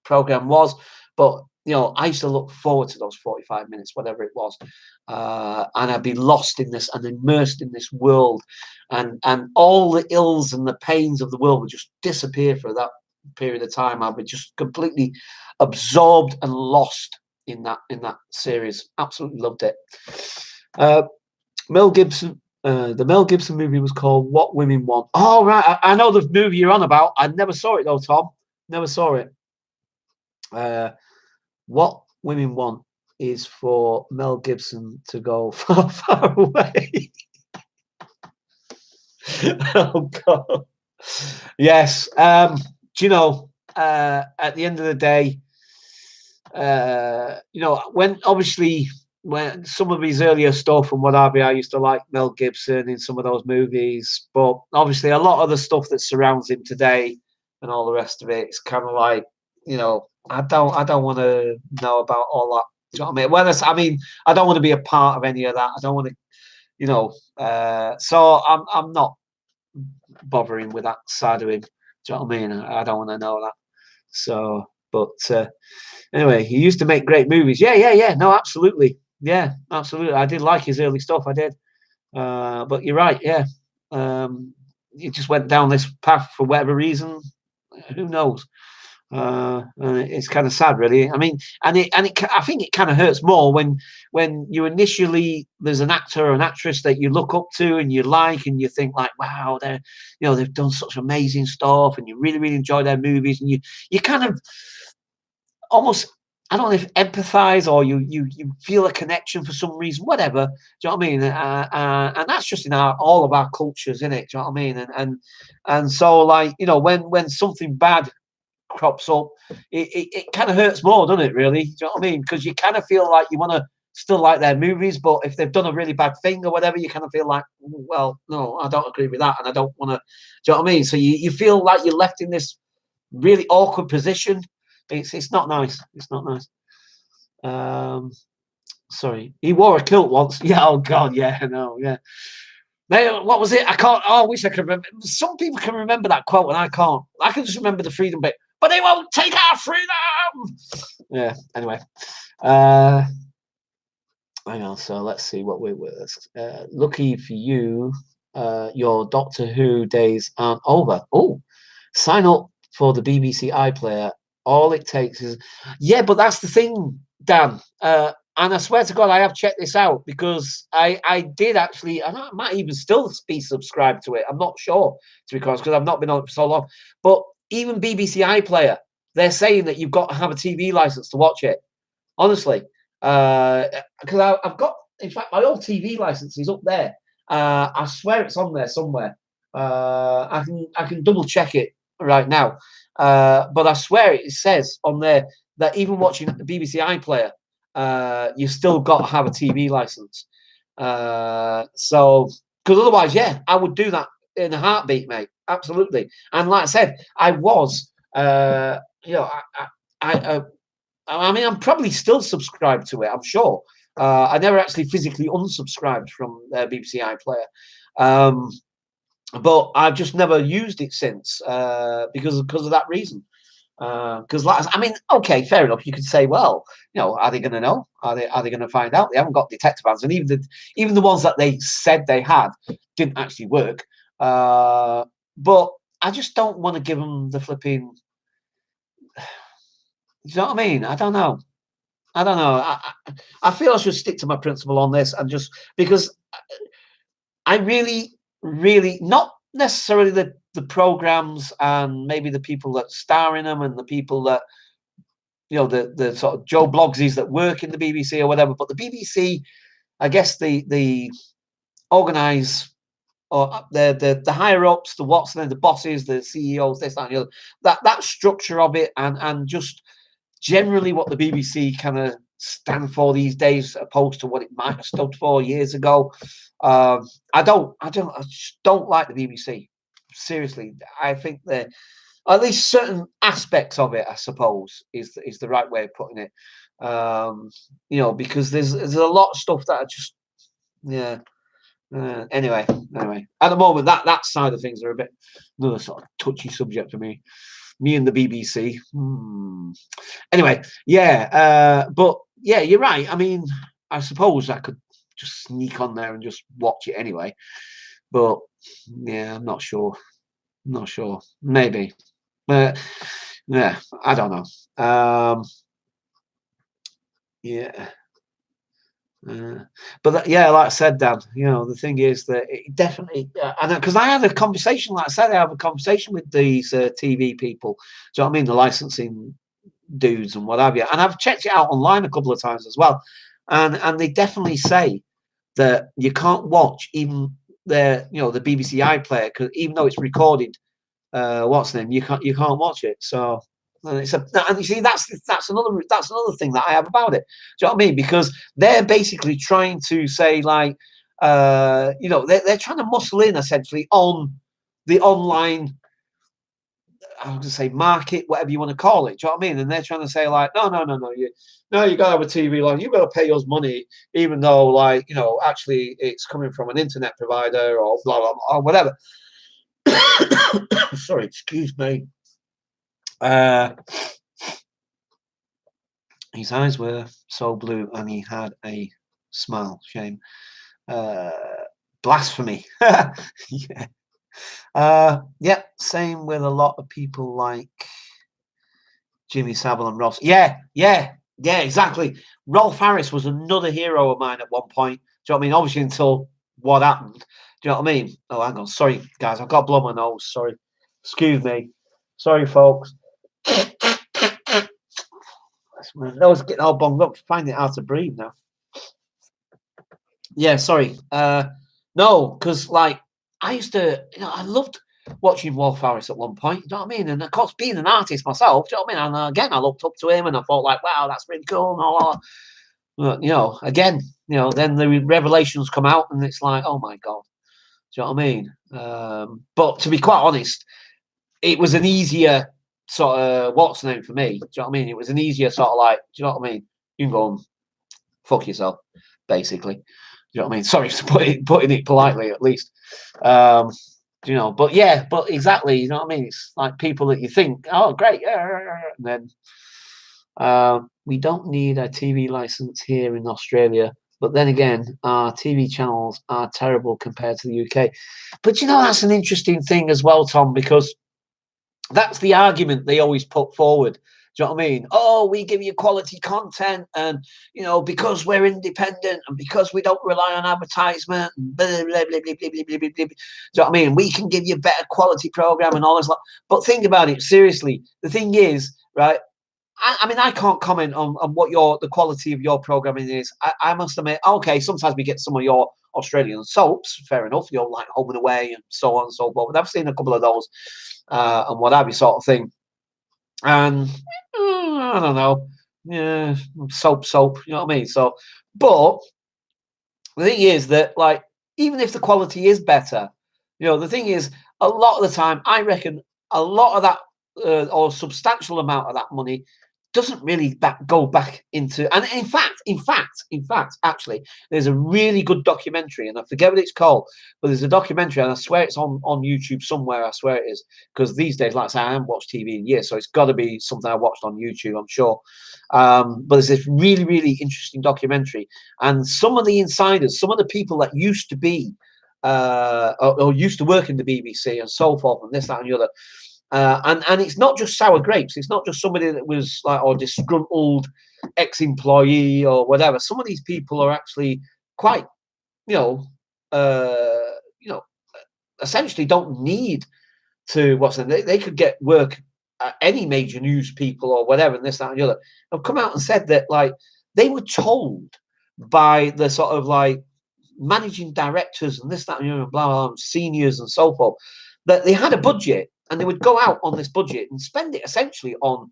program was, but I used to look forward to those 45 minutes, whatever it was, and I'd be lost in this and immersed in this world, and all the ills and the pains of the world would just disappear for that period of time. I'd be just completely absorbed and lost in that series. Absolutely loved it. Mel Gibson. The Mel Gibson movie was called What Women Want. Oh, right. I know the movie you're on about. I never saw it, though, Tom. Never saw it. What Women Want is for Mel Gibson to go far, far away. Oh, God. Yes. Do you know, at the end of the day, when obviously when some of his earlier stuff and what have you, I used to like Mel Gibson in some of those movies, but obviously a lot of the stuff that surrounds him today and all the rest of it, it's kind of like, I don't want to know about all that. Do you know what I mean? Well, I mean, I don't want to be a part of any of that. I don't want to, so I'm not bothering with that side of him. Do you know what I mean? I don't want to know that. So, but anyway, he used to make great movies. Yeah. No, absolutely. Yeah, absolutely. I did like his early stuff. I did. But you're right. Yeah. He just went down this path for whatever reason. Who knows? And it's kind of sad, really. I mean, I think it kind of hurts more when you initially there's an actor or an actress that you look up to and you like and you think like, wow, they've done such amazing stuff and you really really enjoy their movies and you kind of almost, I don't know if empathize or you feel a connection for some reason, whatever. Do you know what I mean? And that's just in all of our cultures, isn't it? Do you know what I mean? And so, like, when something bad crops up, it kind of hurts more, doesn't it? Really? Do you know what I mean? Because you kind of feel like you want to still like their movies, but if they've done a really bad thing or whatever, you kind of feel like, well, no, I don't agree with that, and I don't want to. Do you know what I mean? So you feel like you're left in this really awkward position. It's not nice. It's not nice. Sorry, he wore a kilt once. Yeah. Oh God. Yeah. No. Yeah. What was it? I can't. Oh, I wish I could remember. Some people can remember that quote, and I can't. I can just remember the freedom bit. But they won't take our freedom. Yeah. Anyway. Hang on. So let's see what we're with. Lucky for you, your Doctor Who days aren't over. Oh, sign up for the BBC iPlayer. All it takes is, yeah, but that's the thing, Dan. And I swear to God, I have checked this out because I did actually, and I might even still be subscribed to it. I'm not sure, to be honest, because I've not been on it for so long. But even BBC iPlayer, they're saying that you've got to have a TV license to watch it. Honestly, because I've got, in fact, my old TV license is up there. I swear it's on there somewhere. I can double check it right now. But I swear it says on there that even watching the BBC iPlayer, you still got to have a TV license. So, because otherwise, yeah, I would do that in a heartbeat, mate. Absolutely. And like I said, I was, I mean, I'm probably still subscribed to it. I'm sure. I never actually physically unsubscribed from BBC iPlayer. But I've just never used it since because of that reason. Because I mean, okay, fair enough. You could say, well, are they going to know? Are they going to find out? They haven't got detector bands, and even the ones that they said they had didn't actually work. But I just don't want to give them the flipping. You know what I mean? I don't know. I feel I should stick to my principle on this, and just because I really, really not necessarily the programs and maybe the people that star in them and the people that the sort of Joe Bloggsies that work in the BBC or whatever, but the BBC, I guess the organise or the higher ups, the bosses, the CEOs, this that and the other, that structure of it, and just generally what the BBC kind of stand for these days, opposed to what it might have stood for years ago. I just don't like the BBC. Seriously, I think that at least certain aspects of it, I suppose, is the right way of putting it. Because there's a lot of stuff that I just, yeah. Anyway, at the moment, that side of things are a bit another sort of touchy subject for me. Me and the BBC. Anyway, yeah, but yeah, you're right. I mean, I suppose I could just sneak on there and just watch it anyway. But yeah, I'm not sure. Maybe. Yeah, I don't know. Yeah. But yeah, like I said, Dan, the thing is that it definitely, I know, because I had a conversation, like I said, I have a conversation with these TV people. Do you know what I mean? The licensing dudes and what have you. And I've checked it out online a couple of times as well. And they definitely say that you can't watch even the BBC iPlayer, because even though it's recorded, what's the name? You can't watch it. So. And you see, that's another thing that I have about it. Do you know what I mean? Because they're basically trying to say, like, they're trying to muscle in essentially on the online, I was going to say market, whatever you want to call it. Do you know what I mean? And they're trying to say, like, no, you got to have a TV line. You've got to pay us money, even though, like, actually it's coming from an internet provider or blah blah blah or whatever. Sorry, excuse me. His eyes were so blue and he had a smile. Shame. Blasphemy. Yeah. Yeah, same with a lot of people like Jimmy Savile and Ross. Yeah, exactly. Rolf Harris was another hero of mine at one point. Do you know what I mean? Obviously until what happened. Do you know what I mean? Oh, hang on. Sorry, guys. I've got to blow my nose. Sorry. Excuse me. Sorry, folks. My nose getting all bunged up. Finding it hard to breathe now. Yeah, sorry. No, because like I used to, I loved watching Wolf Harris at one point. You know what I mean? And of course, being an artist myself, do you know what I mean? And again, I looked up to him, and I thought like, wow, that's really cool. And all that. But, again, then the revelations come out, and it's like, oh my god, do you know what I mean? But to be quite honest, it was an easier sort of what's the name for me. Do you know what I mean? It was an easier sort of like, do you know what I mean? You can go and fuck yourself, basically. Do you know what I mean? Sorry for putting it politely, at least. You know, but yeah, but exactly, you know what I mean? It's like people that you think, oh, great, yeah, and then we don't need a TV license here in Australia. But then again, our TV channels are terrible compared to the UK. But you know, that's an interesting thing as well, Tom, because that's the argument they always put forward. Do you know what I mean? Oh, we give you quality content, and you know, because we're independent and because we don't rely on advertisement, and blah, blah, blah, blah, blah, blah, blah, blah. Do you know what I mean? We can give you better quality program and all this. But think about it seriously. The thing is, right? I mean, I can't comment on what the quality of your programming is. I must admit, okay, sometimes we get some of your Australian soaps, fair enough, you know, like Home and Away and so on and so forth. But I've seen a couple of those and what have you, sort of thing. And I don't know, yeah, soap, you know what I mean? So, but the thing is that, like, even if the quality is better, you know, the thing is, a lot of the time, I reckon a lot of that or substantial amount of that money doesn't really go back into. And in fact, actually, there's a really good documentary, and I forget what it's called, but there's a documentary, and I swear it's on YouTube somewhere. I swear it is, because these days, like I say, I haven't watched TV in years, so it's got to be something I watched on YouTube, I'm sure. But there's this really, really interesting documentary, and some of the insiders, some of the people that used to be or used to work in the BBC and so forth, and this, that, and the other. And it's not just sour grapes. It's not just somebody that was like or disgruntled ex-employee or whatever. Some of these people are actually quite, you know, essentially don't need to what's it? They could get work at any major news people or whatever, and this, that, and the other. Have come out and said that like they were told by the sort of like managing directors and this, that, and the other, blah, blah, blah, seniors and so forth, that they had a budget and they would go out on this budget and spend it essentially on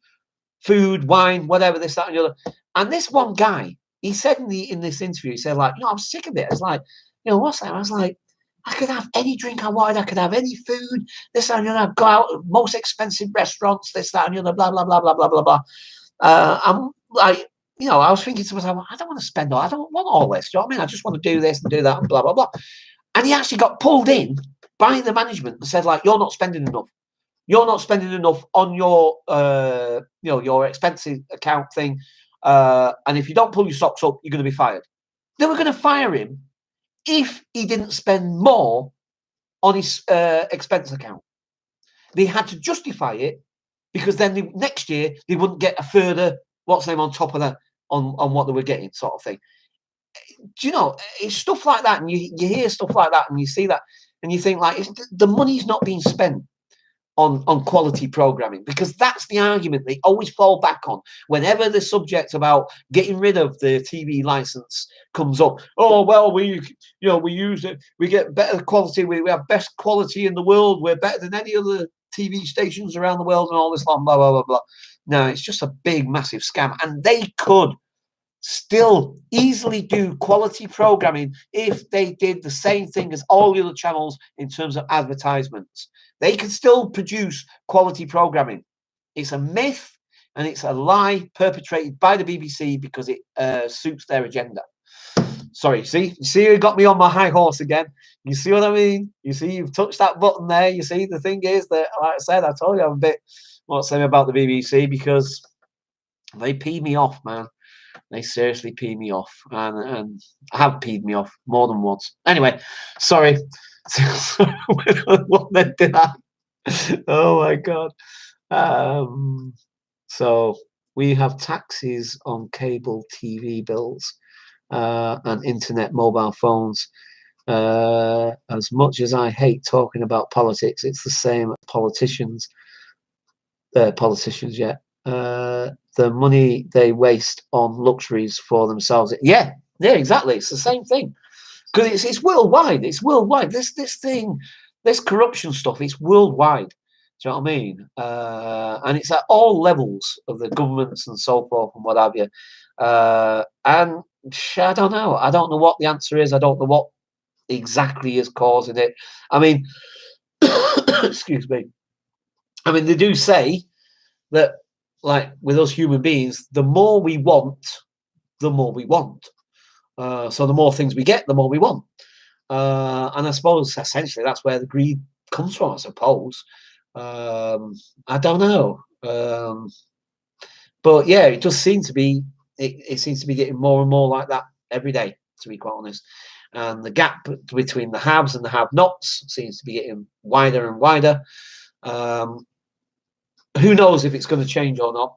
food, wine, whatever, this, that, and the other. And this one guy, he said in this interview, he said, like, you know, I'm sick of it. It's like, you know, what's that? I was like, I could have any drink I wanted, I could have any food, this, that, and the other. I'd go out to most expensive restaurants, this, that, and the other, blah, blah, blah, blah, blah, blah, blah. I'm like, you know, I was thinking to myself, I don't want to spend all, I don't want all this. Do you know what I mean? I just want to do this and do that and blah, blah, blah. And he actually got pulled in by the management and said, like, you're not spending enough. You're not spending enough on your, you know, your expensive account thing. And if you don't pull your socks up, you're going to be fired. They were going to fire him if he didn't spend more on his expense account. They had to justify it because then next year they wouldn't get a further what's name on top of that on what they were getting, sort of thing. Do you know, it's stuff like that, and you hear stuff like that, and you see that, and you think like the money's not being spent on quality programming, because that's the argument they always fall back on whenever the subject about getting rid of the TV license comes up. Oh well, we use it, we get better quality, we have best quality in the world, we're better than any other TV stations around the world and all this blah blah blah blah blah. No, it's just a big massive scam, and they could still easily do quality programming if they did the same thing as all the other channels in terms of advertisements. They can still produce quality programming. It's a myth and it's a lie perpetrated by the BBC because it suits their agenda. Sorry, you see, you got me on my high horse again. You see what I mean? You see, you've touched that button there. You see, the thing is that, like I said, I told you I'm a bit what's saying about the BBC because they pee me off, man. They seriously pee me off, and have peed me off more than once. Anyway, sorry. What then did I? Oh my god. So we have taxes on cable TV bills and internet mobile phones. As much as I hate talking about politics, it's the same politicians. Politicians, yeah. The money they waste on luxuries for themselves. Yeah, exactly. It's the same thing because it's worldwide. It's worldwide. This thing, this corruption stuff, it's worldwide. Do you know what I mean? And it's at all levels of the governments and so forth and what have you. And I don't know. I don't know what the answer is. I don't know what exactly is causing it. I mean, excuse me. I mean, they do say that, like with us human beings, the more we want, the more we want. So the more things we get, the more we want. And I suppose essentially that's where the greed comes from, I suppose. I don't know. But yeah, it does seem to be, it seems to be getting more and more like that every day, to be quite honest. And the gap between the haves and the have-nots seems to be getting wider and wider. Who knows if it's going to change or not?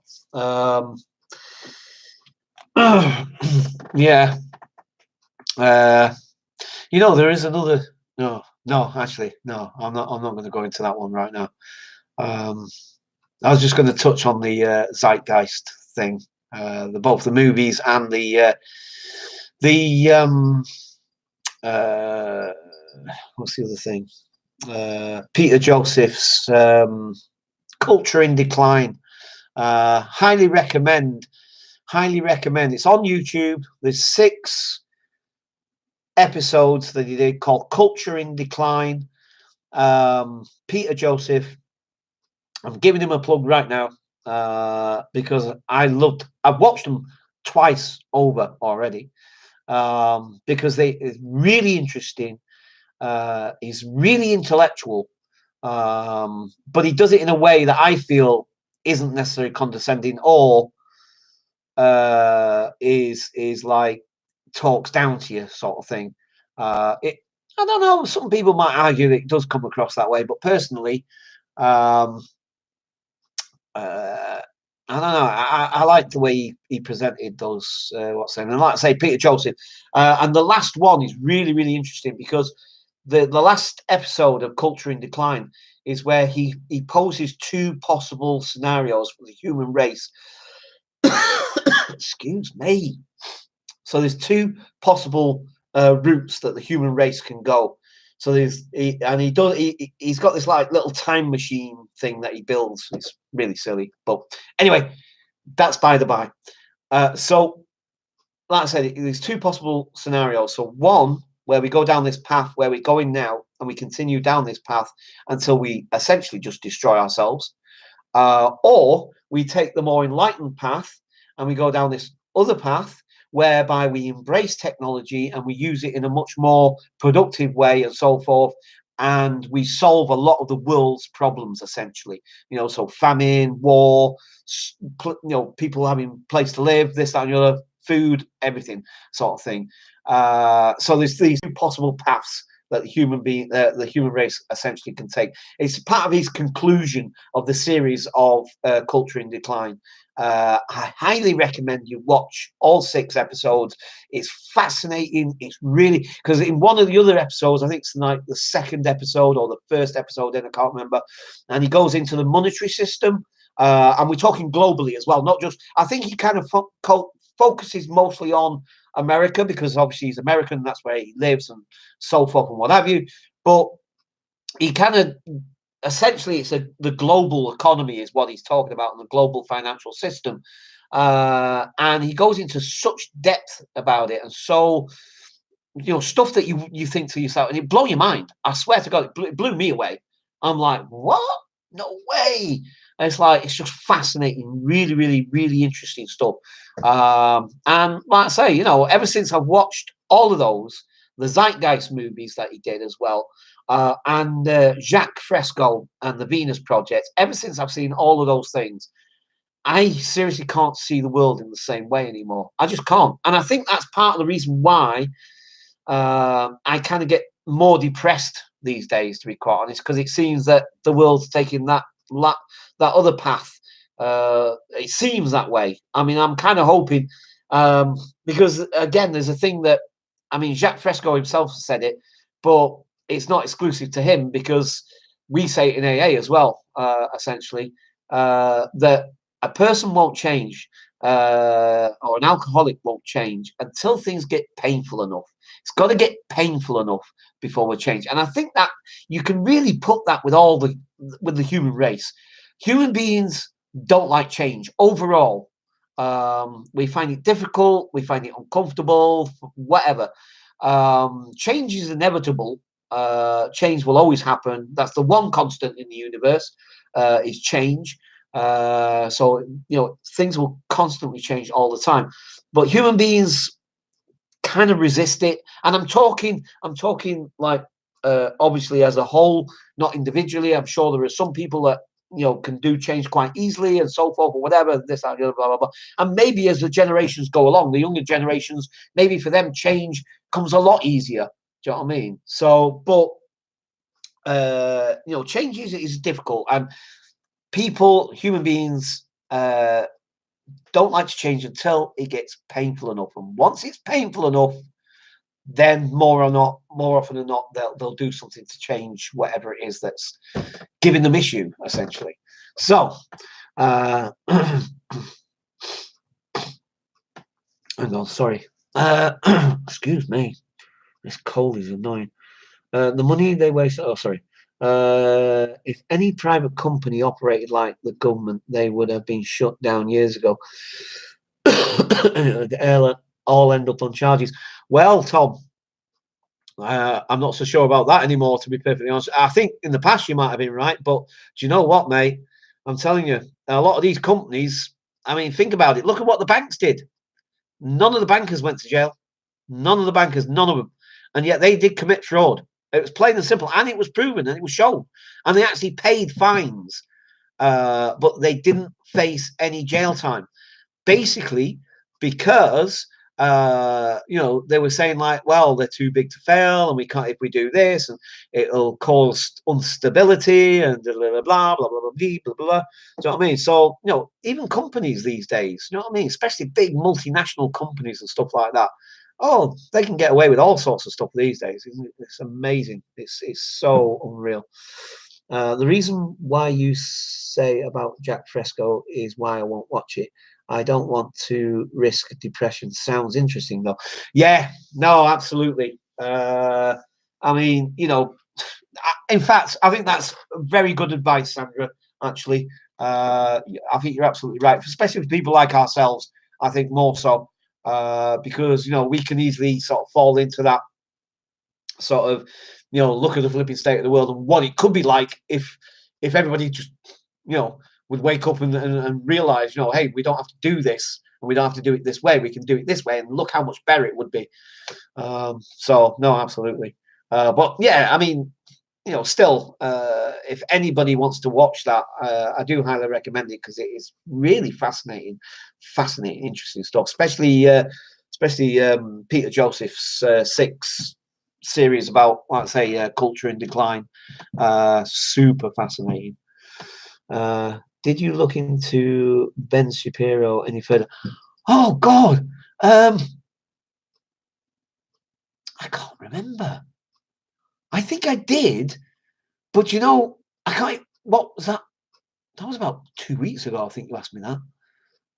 Yeah. There is another. No, actually, no. I'm not. I'm not going to go into that one right now. I was just going to touch on the zeitgeist thing, both the movies and the what's the other thing? Peter Joseph's Culture in Decline. Highly recommend. Highly recommend. It's on YouTube. There's 6 episodes that he did called Culture in Decline. Peter Joseph. I'm giving him a plug right now because I've watched them twice over already because it's really interesting. He's really intellectual, but he does it in a way that I feel isn't necessarily condescending or is like talks down to you sort of thing. I don't know. Some people might argue that it does come across that way, but personally, I don't know. I like the way he presented those. And like I say, Peter Joseph, and the last one is really, really interesting because the last episode of Culture in Decline is where he poses 2 possible scenarios for the human race. Excuse me. So there's 2 possible routes that the human race can go. So he's got this like little time machine thing that he builds. It's really silly, but anyway, that's by the by. So, like I said, there's 2 possible scenarios. So one where we go down this path where we're going now, and we continue down this path until we essentially just destroy ourselves, or we take the more enlightened path and we go down this other path whereby we embrace technology and we use it in a much more productive way and so forth, and we solve a lot of the world's problems essentially. So famine, war, people having place to live, this, that, and the other, food, everything sort of thing. So there's these 2 possible paths that the human race essentially can take. It's part of his conclusion of the series of Culture in Decline. I highly recommend you watch all 6 episodes. It's fascinating. It's really, because in one of the other episodes, I think it's like the 2nd episode or the 1st episode, then I can't remember, and he goes into the monetary system, and we're talking globally as well, not just. I think he kind of focuses mostly on America because obviously he's American, that's where he lives and so forth and what have you. But he kind of essentially the global economy is what he's talking about, and the global financial system. And he goes into such depth about it, and so stuff that you think to yourself, and it blow your mind. I swear to God, it blew me away. I'm like, what? No way. And it's just fascinating, really, really, really interesting stuff. And like I say, ever since I've watched all of those, the Zeitgeist movies that he did as well, and Jacques Fresco and the Venus Project, ever since I've seen all of those things, I seriously can't see the world in the same way anymore. I just can't. And I think that's part of the reason why I kind of get more depressed these days, to be quite honest, because it seems that the world's taking that other path. It seems that way. I mean, I'm kind of hoping, because again, there's a thing that, I mean, Jacques Fresco himself said it, but it's not exclusive to him because we say it in AA as well, essentially, that a person won't change, or an alcoholic won't change until things get painful enough. It's got to get painful enough before we change. And I think that you can really put that with the human race. Human beings don't like change overall. We find it difficult. We find it uncomfortable, whatever. Change is inevitable. Change will always happen. That's the one constant in the universe, is change. So things will constantly change all the time, but human beings kind of resist it. And I'm talking like obviously as a whole, not individually. I'm sure there are some people that can do change quite easily and so forth, or whatever, this, that, the other, blah, blah, blah. And maybe as the generations go along, the younger generations, maybe for them change comes a lot easier. Do you know what I mean? So, but change is difficult, and human beings, don't like to change until it gets painful enough. And once it's painful enough, then more often than not, they'll do something to change whatever it is that's giving them issue, essentially. So, hang on, sorry. Excuse me. This cold is annoying. The money they waste. Oh, sorry. If any private company operated like the government, they would have been shut down years ago. They'll all end up on charges. Well, Tom, I'm not so sure about that anymore, to be perfectly honest. I think in the past you might have been right, but do you know what, mate? I'm telling you, a lot of these companies, I mean, think about it. Look at what the banks did. None of the bankers went to jail. None of the bankers, none of them. And yet they did commit fraud. It was plain and simple, and it was proven, and it was shown. And they actually paid fines, but they didn't face any jail time. Basically, because they were saying like, well, they're too big to fail, and we can't if we do this, and it'll cause instability, and blah blah blah blah blah blah blah blah. Do you know what I mean? So even companies these days, you know what I mean, especially big multinational companies and stuff like that. Oh, they can get away with all sorts of stuff these days. Isn't it? It's amazing. It's so unreal. The reason why you say about Jack Fresco is why I won't watch it. I don't want to risk depression. Sounds interesting, though. Yeah, no, absolutely. I mean, in fact, I think that's very good advice, Sandra, actually. I think you're absolutely right, especially with people like ourselves. I think more so because, we can easily sort of fall into that sort of, look at the flipping state of the world and what it could be like if everybody just, would wake up and realize, hey, we don't have to do this, and we don't have to do it this way. We can do it this way, and look how much better it would be. So no, absolutely. But yeah, I mean, still, if anybody wants to watch that, I do highly recommend it because it is really fascinating, interesting stuff. Especially Peter Joseph's Six series about, let's say, culture in decline. Super fascinating. Did you look into Ben Shapiro any further? Oh God, I can't remember. I think I did, but I can't. What was that? That was about 2 weeks ago. I think you asked me that.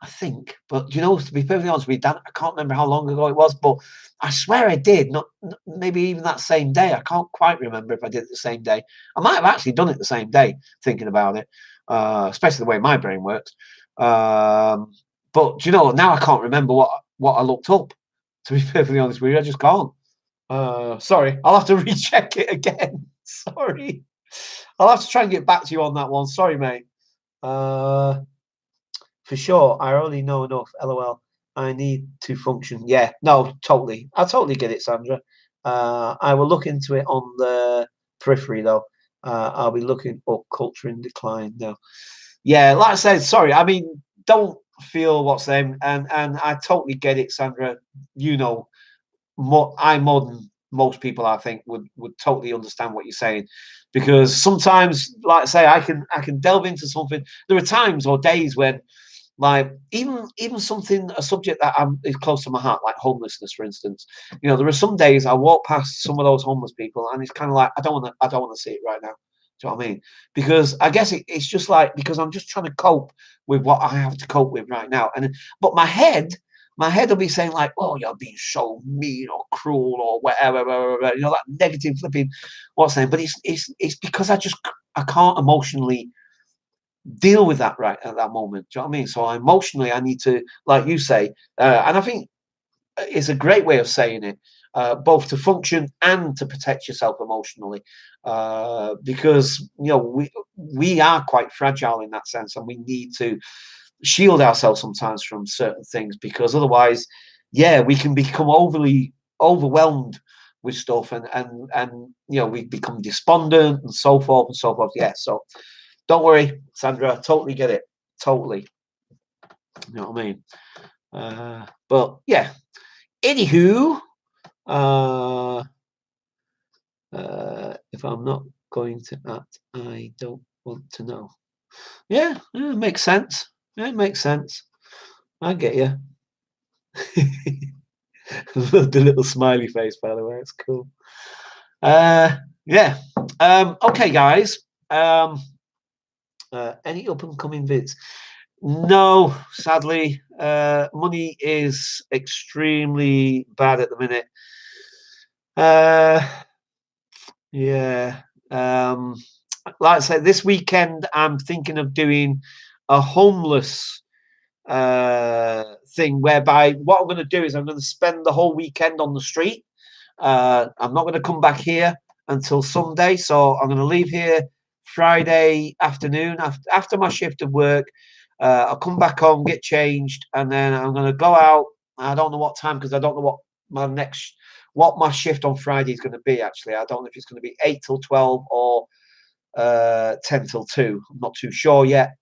I think, but to be perfectly honest with you, Dan, I can't remember how long ago it was, but I swear I did. Not maybe even that same day. I can't quite remember if I did it the same day. I might have actually done it the same day, thinking about it, especially the way my brain works. But now I can't remember what I looked up. To be perfectly honest with you, I just can't. Sorry, I'll have to recheck it again. Sorry, I'll have to try and get back to you on that one. Sorry, mate. For sure, I already know enough. LOL. I need to function. Yeah, no, totally. I totally get it, Sandra. I will look into it on the periphery, though. I'll be looking up culture in decline now. Yeah, like I said, sorry. I mean, don't feel what's them, and I totally get it, Sandra. More than most people, I think, would totally understand what you're saying, because sometimes, like I say, I can delve into something. There are times or days when, like, even a subject that is close to my heart, like homelessness, for instance. There are some days I walk past some of those homeless people, and it's kind of like I don't want to see it right now. Do you know what I mean? Because I guess it's just like, because I'm just trying to cope with what I have to cope with right now, but my head will be saying like, "Oh, you're being so mean or cruel or whatever, that negative flipping what's name." But it's because I can't emotionally deal with that right at that moment. Do you know what I mean? So emotionally, I need to, like you say, and I think it's a great way of saying it, both to function and to protect yourself emotionally, because we are quite fragile in that sense, and we need to shield ourselves sometimes from certain things, because otherwise, yeah, we can become overly overwhelmed with stuff, and we become despondent and so forth and so forth. Yeah, so don't worry, Sandra, totally get it, totally. You know what I mean? But yeah, anywho, if I'm not going to act, I don't want to know. Yeah, it makes sense. It makes sense. I get you. Love the little smiley face, by the way. It's cool. Yeah. Okay, guys. Any up and coming vids? No, sadly. Money is extremely bad at the minute. Yeah. Like I said, this weekend I'm thinking of doing a homeless thing, whereby what I'm going to do is I'm going to spend the whole weekend on the street. I'm not going to come back here until Sunday, so I'm going to leave here Friday afternoon after my shift of work. I'll come back home, get changed, and then I'm going to go out. I don't know what time, because I don't know what my shift on Friday is going to be. Actually, I don't know if it's going to be 8 till 12 or 10 till 2. I'm not too sure yet.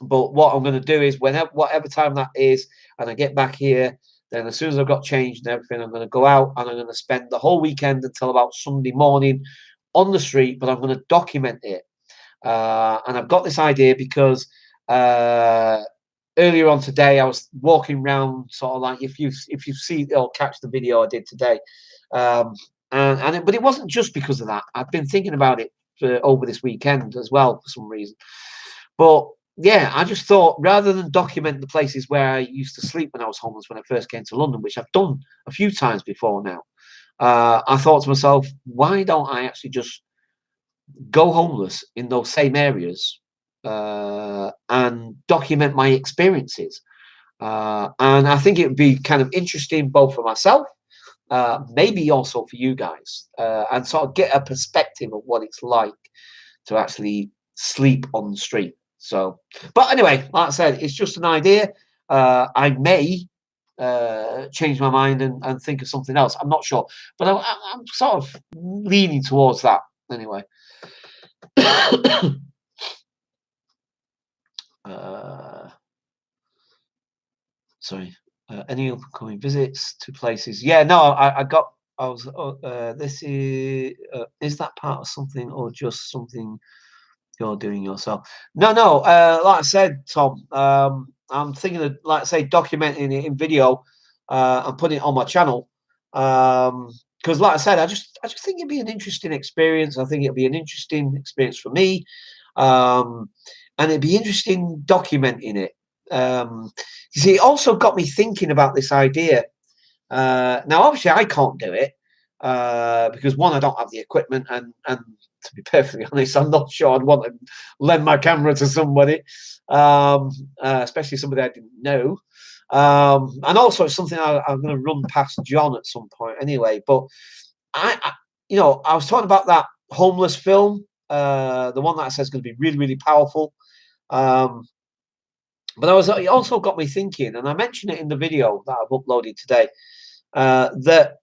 But what I'm going to do is, whatever time that is, and I get back here, then as soon as I've got changed and everything, I'm going to go out and I'm going to spend the whole weekend until about Sunday morning on the street. But I'm going to document it, and I've got this idea because earlier on today I was walking around, sort of like, if you see or catch the video I did today, but it wasn't just because of that. I've been thinking about it over this weekend as well for some reason, but. Yeah, I just thought, rather than document the places where I used to sleep when I was homeless when I first came to London, which I've done a few times before now, I thought to myself, why don't I actually just go homeless in those same areas and document my experiences? And I think it would be kind of interesting both for myself, maybe also for you guys, and sort of get a perspective of what it's like to actually sleep on the street. So, but anyway, like I said, it's just an idea. I may change my mind and think of something else. I'm not sure, but I'm sort of leaning towards that anyway. Sorry. Any upcoming visits to places? Yeah, no, I got. I was. This is that part of something or just something you're doing yourself? No. Like I said, Tom, I'm thinking of, like I say, documenting it in video and putting it on my channel. Because, like I said, I just think it'd be an interesting experience. I think it'd be an interesting experience for me, and it'd be interesting documenting it. You see, it also got me thinking about this idea. Now, obviously, I can't do it because, one, I don't have the equipment, and to be perfectly honest, I'm not sure I'd want to lend my camera to somebody, especially somebody I didn't know. And also, it's something I'm going to run past John at some point anyway. But I was talking about that homeless film, the one that I said is going to be really, really powerful. But it also got me thinking, and I mentioned it in the video that I've uploaded today, that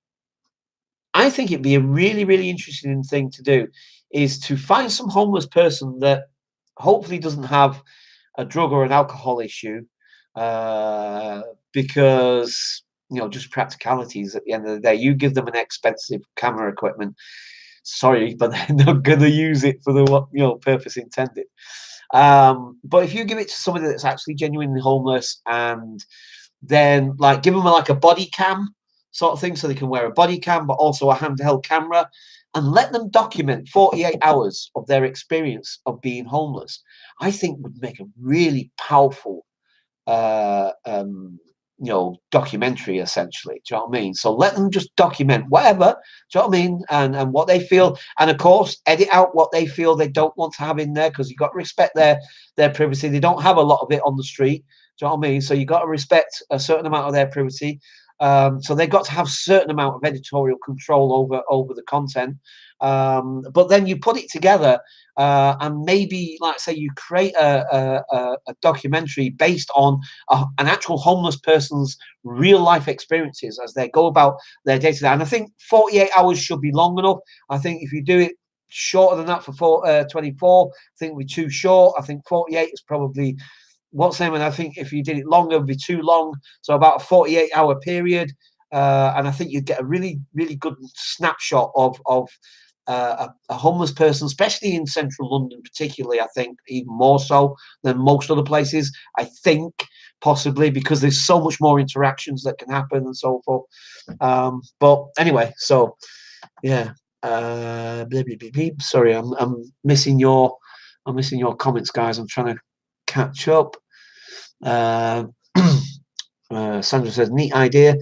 I think it'd be a really, really interesting thing to do is to find some homeless person that hopefully doesn't have a drug or an alcohol issue, because just practicalities. At the end of the day, you give them an expensive camera equipment. Sorry, but they're not going to use it for the purpose intended. But if you give it to somebody that's actually genuinely homeless, and then give them like a body cam sort of thing, so they can wear a body cam, but also a handheld camera, and let them document 48 hours of their experience of being homeless, I think would make a really powerful, documentary, essentially. Do you know what I mean? So let them just document whatever, do you know what I mean? And what they feel. And of course, edit out what they feel they don't want to have in there, because you've got to respect their privacy. They don't have a lot of it on the street. Do you know what I mean? So you've got to respect a certain amount of their privacy. So they've got to have certain amount of editorial control over the content. But then you put it together, and maybe, like say, you create a documentary based on an actual homeless person's real life experiences as they go about their day to day. And I think 48 hours should be long enough. I think if you do it shorter than that for 24, I think we're too short. I think 48 is probably what's name, and I think if you did it longer, it would be too long. So about a 48-hour period, and I think you'd get a really, really good snapshot of a homeless person, especially in central London, particularly. I think even more so than most other places. I think possibly because there's so much more interactions that can happen and so forth. But anyway, so yeah. Blah, blah, blah, blah. Sorry, I'm missing your comments, guys. I'm trying to catch up. Sandra says, neat idea.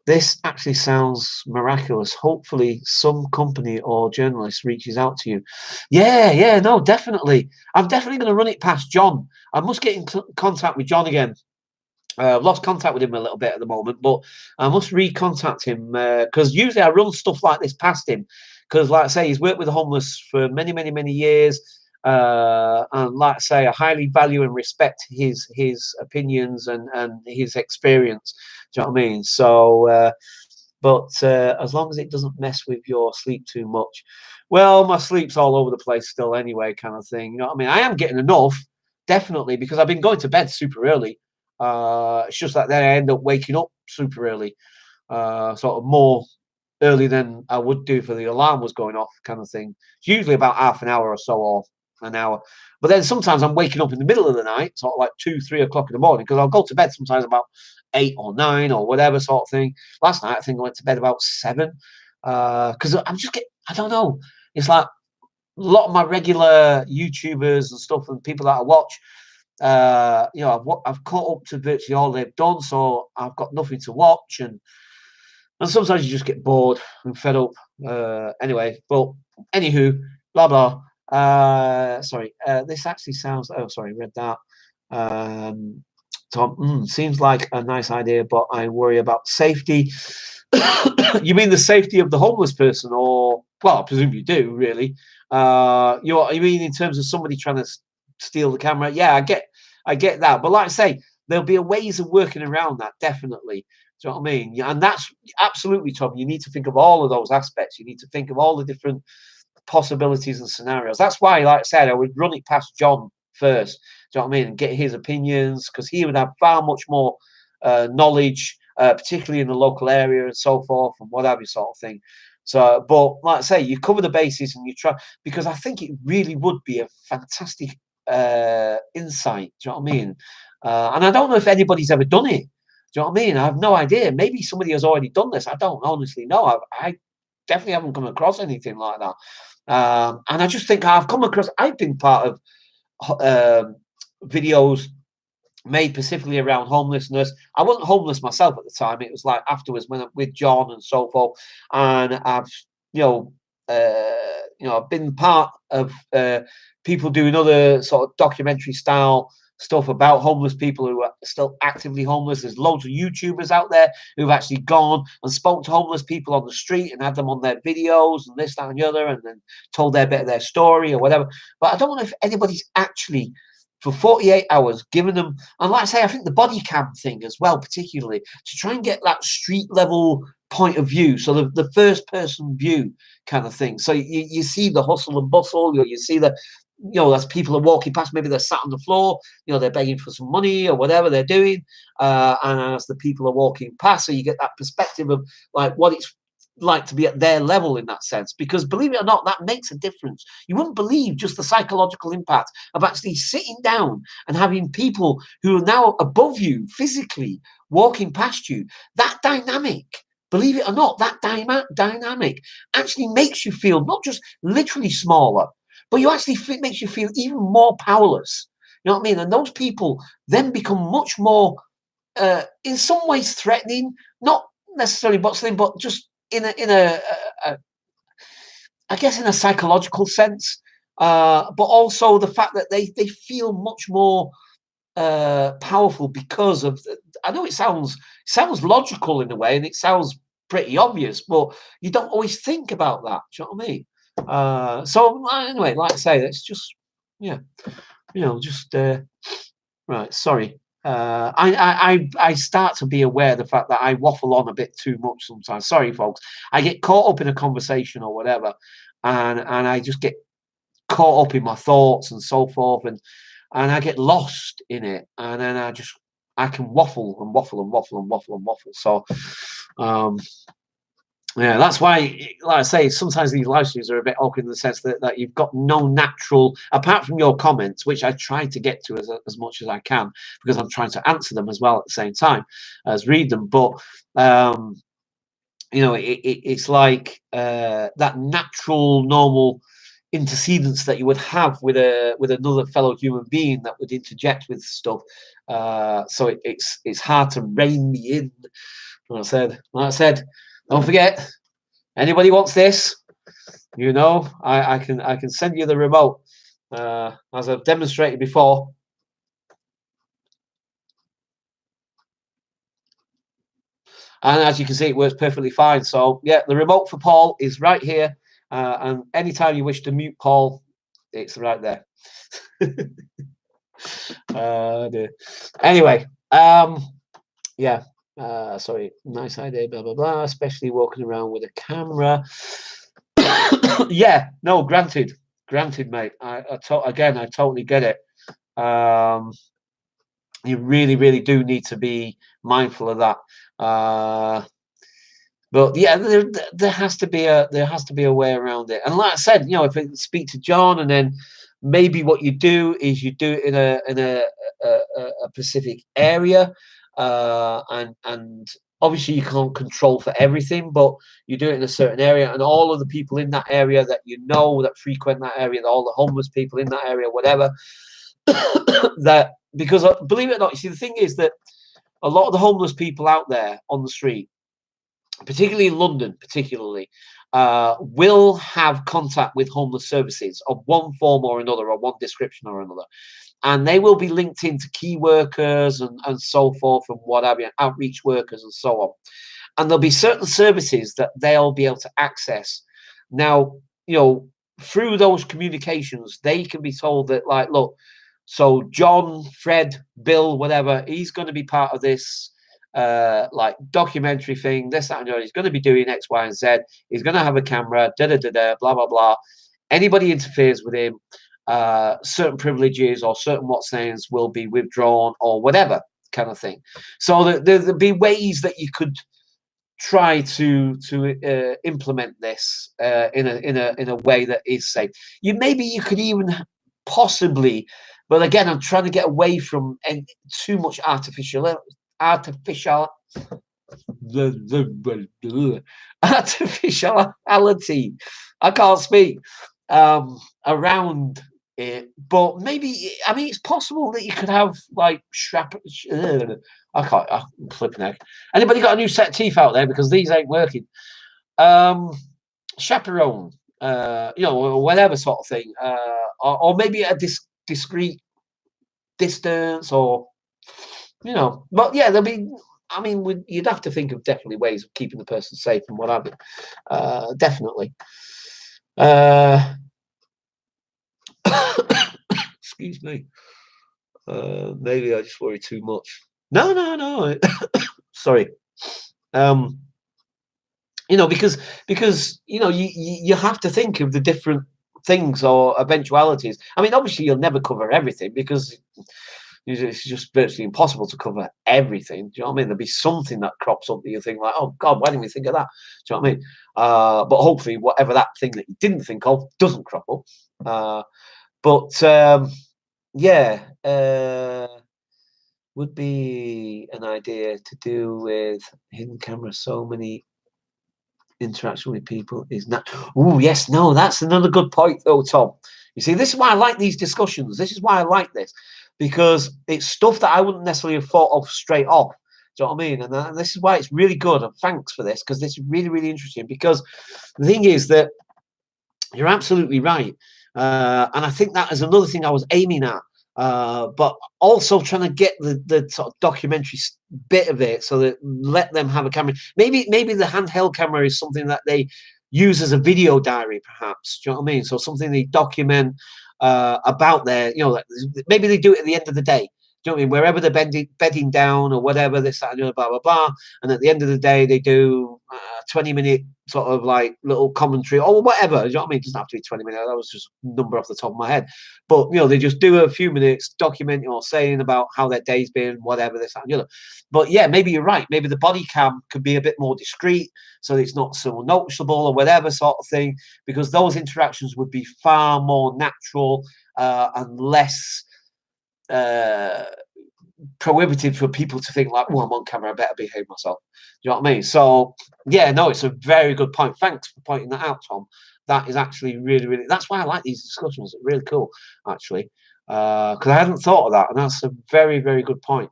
This actually sounds miraculous. Hopefully some company or journalist reaches out to you. Yeah, no, definitely. I'm definitely going to run it past John. I must get in contact with John again. I've lost contact with him a little bit at the moment, but I must recontact him because usually I run stuff like this past him because, like I say, he's worked with the homeless for many, many, many years. And like I say, I highly value and respect his opinions and his experience. Do you know what I mean? So, but as long as it doesn't mess with your sleep too much, well, my sleep's all over the place still anyway, kind of thing. You know what I mean? I am getting enough, definitely, because I've been going to bed super early. It's just that then I end up waking up super early, sort of more early than I would do for the alarm was going off, kind of thing. It's usually about half an hour or so, or an hour. But then sometimes I'm waking up in the middle of the night, sort of like 2, 3 o'clock in the morning, because I'll go to bed sometimes about 8 or 9 or whatever sort of thing. Last night I think I went to bed about 7, because I'm just I don't know. It's like a lot of my regular YouTubers and stuff and people that I watch. You know, I've caught up to virtually all they've done, so I've got nothing to watch, and sometimes you just get bored and fed up. Anyway, but anywho, blah blah. Sorry, this actually sounds. Oh, sorry, read that. Tom, seems like a nice idea, but I worry about safety. You mean the safety of the homeless person, or well, I presume you do, really. You mean in terms of somebody trying to steal the camera? Yeah, I get that. But like I say, there'll be ways of working around that, definitely. Do you know what I mean? Yeah, and that's absolutely, Tom. You need to think of all of those aspects. You need to think of all the different possibilities and scenarios. That's why, like I said, I would run it past John first. Do you know what I mean? And get his opinions, because he would have far much more knowledge, particularly in the local area and so forth, and what have you, sort of thing. So, but like I say, you cover the bases and you try, because I think it really would be a fantastic insight. Do you know what I mean? And I don't know if anybody's ever done it. Do you know what I mean? I have no idea. Maybe somebody has already done this. I don't honestly know. I definitely haven't come across anything like that. And I just think I've been part of videos made specifically around homelessness. I wasn't homeless myself at the time. It was like afterwards when I'm with John and so forth. And I've, I've been part of people doing other sort of documentary style stuff about homeless people who are still actively homeless. There's loads of YouTubers out there who've actually gone and spoke to homeless people on the street and had them on their videos and this, that, and the other, and then told their bit of their story or whatever. But I don't know if anybody's actually for 48 hours given them, and like I say, I think the body cam thing as well, particularly to try and get that street level point of view, so the first person view kind of thing. So you see the hustle and bustle, you see the, as people are walking past, maybe they're sat on the floor, they're begging for some money or whatever they're doing. And as the people are walking past, so you get that perspective of like what it's like to be at their level in that sense. Because believe it or not, that makes a difference. You wouldn't believe just the psychological impact of actually sitting down and having people who are now above you physically walking past you. That dynamic, believe it or not, that dynamic actually makes you feel not just literally smaller, but you actually makes you feel even more powerless. You know what I mean? And those people then become much more, in some ways, threatening. Not necessarily bustling, but just in a I guess in a psychological sense. But also the fact that they feel much more powerful because of. I know it sounds logical in a way, and it sounds pretty obvious, but you don't always think about that. Do you know what I mean? So anyway, like I say, it's just just right. Sorry. I start to be aware of the fact that I waffle on a bit too much sometimes. Sorry, folks. I get caught up in a conversation or whatever, and I just get caught up in my thoughts and so forth, and I get lost in it, and then I can waffle and waffle and waffle and waffle and waffle. So, yeah, that's why, like I say, sometimes these live streams are a bit awkward in the sense that you've got no natural, apart from your comments, which I try to get to as much as I can, because I'm trying to answer them as well at the same time as read them. But it's like that natural, normal intercedence that you would have with another fellow human being that would interject with stuff. So it's hard to rein me in. Like I said, don't forget, anybody wants this, I can send you the remote, as I've demonstrated before. And as you can see, it works perfectly fine. So yeah, the remote for Paul is right here. And anytime you wish to mute Paul, it's right there. Anyway, yeah. Sorry, nice idea, blah blah blah. Especially walking around with a camera. Yeah, no, granted, mate. I totally get it. You really do need to be mindful of that. But yeah, there has to be a way around it. And like I said, if I speak to John, and then maybe what you do is you do it in a specific area, and obviously you can't control for everything, but you do it in a certain area, and all of the people in that area that that frequent that area, all the homeless people in that area, whatever, that, because believe it or not, you see, the thing is that a lot of the homeless people out there on the street, particularly in London, will have contact with homeless services of one form or another, or one description or another. And they will be linked into key workers and so forth, and what have you, outreach workers and so on. And there'll be certain services that they'll be able to access. Now, through those communications, they can be told that, like, look, so John, Fred, Bill, whatever, he's going to be part of this like documentary thing, this, that, and the other. He's going to be doing X, Y, and Z. He's going to have a camera, blah, blah, blah. Anybody interferes with him, certain privileges or certain names will be withdrawn, or whatever kind of thing. So there'll be ways that you could try to implement this in a way that is safe. Maybe you could even possibly, but again, I'm trying to get away from too much artificiality. I can't speak around it, but maybe, I mean, it's possible that you could have like I'm flipping out. Anybody got a new set of teeth out there, because these ain't working? Chaperone, or whatever sort of thing, or maybe a discreet distance, or but yeah, there'll be. I mean, you'd have to think of definitely ways of keeping the person safe and what have you. Definitely. Excuse me. Maybe I just worry too much. No. Sorry. Because you have to think of the different things or eventualities. I mean, obviously you'll never cover everything, because it's just virtually impossible to cover everything. Do you know what I mean? There'll be something that crops up that you think like, oh God, why didn't we think of that? Do you know what I mean? But hopefully whatever that thing that you didn't think of doesn't crop up. Yeah, would be an idea to do with hidden camera. So many interaction with people is not. Oh yes, no, that's another good point though, Tom. You see, this is why I like these discussions. This is why I like this, because it's stuff that I wouldn't necessarily have thought of straight off. Do you know what I mean? And this is why it's really good. And thanks for this, because this is really interesting. Because the thing is that you're absolutely right, and I think that is another thing I was aiming at but also trying to get the sort of documentary bit of it, so that let them have a camera. Maybe the handheld camera is something that they use as a video diary, perhaps. Do you know what I mean? So something they document about their, you know, like maybe they do it at the end of the day. Do you know what I mean? Wherever they're bedding down or whatever, this, that, and the other, blah, blah, blah. And at the end of the day, they do 20-minute sort of like little commentary or whatever. You know what I mean? It doesn't have to be 20 minutes. That was just a number off the top of my head. But, you know, they just do a few minutes documenting or saying about how their day's been, whatever, this, that, and the other. But yeah, maybe you're right. Maybe the body cam could be a bit more discreet, so it's not so noticeable or whatever sort of thing, because those interactions would be far more natural and less prohibitive for people to think like, oh, I'm on camera, I better behave myself. You know what I mean? So yeah, no, it's a very good point. Thanks for pointing that out, Tom. That is actually really, really, that's why I like these discussions. It's really cool, actually, because I hadn't thought of that, and that's a very, very good point.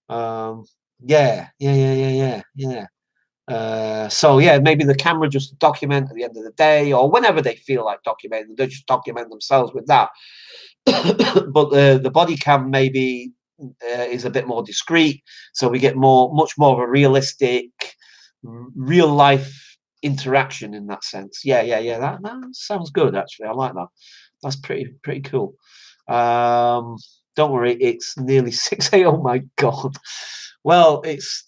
Yeah. So yeah, maybe the camera just document at the end of the day, or whenever they feel like documenting, they just document themselves with that. But the body cam maybe is a bit more discreet, so we get much more of a realistic, real life interaction in that sense. Yeah. That sounds good, actually. I like that. That's pretty cool. Don't worry, it's nearly 6 a.m. Oh my god. Well, it's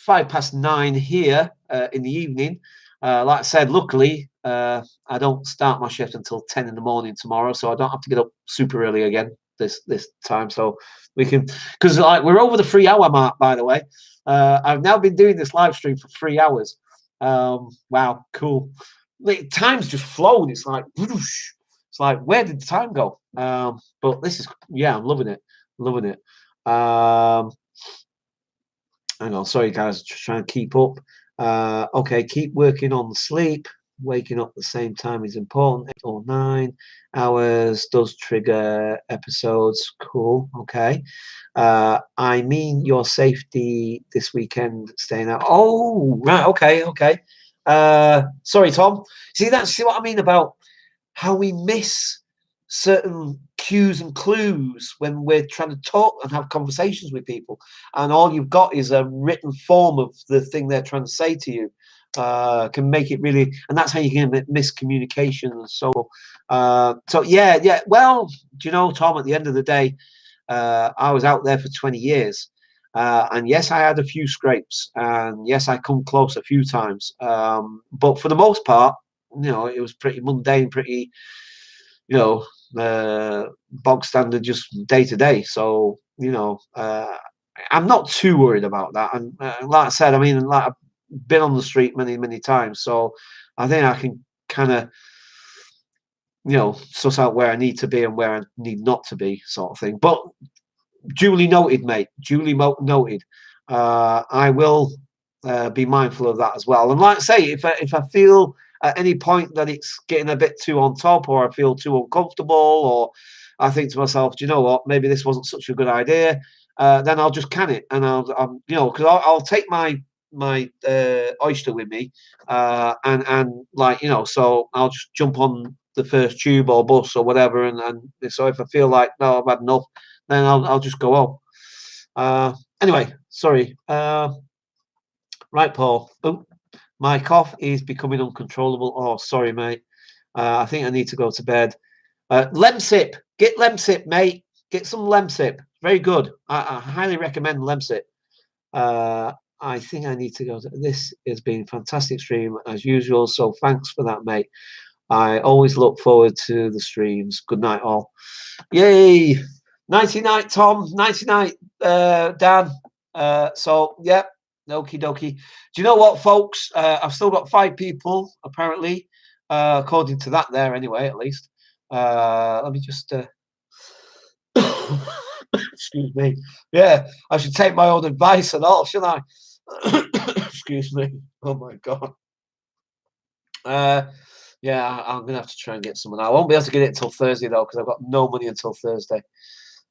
9:05 here in the evening. Like I said, luckily I don't start my shift until 10 in the morning tomorrow, so I don't have to get up super early again this time. So we can, because like we're over the 3 hour mark, by the way. I've now been doing this live stream for 3 hours. Wow, cool. Like, time's just flown. It's like whoosh. It's like, where did the time go? But this is, yeah, I'm loving it, loving it. Hang on, sorry guys, just trying to keep up. Okay, keep working on the sleep. Waking up at the same time is important. 8 or 9 hours does trigger episodes. Cool. Okay. I mean your safety this weekend, staying out. Oh, right. Okay. Sorry, Tom. See what I mean about how we miss certain cues and clues when we're trying to talk and have conversations with people, and all you've got is a written form of the thing they're trying to say to you. Can make it really, and that's how you can miss communication. And so yeah. Well, do you know, Tom, at the end of the day, I was out there for 20 years. And yes, I had a few scrapes, and yes, I come close a few times. But for the most part, you know, it was pretty mundane, pretty, you know, bog standard, just day to day. So, you know, I'm not too worried about that. And like I said, I mean, like I've been on the street many times, so I think I can kind of, you know, suss out where I need to be and where I need not to be, sort of thing. But duly noted, mate. Duly noted. I will be mindful of that as well. And like I say, if I feel at any point that it's getting a bit too on top, or I feel too uncomfortable, or I think to myself, do you know what? Maybe this wasn't such a good idea. Then I'll just can it, and I'll you know, because I'll take my oyster with me, and like, you know, so I'll just jump on the first tube or bus or whatever, and so if I feel like, no, I've had enough, then I'll just go home. Anyway, sorry. Right, Paul. Oh, my cough is becoming uncontrollable. Oh, sorry, mate. I think I need to go to bed. Lemsip. Get Lemsip, mate. Get some Lemsip. Very good. I highly recommend Lemsip. I think I need to go. This has been a fantastic stream as usual. So thanks for that, mate. I always look forward to the streams. Good night, all. Yay. Nighty night, Tom. Nighty night, Dan. So, yeah. Okie dokie. Do you know what, folks? I've still got 5 people, apparently, according to that there, anyway, at least. Let me just... excuse me. Yeah, I should take my own advice and all, shouldn't I? Excuse me. Oh, my God. Yeah, I'm going to have to try and get someone. I won't be able to get it until Thursday, though, because I've got no money until Thursday.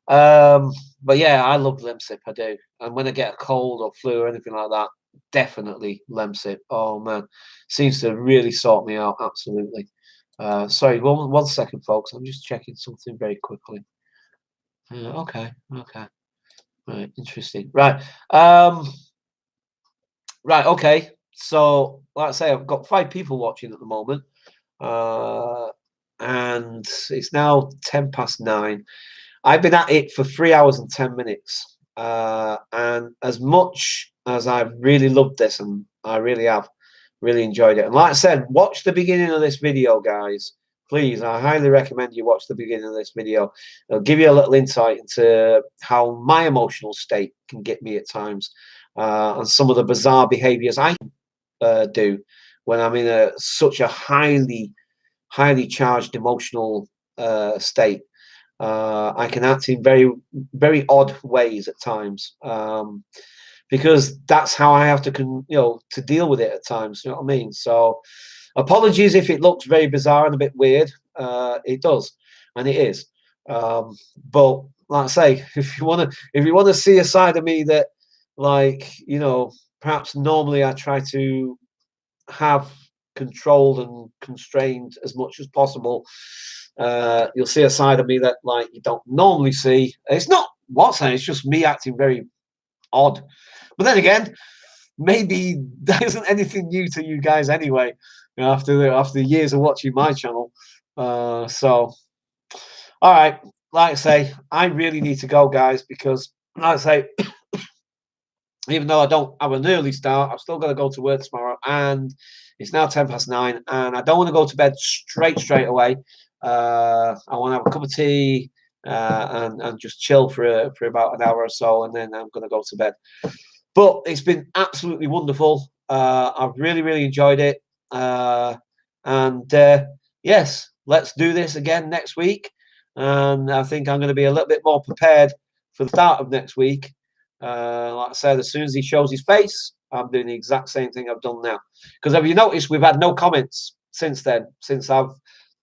But yeah, I love Lemsip, I do. And when I get a cold or flu or anything like that, definitely Lemsip. Oh man, seems to really sort me out. Absolutely. Sorry, one second, folks. I'm just checking something very quickly. Okay. Okay. Right. Interesting. Right. Right. Okay. So, like I say, I've got 5 people watching at the moment, uh, and it's now 9:10. I've been at it for 3 hours and 10 minutes, and as much as I've really loved this, and I really have really enjoyed it. And like I said, watch the beginning of this video, guys. Please, I highly recommend you watch the beginning of this video. It'll give you a little insight into how my emotional state can get me at times, and some of the bizarre behaviors I do when I'm in such a highly charged emotional state. I can act in very odd ways at times, because that's how I have to to deal with it at times. You know what I mean? So apologies if it looks very bizarre and a bit weird. It does, and it is. But like I say, if you want to see a side of me that, like, perhaps normally I try to have controlled and constrained as much as possible, you'll see a side of me that, like, you don't normally see. It's not what's saying, it's just me acting very odd. But then again, maybe that isn't anything new to you guys anyway, after years of watching my channel. So, all right, like I say, I really need to go, guys, because, like I say, even though I don't have an early start, I've still got to go to work tomorrow, and it's now 9:10, and I don't want to go to bed straight away. I want to have a cup of tea, and just chill for about an hour or so, and then I'm going to go to bed. But it's been absolutely wonderful. I've really enjoyed it, and yes, let's do this again next week. And I think I'm going to be a little bit more prepared for the start of next week. Like I said, as soon as he shows his face, I'm doing the exact same thing I've done now. Because have you noticed we've had no comments since then, since I've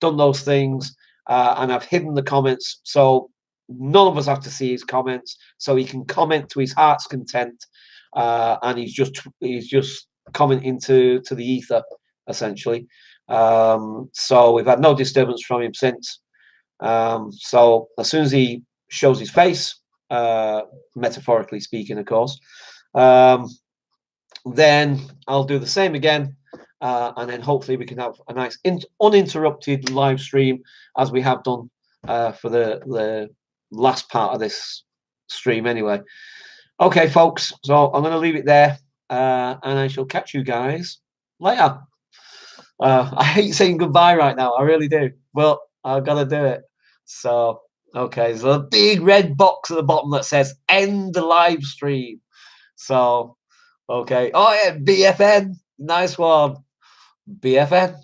done those things, and I've hidden the comments, so none of us have to see his comments, so he can comment to his heart's content, and he's just commenting to the ether, essentially. So we've had no disturbance from him since. So as soon as he shows his face, metaphorically speaking, of course, then I'll do the same again, and then hopefully we can have a nice uninterrupted live stream, as we have done for the last part of this stream anyway. Okay, folks, so I'm going to leave it there, and I shall catch you guys later. I hate saying goodbye right now, I really do, but I've got to do it. So, okay, there's a big red box at the bottom that says end the live stream. So, okay. Oh, yeah, BFN. Nice one. BFN.